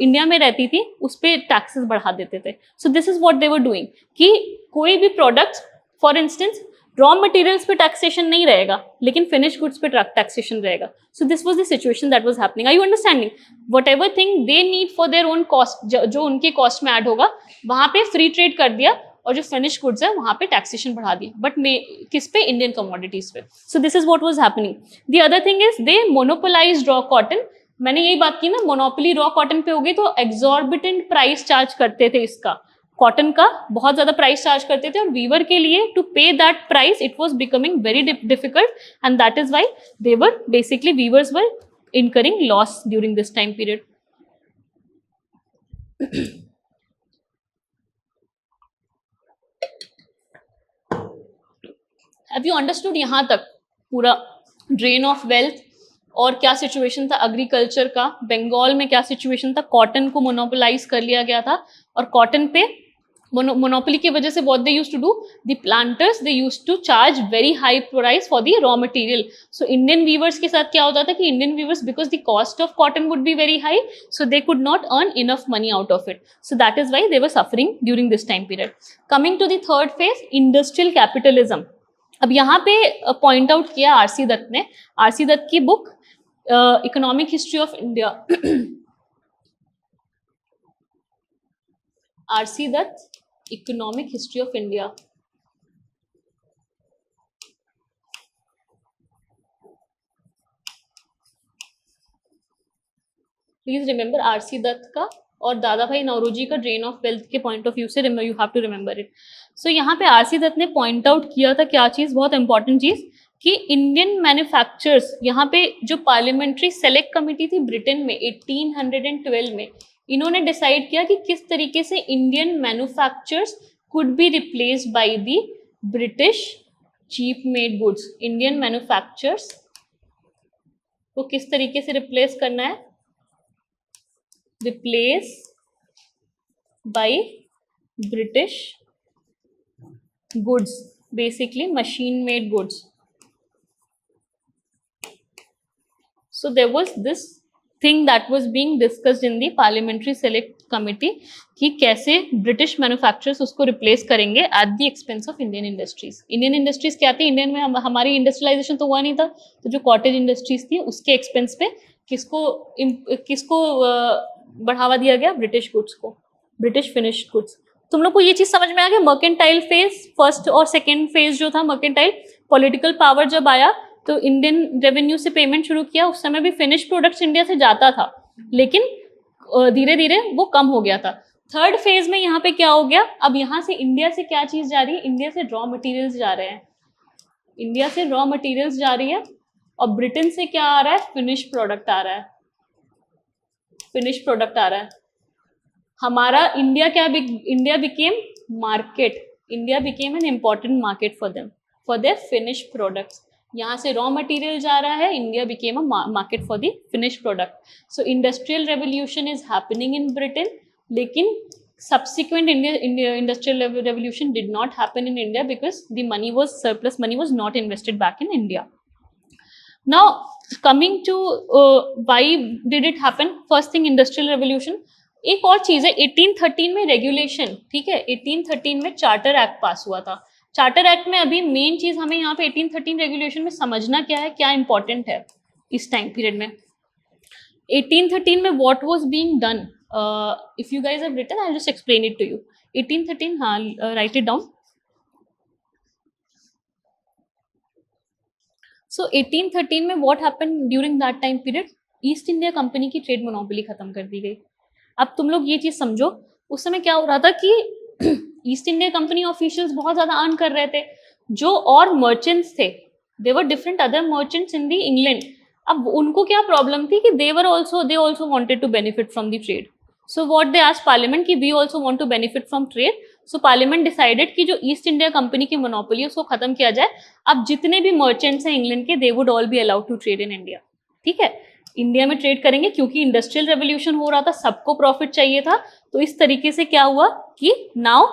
इंडिया में रहती थी उस पर टैक्सेस बढ़ा देते थे। So this is what they were doing कि कोई भी products, for instance raw materials पे टैक्सेशन नहीं रहेगा लेकिन फिनिश गुड्स पे टैक्सेशन रहेगा। So this was the situation that was happening. Are you understanding? Whatever thing they need for their own cost, जो उनके कॉस्ट में ऐड होगा वहां पे फ्री ट्रेड कर दिया, और जो फिनिश गुड्स है वहां पे टैक्सेशन बढ़ा दी, बट किस पे? इंडियन कमोडिटीज पे। So this is what was happening. The other thing is they monopolised raw cotton. मैंने यही बात की ना, मोनोपोली रॉ कॉटन पे हो गई तो एग्जॉर्बिटेंट प्राइस चार्ज करते थे, इसका कॉटन का बहुत ज्यादा प्राइस चार्ज करते थे, और वीवर के लिए to pay that price it was becoming very difficult, and that is why they were basically weavers were incurring loss during this time period. Have you understood यहाँ तक पूरा ड्रेन ऑफ वेल्थ और क्या situation था agriculture का? बंगाल में क्या situation था? कॉटन को मोनोपोलाइज कर लिया गया था, और कॉटन पे मोनोपोली की वजह से what they used to do, the planters they used to charge very high price for the raw material. So Indian weavers के साथ क्या होता था कि Indian weavers, because the cost of cotton would be very high, so they could not earn enough money out of it. So that is why they were suffering during this time period. Coming to the third phase, industrial capitalism. अब यहाँ पे point out किया RC Dutt ने, RC Dutt की book economic history of India, RC Dutt economic history of India. Please remember RC Dutt का और Dadabhai Naoroji का drain of wealth के पॉइंट ऑफ व्यू से you have to remember it. So यहाँ पे आरसी दत्त ने पॉइंट आउट किया था क्या चीज, बहुत इंपॉर्टेंट चीज, कि इंडियन मैन्युफैक्चरर्स, यहाँ पे जो पार्लियामेंट्री सेलेक्ट कमिटी थी ब्रिटेन में 1812 में, इन्होंने डिसाइड किया कि किस तरीके से Indian manufacturers could be replaced by the British cheap made goods. Indian manufacturers को किस तरीके से रिप्लेस करना है? Replace by British goods, basically machine made goods. So there was this thing that was being discussed in the parliamentary select committee कि कैसे British manufacturers उसको replace करेंगे at the expense of Indian industries. Indian industries क्या थी? Indian में हमारी industrialisation तो हुआ नहीं था, तो जो कॉटेज इंडस्ट्रीज थी उसके एक्सपेंस पे किसको बढ़ावा दिया गया? ब्रिटिश गुड्स को, ब्रिटिश फिनिश्ड गुड्स. तुम लोग को ये चीज समझ में आ गया? मर्केंटाइल फेज, फर्स्ट और सेकेंड फेज जो था मर्केंटाइल, पॉलिटिकल पावर जब आया तो इंडियन रेवेन्यू से पेमेंट शुरू किया. उस समय भी फिनिश प्रोडक्ट्स इंडिया से जाता था, लेकिन धीरे धीरे वो कम हो गया था. थर्ड फेज में यहाँ पे क्या हो गया? अब यहाँ से इंडिया से क्या चीज जा रही है? इंडिया से रॉ मटेरियल्स जा रहे हैं, इंडिया से रॉ मटेरियल्स जा रही है, और ब्रिटेन से क्या आ रहा है? फिनिश प्रोडक्ट आ रहा है, फिनिश प्रोडक्ट आ रहा है. हमारा इंडिया क्या, India became market, India became an important market for them, for their finish products. यहाँ से रॉ मटेरियल जा रहा है, India became a market for the finish product. So industrial revolution is happening in Britain, लेकिन subsequent industrial revolution did not happen in India because the money was surplus money was not invested back in India. Now coming to why did it happen? First thing, industrial revolution. एक और चीज है 1813 में regulation, ठीक है, 1813 में charter act पास हुआ था. चार्टर एक्ट में अभी मेन चीज हमें यहाँ पे 1813 रेगुलेशन में समझना क्या है, क्या इंपॉर्टेंट है इस टाइम पीरियड में. 1813 में what was being done, if you guys have written, I'll just explain it to you. 1813, हाँ, write it down. So 1813 में what happened during that time period? East India Company की trade monopoly खत्म कर दी गई. अब तुम लोग ये चीज समझो, उस समय क्या हो रहा था कि ईस्ट इंडिया कंपनी ऑफिशियल्स बहुत ज्यादा अर्न कर रहे थे. जो और मर्चेंट्स थे, they were different other merchants in the England. अब उनको क्या प्रॉब्लम थी कि they also wanted to benefit from the trade. So what they asked parliament कि we also want to benefit from trade. So parliament decided कि जो East India Company की monopoly है उसको खत्म किया जाए. अब जितने भी मर्चेंट्स हैं इंग्लैंड के, they would all be allowed to trade in India. ठीक है, इंडिया में ट्रेड करेंगे क्योंकि इंडस्ट्रियल रेवोल्यूशन हो रहा था, सबको प्रॉफिट चाहिए था. तो इस तरीके से क्या हुआ कि now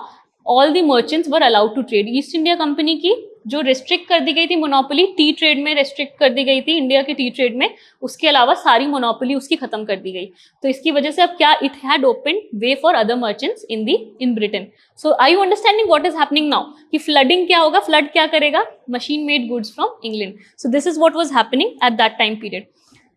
all the merchants were allowed to trade. East India Company की जो रिस्ट्रिक्ट कर दी गई थी मोनोपोली, टी ट्रेड में रिस्ट्रिक्ट कर दी गई थी, इंडिया के टी ट्रेड में, उसके अलावा सारी मोनोपोली उसकी खत्म कर दी गई. तो इसकी वजह से अब क्या, it had open way for other merchants in Britain. So are you understanding what is happening now? कि फ्लडिंग क्या होगा, फ्लड क्या करेगा, machine made goods from England. So this is what was happening at that time period.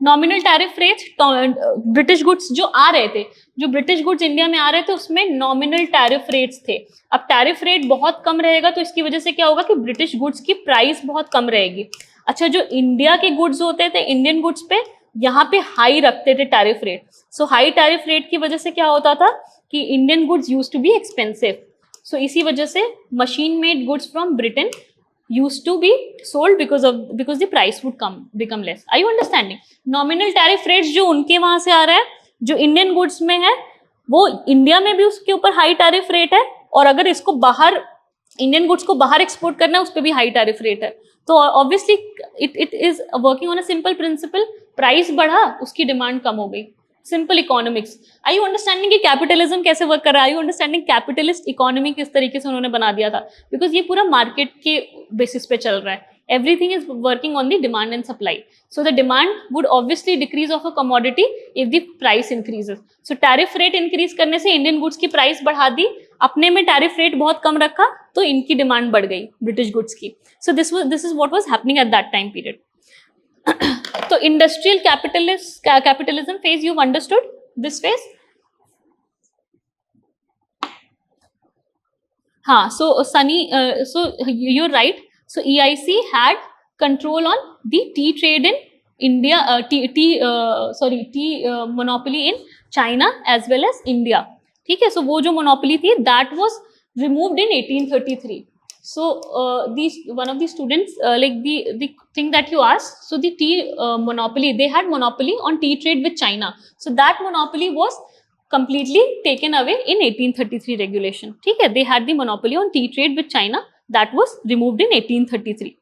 Nominal tariff rates, British goods जो आ रहे थे, जो ब्रिटिश गुड्स इंडिया में आ रहे थे उसमें नॉमिनल टैरिफ रेट्स थे. अब टैरिफ रेट बहुत कम रहेगा तो इसकी वजह से क्या होगा कि ब्रिटिश गुड्स की प्राइस बहुत कम रहेगी. अच्छा, जो इंडिया के गुड्स होते थे, इंडियन गुड्स पे यहाँ पे हाई रखते थे tariff rate. So high tariff rate की वजह से क्या होता था कि Indian goods used to be expensive. So इसी वजह से machine made goods from Britain used to be sold because the price would become less. Are you understanding? Nominal tariff rates जो उनके वहां से आ रहा है, जो इंडियन गुड्स में है, वो इंडिया में भी उसके ऊपर हाई टैरिफ रेट है. और अगर इसको बाहर, इंडियन गुड्स को बाहर एक्सपोर्ट करना है, उस पर भी हाई टैरिफ रेट है. तो obviously it is working on a simple principle. Price बढ़ा, उसकी डिमांड कम हो गई. Simple economics. Are you understanding कि कैपिटलिज्म कैसे वर्क कर रहा है? Are you understanding capitalist economy किस तरीके से उन्होंने बना दिया था? बिकॉज ये पूरा मार्केट के बेसिस पे चल रहा है. Everything is working on the demand and supply. So the demand would obviously decrease of a commodity if the price increases. So tariff rate increase करने से इंडियन गुड्स की प्राइस बढ़ा दी, अपने में टैरिफ रेट बहुत कम रखा तो इनकी डिमांड बढ़ गई ब्रिटिश गुड्स की. So this is what was happening at that time period. तो industrial capitalism phase, you've understood this phase? हाँ, so Sunny, so you're right. So EIC had control on the tea trade in India, tea monopoly in China as well as India. ठीक है, so वो जो monopoly थी, that was removed in 1833. So one of the students, like the thing that you asked, so the tea monopoly, they had monopoly on tea trade with China. So that monopoly was completely taken away in 1833 regulation. ठीक है, they had the monopoly on tea trade with China, that was removed in 1833.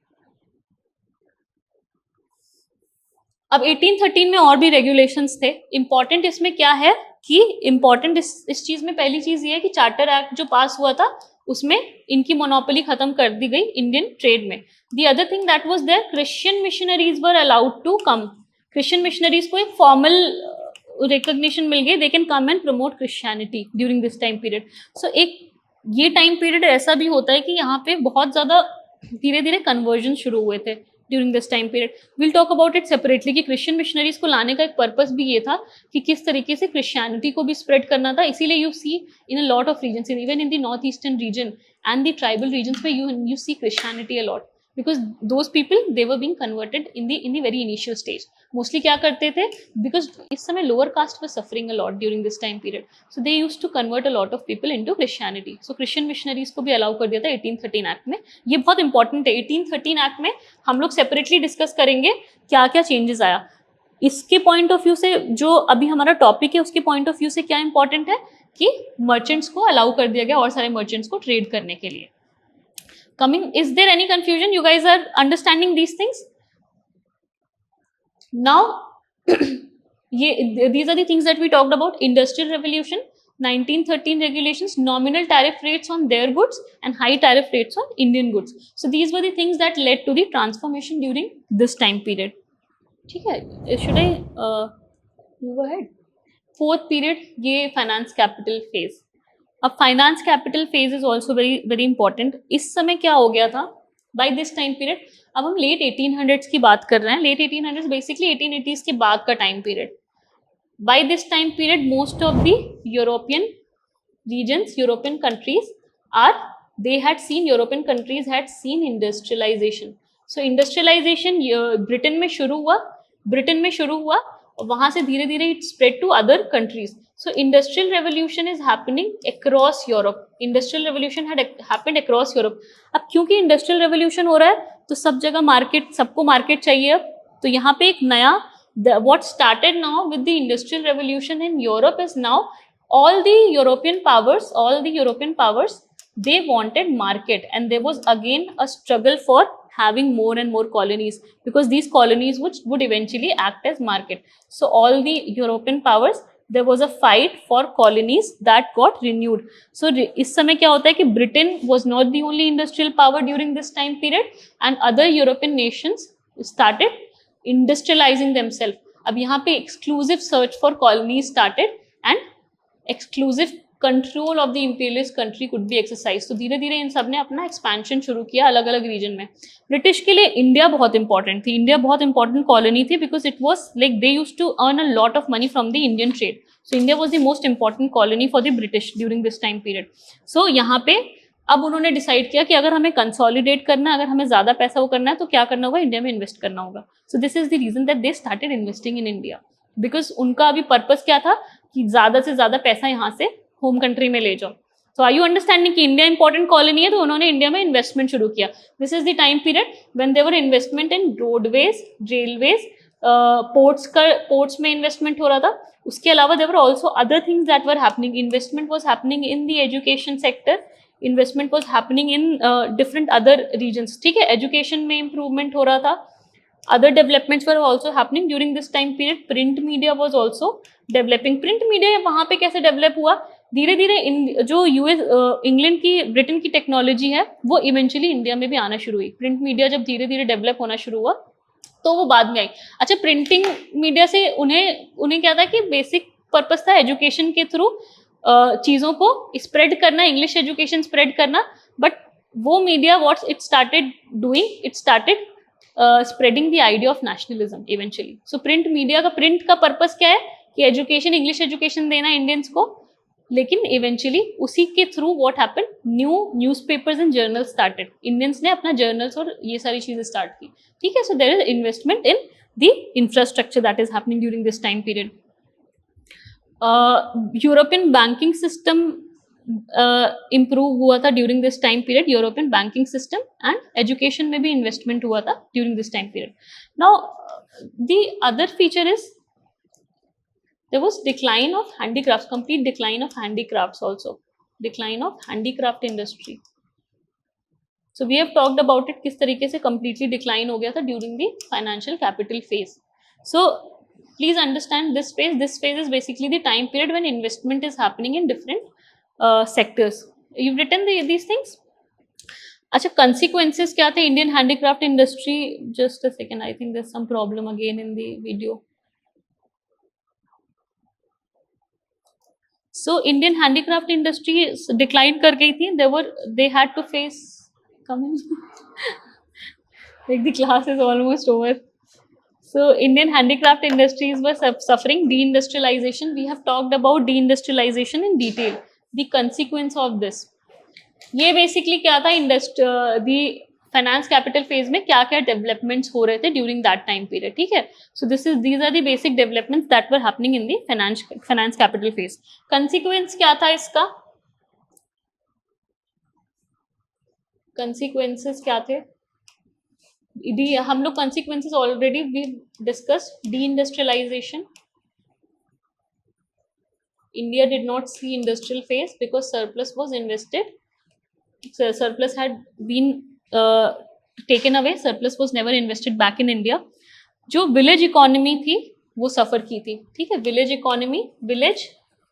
अब 1813 में और भी regulations थे. Important इसमें क्या है कि इंपॉर्टेंट इस चीज में पहली चीज ये है कि चार्टर एक्ट जो पास हुआ था उसमें इनकी मोनोपोली खत्म कर दी गई इंडियन ट्रेड में. The other thing that was there, Christian missionaries were allowed to come. Christian missionaries को एक फॉर्मल रिकॉग्निशन मिल गई, they can come and promote Christianity during this time period. So एक ये टाइम पीरियड ऐसा भी होता है कि यहाँ पे बहुत ज्यादा धीरे धीरे कन्वर्जन शुरू हुए थे during this time period. Will talk about it separately कि क्रिश्चियन मिशनरीज को लाने का एक पर्पस भी ये था कि किस तरीके से क्रिश्चियनिटी को भी स्प्रेड करना था. इसीलिए you see in a lot of regions, even in the north eastern region and the tribal regions where you see Christianity a lot, because those people, they were being converted in the very initial stage. Mostly क्या करते थे, because इस समय lower caste was suffering a lot during this time period, so they used to convert a lot of people into Christianity. So Christian missionaries को भी allow कर दिया था 1813 एक्ट में. ये बहुत इंपॉर्टेंट है. 1813 एक्ट में हम लोग सेपरेटली डिस्कस करेंगे क्या क्या चेंजेस आया. इसके पॉइंट ऑफ व्यू से जो अभी हमारा टॉपिक है उसके पॉइंट ऑफ व्यू से क्या इंपॉर्टेंट है कि मर्चेंट्स को अलाउ कर दिया गया और सारे मर्चेंट्स को ट्रेड करने के लिए. Coming, is there any confusion? You guys are understanding these things now? ये these are the things that we talked about. Industrial revolution, 1913 regulations, nominal tariff rates on their goods and high tariff rates on Indian goods. So these were the things that led to the transformation during this time period. ठीक है, should I move ahead? Fourth period, ये finance capital phase. अब finance capital phase is also very very important. इस समय क्या हो गया था बाय दिस टाइम पीरियड? अब हम लेट 1800s की बात कर रहे हैं. लेट 1800s बेसिकली 1880s के बाद का time period. By this time period most of the European regions, European countries European countries had seen industrialization. So industrialization Britain में शुरू हुआ और वहां से धीरे धीरे it spread to other countries. So industrial revolution is happening across Europe. Industrial revolution had happened across Europe. अब क्योंकि industrial revolution हो रहा है तो सब जगह मार्केट, सबको मार्केट चाहिए. अब तो यहाँ पे एक नया what started now with the industrial revolution in Europe is now all the European powers they wanted market, and there was again a struggle for having more and more colonies, because these colonies would eventually act as market. So all the European powers, there was a fight for colonies that got renewed. So इस समय क्या होता है कि Britain was not the only industrial power during this time period, and other European nations started industrializing themselves. अब यहाँ पे exclusive search for colonies started and exclusive control of the imperialist country could be exercised. तो धीरे धीरे इन सब ने अपना expansion शुरू किया अलग अलग region में. ब्रिटिश के लिए इंडिया बहुत important थी. इंडिया बहुत important colony थी because it was like they used to earn a lot of money from the Indian trade. So India was the most important colony for the British during this time period. So यहाँ पे अब उन्होंने decide किया कि अगर हमें consolidate करना है, अगर हमें ज़्यादा पैसा वो करना है तो क्या करना होगा? इंडिया में इन्वेस्ट करना होगा. So this is the reason that they started investing in India, because उनका अभी पर्पस क्या था कि ज़्यादा से ज़्यादा पैसा यहाँ से होम कंट्री में ले जाओ. सो आर यू अंडरस्टैंडिंग कि इंडिया इंपॉर्टेंट कॉलोनी है तो उन्होंने इंडिया में इन्वेस्टमेंट शुरू किया. This is the time period when there were investment in roadways, railways, ports में इन्वेस्टमेंट हो रहा था. उसके अलावा there were also other things that were happening. Investment was happening in the education sector, investment was happening in different other regions. ठीक है, education में improvement हो रहा था. Other developments were also happening during this time period. Print media was also developing. Print media वहाँ पे कैसे develop हुआ? धीरे धीरे जो यूएस, इंग्लैंड की, ब्रिटेन की टेक्नोलॉजी है वो इवेंचुअली इंडिया में भी आना शुरू हुई. प्रिंट मीडिया जब धीरे धीरे डेवलप होना शुरू हुआ तो वो बाद में आई. अच्छा, प्रिंटिंग मीडिया से उन्हें क्या था कि बेसिक पर्पस था एजुकेशन के थ्रू चीज़ों को स्प्रेड करना, इंग्लिश एजुकेशन स्प्रेड करना. बट वो media what it started doing, it started spreading the idea of nationalism eventually. So print media का, print का पर्पस क्या है कि एजुकेशन, इंग्लिश एजुकेशन देना इंडियंस को. लेकिन इवेंचुअली उसी के through what happened, newspapers and journals started. Indians ने अपना जर्नल्स और ये सारी चीजें स्टार्ट की. ठीक है, so there is investment in the infrastructure that is happening during this time period. European banking system improve हुआ था during this time period. European banking system and education में भी इन्वेस्टमेंट हुआ था during this time period. Now the other feature is there was decline of handicrafts, complete decline of handicrafts also, decline of handicraft industry. So we have talked about it, किस तरीके से completely decline हो गया था during the financial capital phase. So please understand this phase. This phase is basically the time period when investment is happening in different sectors. You've written these things. अच्छा, consequences क्या थे Indian handicraft industry? Just a second, I think there's some problem again in the video. So Indian handicraft industry decline कर गई थी. They had to face, like the class is almost over. So Indian handicraft industries were suffering deindustrialization. We have talked about deindustrialization in detail. The consequence of this, ये basically क्या था, the finance capital phase में क्या क्या developments हो रहे थे during that time period. ठीक है, so these are the basic developments that were happening in the finance capital phase. Consequence क्या था इसका? कंसिक्वेंसेस क्या थे? हम लोग consequences already we discuss. Deindustrialization, India did not see industrial phase because surplus was invested, surplus had been taken away, surplus was never invested back in India. जो village economy थी वो suffer की थी. ठीक है, village economy, village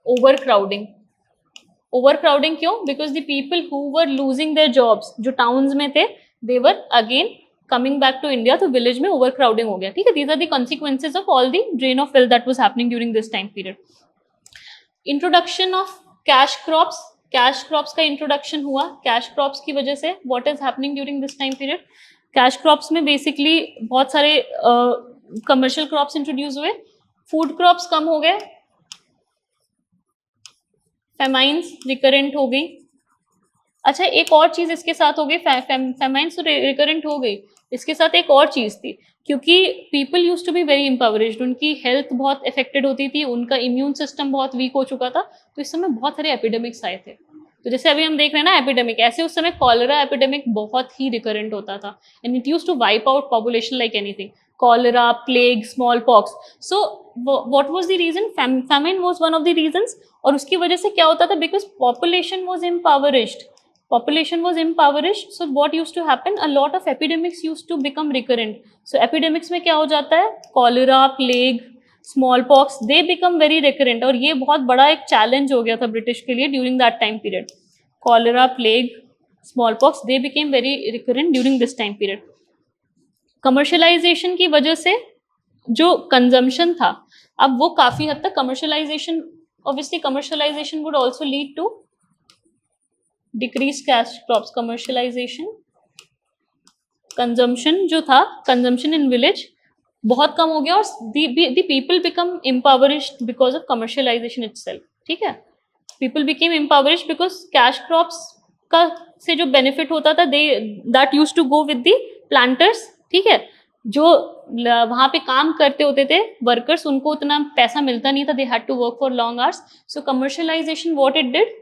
overcrowding. Overcrowding क्यों? Because the people who were losing their jobs, जो towns में थे, they were again coming back to India, तो विलेज में ओवर क्राउडिंग हो गया, ठीक है. These are the consequences of all the drain of wealth that was happening during this time period. Introduction of cash crops, cash crops का introduction हुआ cash crops की वजह से. What is happening during this time period? Cash crops में basically बहुत सारे commercial crops introduce हुए, food crops कम हो गए, फेमाइंस रिकरेंट हो गई. अच्छा, एक और चीज इसके साथ हो गई, फेमाइंस तो रिकरेंट हो गई, इसके साथ एक और चीज थी, क्योंकि people use to be very impoverished, उनकी हेल्थ बहुत अफेक्टेड होती थी, उनका इम्यून सिस्टम बहुत वीक हो चुका था, तो इस समय बहुत सारे एपिडेमिक्स आए थे. तो जैसे अभी हम देख रहे हैं ना एपिडेमिक, ऐसे उस समय कॉलरा एपिडेमिक बहुत ही रिकरेंट होता था, and it use to wipe out population like anything. Cholera, plague, smallpox. So what was the reason? Famine was one of the reasons. और उसकी वजह से क्या होता था? Because population was impoverished. Population was impoverished, so what used to happen? A lot of epidemics used to become recurrent. So epidemics में क्या हो जाता है? Cholera, plague, smallpox, they become very recurrent. और ये बहुत बड़ा एक challenge हो गया था ब्रिटिश के लिए during that time period. Cholera, plague, smallpox, they became very recurrent during this time period. Commercialization की वजह से जो consumption था, अब वो काफी हद तक commercialization, obviously commercialization would also lead to decrease cash crops. Commercialization, consumption जो था, consumption in village बहुत कम हो गया, और the people become impoverished because of commercialization itself. ठीक है, people became impoverished because cash crops का से जो benefit होता था, that used to go with the planters. ठीक है, जो वहाँ पे काम करते होते थे वर्कर्स, उनको उतना पैसा मिलता नहीं था, they had to work for long hours. So commercialization, what it did,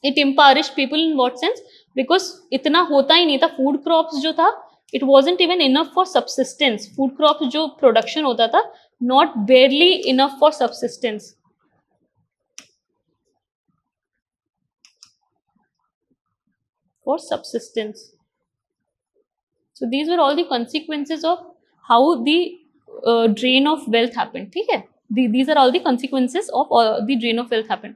it impoverished people in what sense? Because इतना होता ही नहीं था, food crops जो था, it wasn't even enough for subsistence. Food crops जो production होता था, not barely enough for subsistence. For subsistence. So these were all the consequences of how the drain of wealth happened. ठीक है, these are all the consequences of the drain of wealth happened.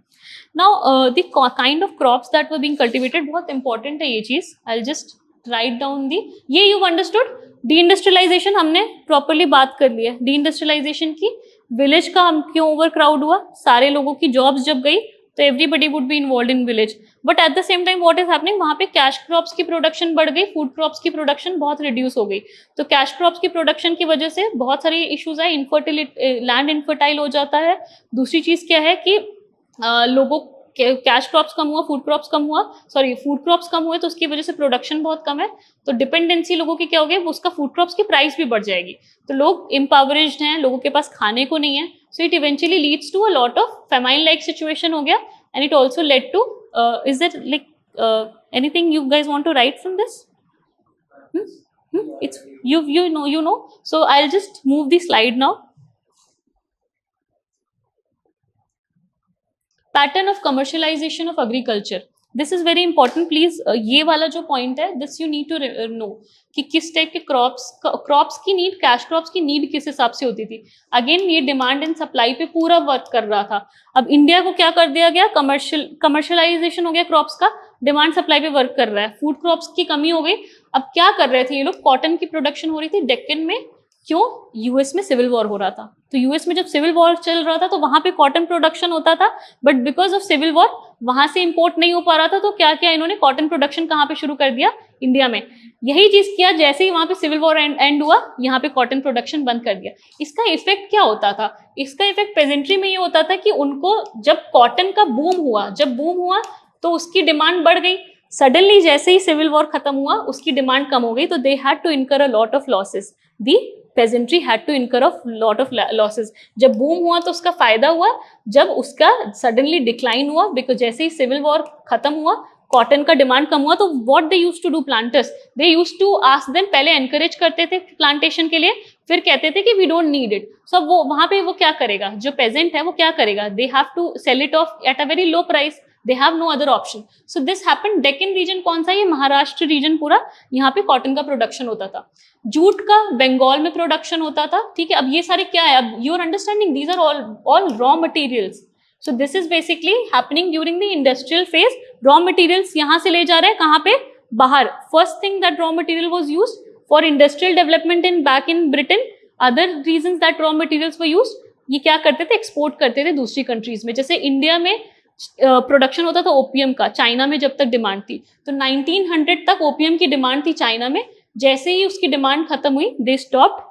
Now the kind of crops that were being cultivated, बहुत important है ये चीज. I'll just write down the, ये you've understood. Deindustrialization हमने properly बात कर ली है. Deindustrialization की, village का हम क्यों overcrowd हुआ, सारे लोगों की jobs जब गई तो everybody would be involved in village. But at the same time what is happening, वहाँ पे cash crops की production बढ़ गई, food crops की production बहुत reduce हो गई. तो cash crops की production की वजह से बहुत सारी issues आए, infertility, land infertile हो जाता है. दूसरी चीज क्या है कि लोगों कैश क्रॉप्स कम हुआ, फूड क्रॉप्स कम हुआ, सॉरी फूड क्रॉप्स कम हुए, तो उसकी वजह से प्रोडक्शन बहुत कम है, तो डिपेंडेंसी लोगों की क्या हो गई, उसका फूड क्रॉप्स की प्राइस भी बढ़ जाएगी, तो लोग इम्पावरेज्ड हैं, लोगों के पास खाने को नहीं है. So it eventually leads to a lot of famine like situation हो गया, and it also led to, is it like anything you guys want to write from this? It's you know. So I'll just move the slide now. Pattern of commercialization of agriculture. This is very important. Please ये वाला जो point है, this you need to know कि किस type के crops की need, cash crops की need किस हिसाब से होती थी. Again ये demand and supply पे पूरा वर्क कर रहा था. अब इंडिया को क्या कर दिया गया, commercialization हो गया crops का, डिमांड सप्लाई पे वर्क कर रहा है, फूड क्रॉप्स की कमी हो गई. अब क्या कर रहे थे ये लोग, कॉटन की प्रोडक्शन हो रही थी डेक्कन में, क्यों, यूएस में सिविल वॉर हो रहा था, तो यूएस में जब सिविल वॉर चल रहा था तो वहां पे कॉटन प्रोडक्शन होता था, but because of civil war वहां से इंपोर्ट नहीं हो पा रहा था, तो क्या किया इन्होंने, कॉटन प्रोडक्शन कहाँ पे शुरू कर दिया, इंडिया में. यही चीज किया, जैसे ही वहां पे सिविल वॉर एंड हुआ, यहाँ पे कॉटन प्रोडक्शन बंद कर दिया. इसका इफेक्ट क्या होता था, इसका इफेक्ट पेजेंट्री में ये होता था कि उनको जब कॉटन का बूम हुआ तो उसकी डिमांड बढ़ गई. सडनली जैसे ही सिविल वॉर खत्म हुआ उसकी डिमांड कम हो गई, तो दे had to incur a lot of losses. The peasantry had to incur a lot of losses. जब बूम हुआ तो उसका फायदा हुआ, जब उसका सडनली डिक्लाइन हुआ, बिकॉज जैसे ही सिविल वॉर खत्म हुआ कॉटन का डिमांड कम हुआ, तो what they used to do, planters they used to ask them, पहले एनकरेज करते थे प्लांटेशन के लिए, फिर कहते थे कि we don't need it. So वो वहां पे वो क्या करेगा, जो पेजेंट है वो क्या करेगा, they have to sell it off at a very low price, they have no other option. So this happened. Deccan region कौन सा, ये महाराष्ट्र रीजन पूरा, यहाँ पे कॉटन का प्रोडक्शन होता था. जूट का बंगाल में प्रोडक्शन होता था. ठीक है, अब ये सारे क्या है, अब you are understanding, these are all raw materials. So this is basically happening during the industrial phase. Raw materials यहाँ से ले जा रहे हैं कहाँ पे, बाहर. First thing that raw material was used for industrial development in back in Britain. Other reasons that raw materials were used, ये क्या करते थे, एक्सपोर्ट करते थे दूसरी कंट्रीज में. जैसे इंडिया में प्रोडक्शन होता था ओपीएम का, चाइना में जब तक डिमांड थी, तो 1900 तक ओपीएम की डिमांड थी चाइना में. जैसे ही उसकी डिमांड खत्म हुई, they stopped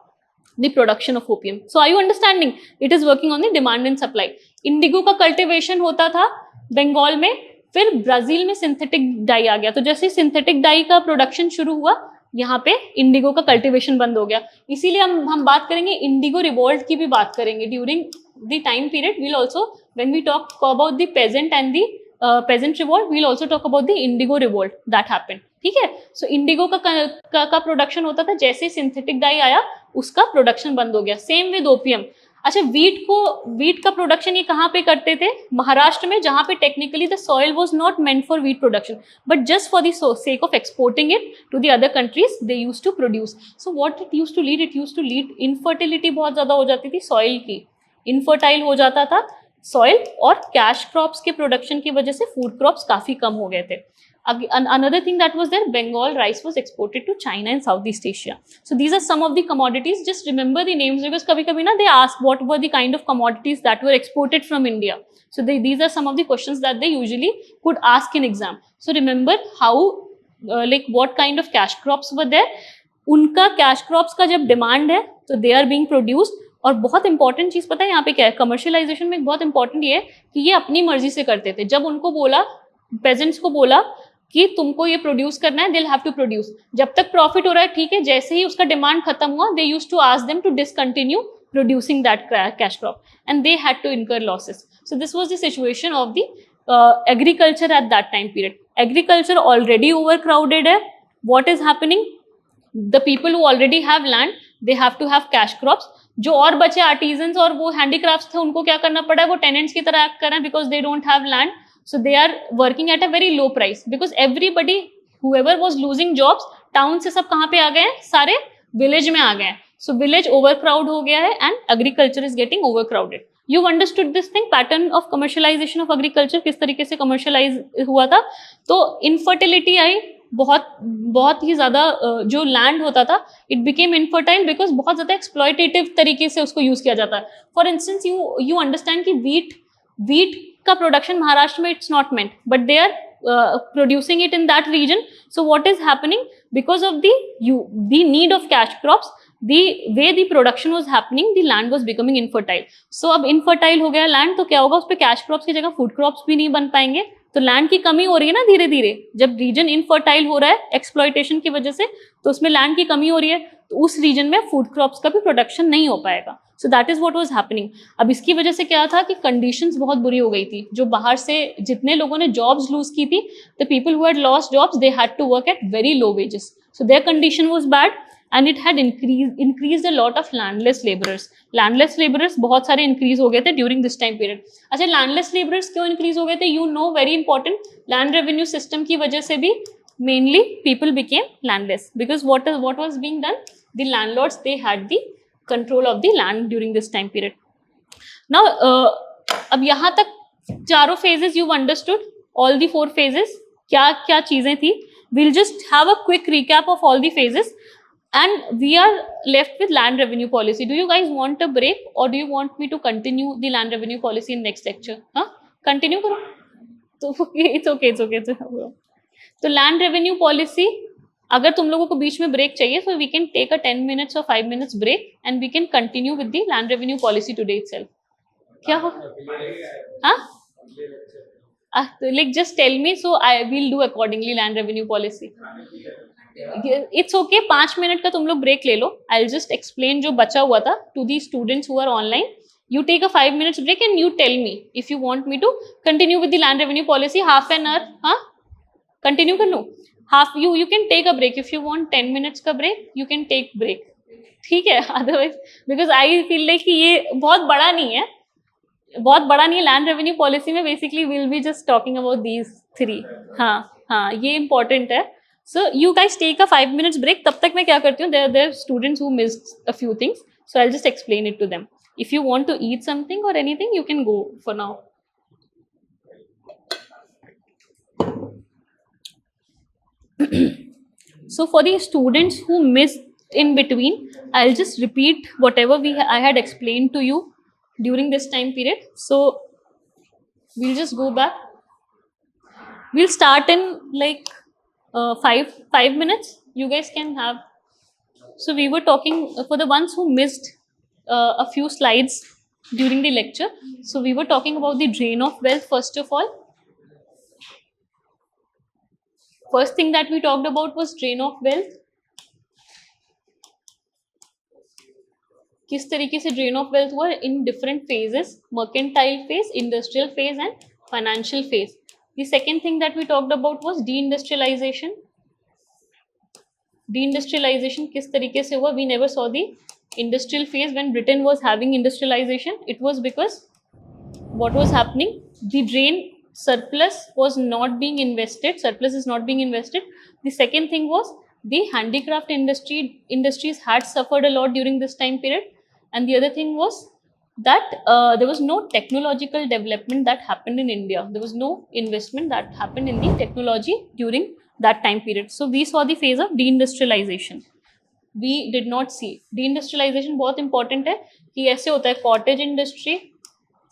the production of opium. So are you understanding? It is working on the demand and supply. Indigo का कल्टिवेशन होता था बंगाल में, फिर ब्राजील में सिंथेटिक डाई आ गया. तो जैसे सिंथेटिक डाई का प्रोडक्शन शुरू हुआ, यहाँ पे इंडिगो का कल्टिवेशन बंद हो गया. इसीलिए हम बात करेंगे इंडिगो रिवोल्ट की भी बात करेंगे during the time period. We'll also when we talk about the peasant and the peasant revolt, we'll also talk about the indigo revolt that happened. ठीक है. सो इंडिगो का प्रोडक्शन होता था, जैसे सिंथेटिक डाई आया उसका प्रोडक्शन बंद हो गया. Same with OPM. अच्छा, वीट का प्रोडक्शन ये कहाँ पे करते थे, महाराष्ट्र में, जहाँ पे technically the soil was not meant for wheat production, but just for the sake of exporting it to the other countries they use to produce. So what it use to lead, it use to lead infertility बहुत ज्यादा हो जाती थी soil की, infertile हो जाता था soil, और कैश क्रॉप्स के प्रोडक्शन की वजह से फूड क्रॉप्स काफी कम हो गए थे. Another thing that was there, Bengal rice was exported to China and Southeast Asia. So these are some of the commodities. Just remember the names, because kabhi na they ask what were the kind of commodities that were exported from India. So these are some of the questions that they usually could ask in exam. So remember how like what kind of cash crops were there. उनका cash crops का जब demand है तो दे are being produced. और बहुत important चीज पता है यहाँ पे क्या है, कमर्शियलाइजेशन में बहुत इंपॉर्टेंट ये है कि ये अपनी मर्जी से करते थे. जब उनको बोला, पेजेंट्स को बोला कि तुमको ये प्रोड्यूस करना है, they'll have to produce. जब तक प्रॉफिट हो रहा है ठीक है, जैसे ही उसका डिमांड खत्म हुआ, they used to ask them to discontinue producing that cash crop, and they had to incur losses. So this was the situation of the agriculture at that time period. Agriculture already overcrowded है. What is happening? The people who already have land, they have to have cash crops. जो और बचे artisans और वो handicrafts थे, उनको क्या करना पड़ा है, वो टेनेंट्स की तरह एक्ट कर रहे हैं, because they don't have land. So they are working at a very low price, because everybody, whoever was losing jobs, town से सब कहाँ पे आ गए हैं, सारे village में आ गए हैं. So village overcrowd हो गया है and agriculture is getting overcrowded. You've understood this thing, pattern of commercialization of agriculture, किस तरीके से commercialize हुआ था. तो infertility आई, बहुत ही ज्यादा जो लैंड होता था, इट बिकेम इनफर्टाइल बिकॉज बहुत ज्यादा एक्सप्लॉयटेटिव तरीके से उसको यूज किया जाता है. फॉर इंस्टेंस यू अंडरस्टैंड कि वीट का प्रोडक्शन महाराष्ट्र में it's not meant, but they are producing it in that region. So what is happening, because of the need of cash crops, the way the production was happening, the land was becoming infertile. So अब infertile हो गया land, तो क्या होगा, उस पे cash crops की जगह food crops भी नहीं बन पाएंगे. तो लैंड की कमी हो रही है ना धीरे धीरे, जब रीजन इनफर्टाइल हो रहा है एक्सप्लॉयटेशन की वजह से, तो उसमें लैंड की कमी हो रही है, तो उस रीजन में फूड क्रॉप्स का भी प्रोडक्शन नहीं हो पाएगा. सो that is what was happening. अब इसकी वजह से क्या था कि कंडीशंस बहुत बुरी हो गई थी. जो बाहर से जितने लोगों ने जॉब्स लूज की थी, the people who had lost jobs, they had to work at very low wages. So their condition was bad and it had increased a lot of landless laborers. Landless laborers बहुत सारे increase हो गए थे during this time period. अच्छा, landless laborers क्यों increase हो गए थे? You know, very important, land revenue system की वजह से भी mainly people became landless, because what was being done, the landlords, they had the control of the land during this time period. Now अब यहाँ तक चारों phases you've understood, all the 4 phases क्या क्या चीजें थी. We'll just have a quick recap of all the phases. And we are left with land revenue policy. Do you guys want a break, or do you want me to continue the land revenue policy in next lecture? हाँ, continue करो. तो it's okay. तो land revenue policy, अगर तुम लोगों को बीच में break चाहिए, so we can take a 10 minutes or 5 minutes break, and we can continue with the land revenue policy today itself. क्या हो? हाँ? Like just tell me, so I will do accordingly land revenue policy. It's okay, 5 minute का तुम लोग break ले लो. I will just explain जो बचा हुआ था to the students who are online. You take a 5 minutes break and you tell me if you want me to continue with the land revenue policy. Half an hour, हाँ, continue कर लूँ. Half you can take a break if you want 10 minutes का break, you can take break, ठीक है. Otherwise because I feel like कि ये बहुत बड़ा नहीं है. लैंड रेवेन्यू पॉलिसी में basically will be just talking about these 3. हाँ, ये इंपॉर्टेंट है. So you guys take a 5 minutes break. तब तक मैं क्या करती हूँ, there are students who missed a few things, so I'll just explain it to them. If you want to eat something or anything, you can go for now. So for the students who missed in between, I'll just repeat whatever I had explained to you during this time period. So we'll just go back. We'll start in like 5 minutes. You guys can have. So we were talking for the ones who missed a few slides during the lecture. So we were talking about the drain of wealth first of all. First thing that we talked about was drain of wealth. किस तरीके से drain of wealth हुआ in different phases, mercantile phase, industrial phase and financial phase. The second thing that we talked about was deindustrialization. Deindustrialization किस तरीके से हुआ? We never saw the industrial phase when Britain was having industrialization. It was because what was happening, the drain surplus was not being invested, surplus is not being invested. The second thing was the handicraft industries had suffered a lot during this time period, and the other thing was that there was no technological development that happened in India. There was no investment that happened in the technology during that time period. So we saw the phase of deindustrialization. We did not see deindustrialization. बहुत important है कि ऐसे होता है, cottage industry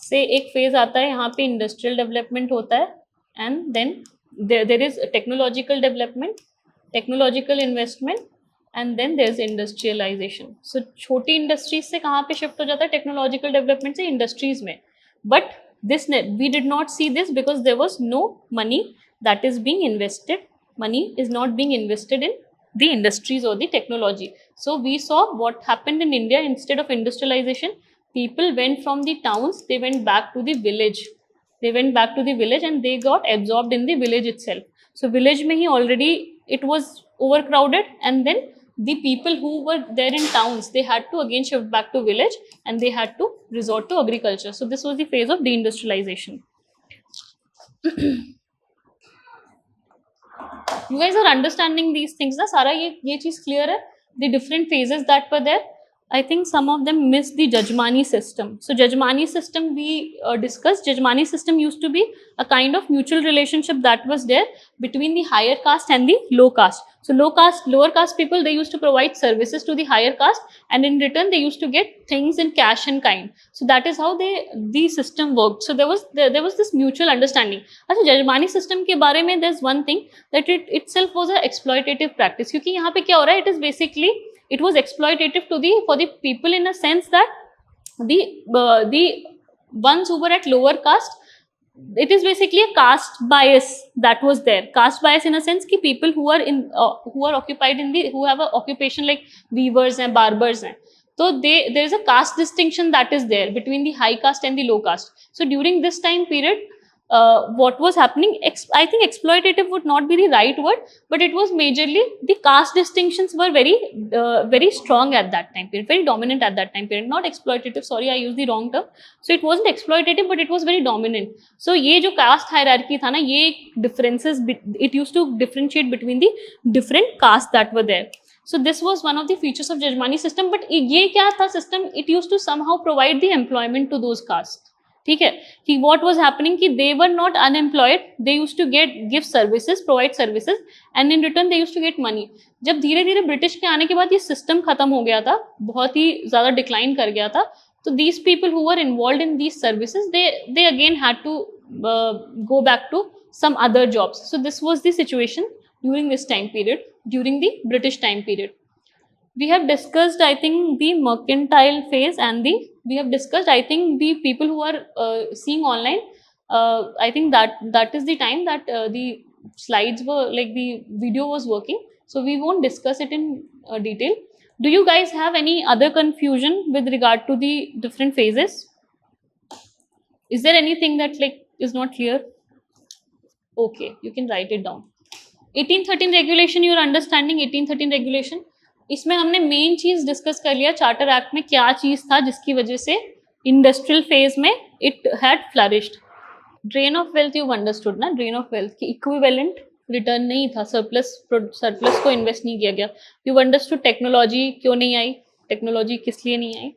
से एक phase आता है, यहाँ पे इंडस्ट्रियल डेवलपमेंट होता है, and then there is technological development, technological investment, and then there is industrialization. So छोटी इंडस्ट्रीज से कहाँ पे शिफ्ट हो जाता है? टेक्नोलॉजिकल डेवलपमेंट से इंडस्ट्रीज में. But this we did not see this because there was no money that is being invested. Money is not being invested in the industries or the technology. So we saw what happened in India. Instead of industrialization, people went from the towns, they went back to the village. They went back to the village and they got absorbed in the village itself. So village mein hi already it was overcrowded, and then the people who were there in towns, they had to again shift back to village and they had to resort to agriculture. So this was the phase of deindustrialization. You guys are understanding these things na? Sara ye cheez clear hai? The different phases that were there. I think some of them missed the Jajmani system. So Jajmani system we discussed. Jajmani system used to be a kind of mutual relationship that was there between the higher caste and the low caste. So lower caste people, they used to provide services to the higher caste, and in return they used to get things in cash and kind. So that is how the system worked. So there was this mutual understanding. अच्छा, Jajmani system के बारे में there's one thing that it itself was a exploitative practice. क्योंकि यहाँ पे क्या हो रहा है? It is basically it was exploitative for the people in a sense that the ones who were at lower caste, it is basically a caste bias that was there. Caste bias in a sense कि people who are occupied in who have a occupation like weavers and barbers हैं, so there is a caste distinction that is there between the high caste and the low caste. So during this time period, what was happening, I think exploitative would not be the right word, but it was majorly the caste distinctions were very strong at that time period, very dominant at that time period. Not exploitative, sorry, I used the wrong term. So it wasn't exploitative, but it was very dominant. So ये जो caste hierarchy था ना, ये differences, it used to differentiate between the different castes that were there. So this was one of the features of Jajmani system. But ये क्या था system? It used to somehow provide the employment to those castes. ठीक है कि what was happening कि they were not unemployed, they used to give services, provide services, and in return they used to get money. जब धीरे धीरे British के आने के बाद ये सिस्टम खत्म हो गया था, बहुत ही ज़्यादा डिक्लाइन कर गया था, तो these people who were involved in these services, they again had to go back to some other jobs. So this was the situation during this time period, during the British time period. We have discussed, I think, the mercantile phase, and we have discussed, I think, the people who are seeing online. I think that is the time that the slides were like the video was working. So we won't discuss it in detail. Do you guys have any other confusion with regard to the different phases? Is there anything that like is not clear? Okay, you can write it down. 1813 regulation, you are understanding 1813 regulation. इसमें हमने main चीज discuss कर लिया, charter act में क्या चीज था जिसकी वजह से इंडस्ट्रियल फेज में it had flourished. Drain of wealth you understood ना, ड्रेन ऑफ वेल्थ की इक्विवेलेंट रिटर्न नहीं था, सरप्लस को इन्वेस्ट नहीं किया गया. यू अंडरस्टूड टेक्नोलॉजी क्यों नहीं आई, टेक्नोलॉजी किस लिए नहीं आई.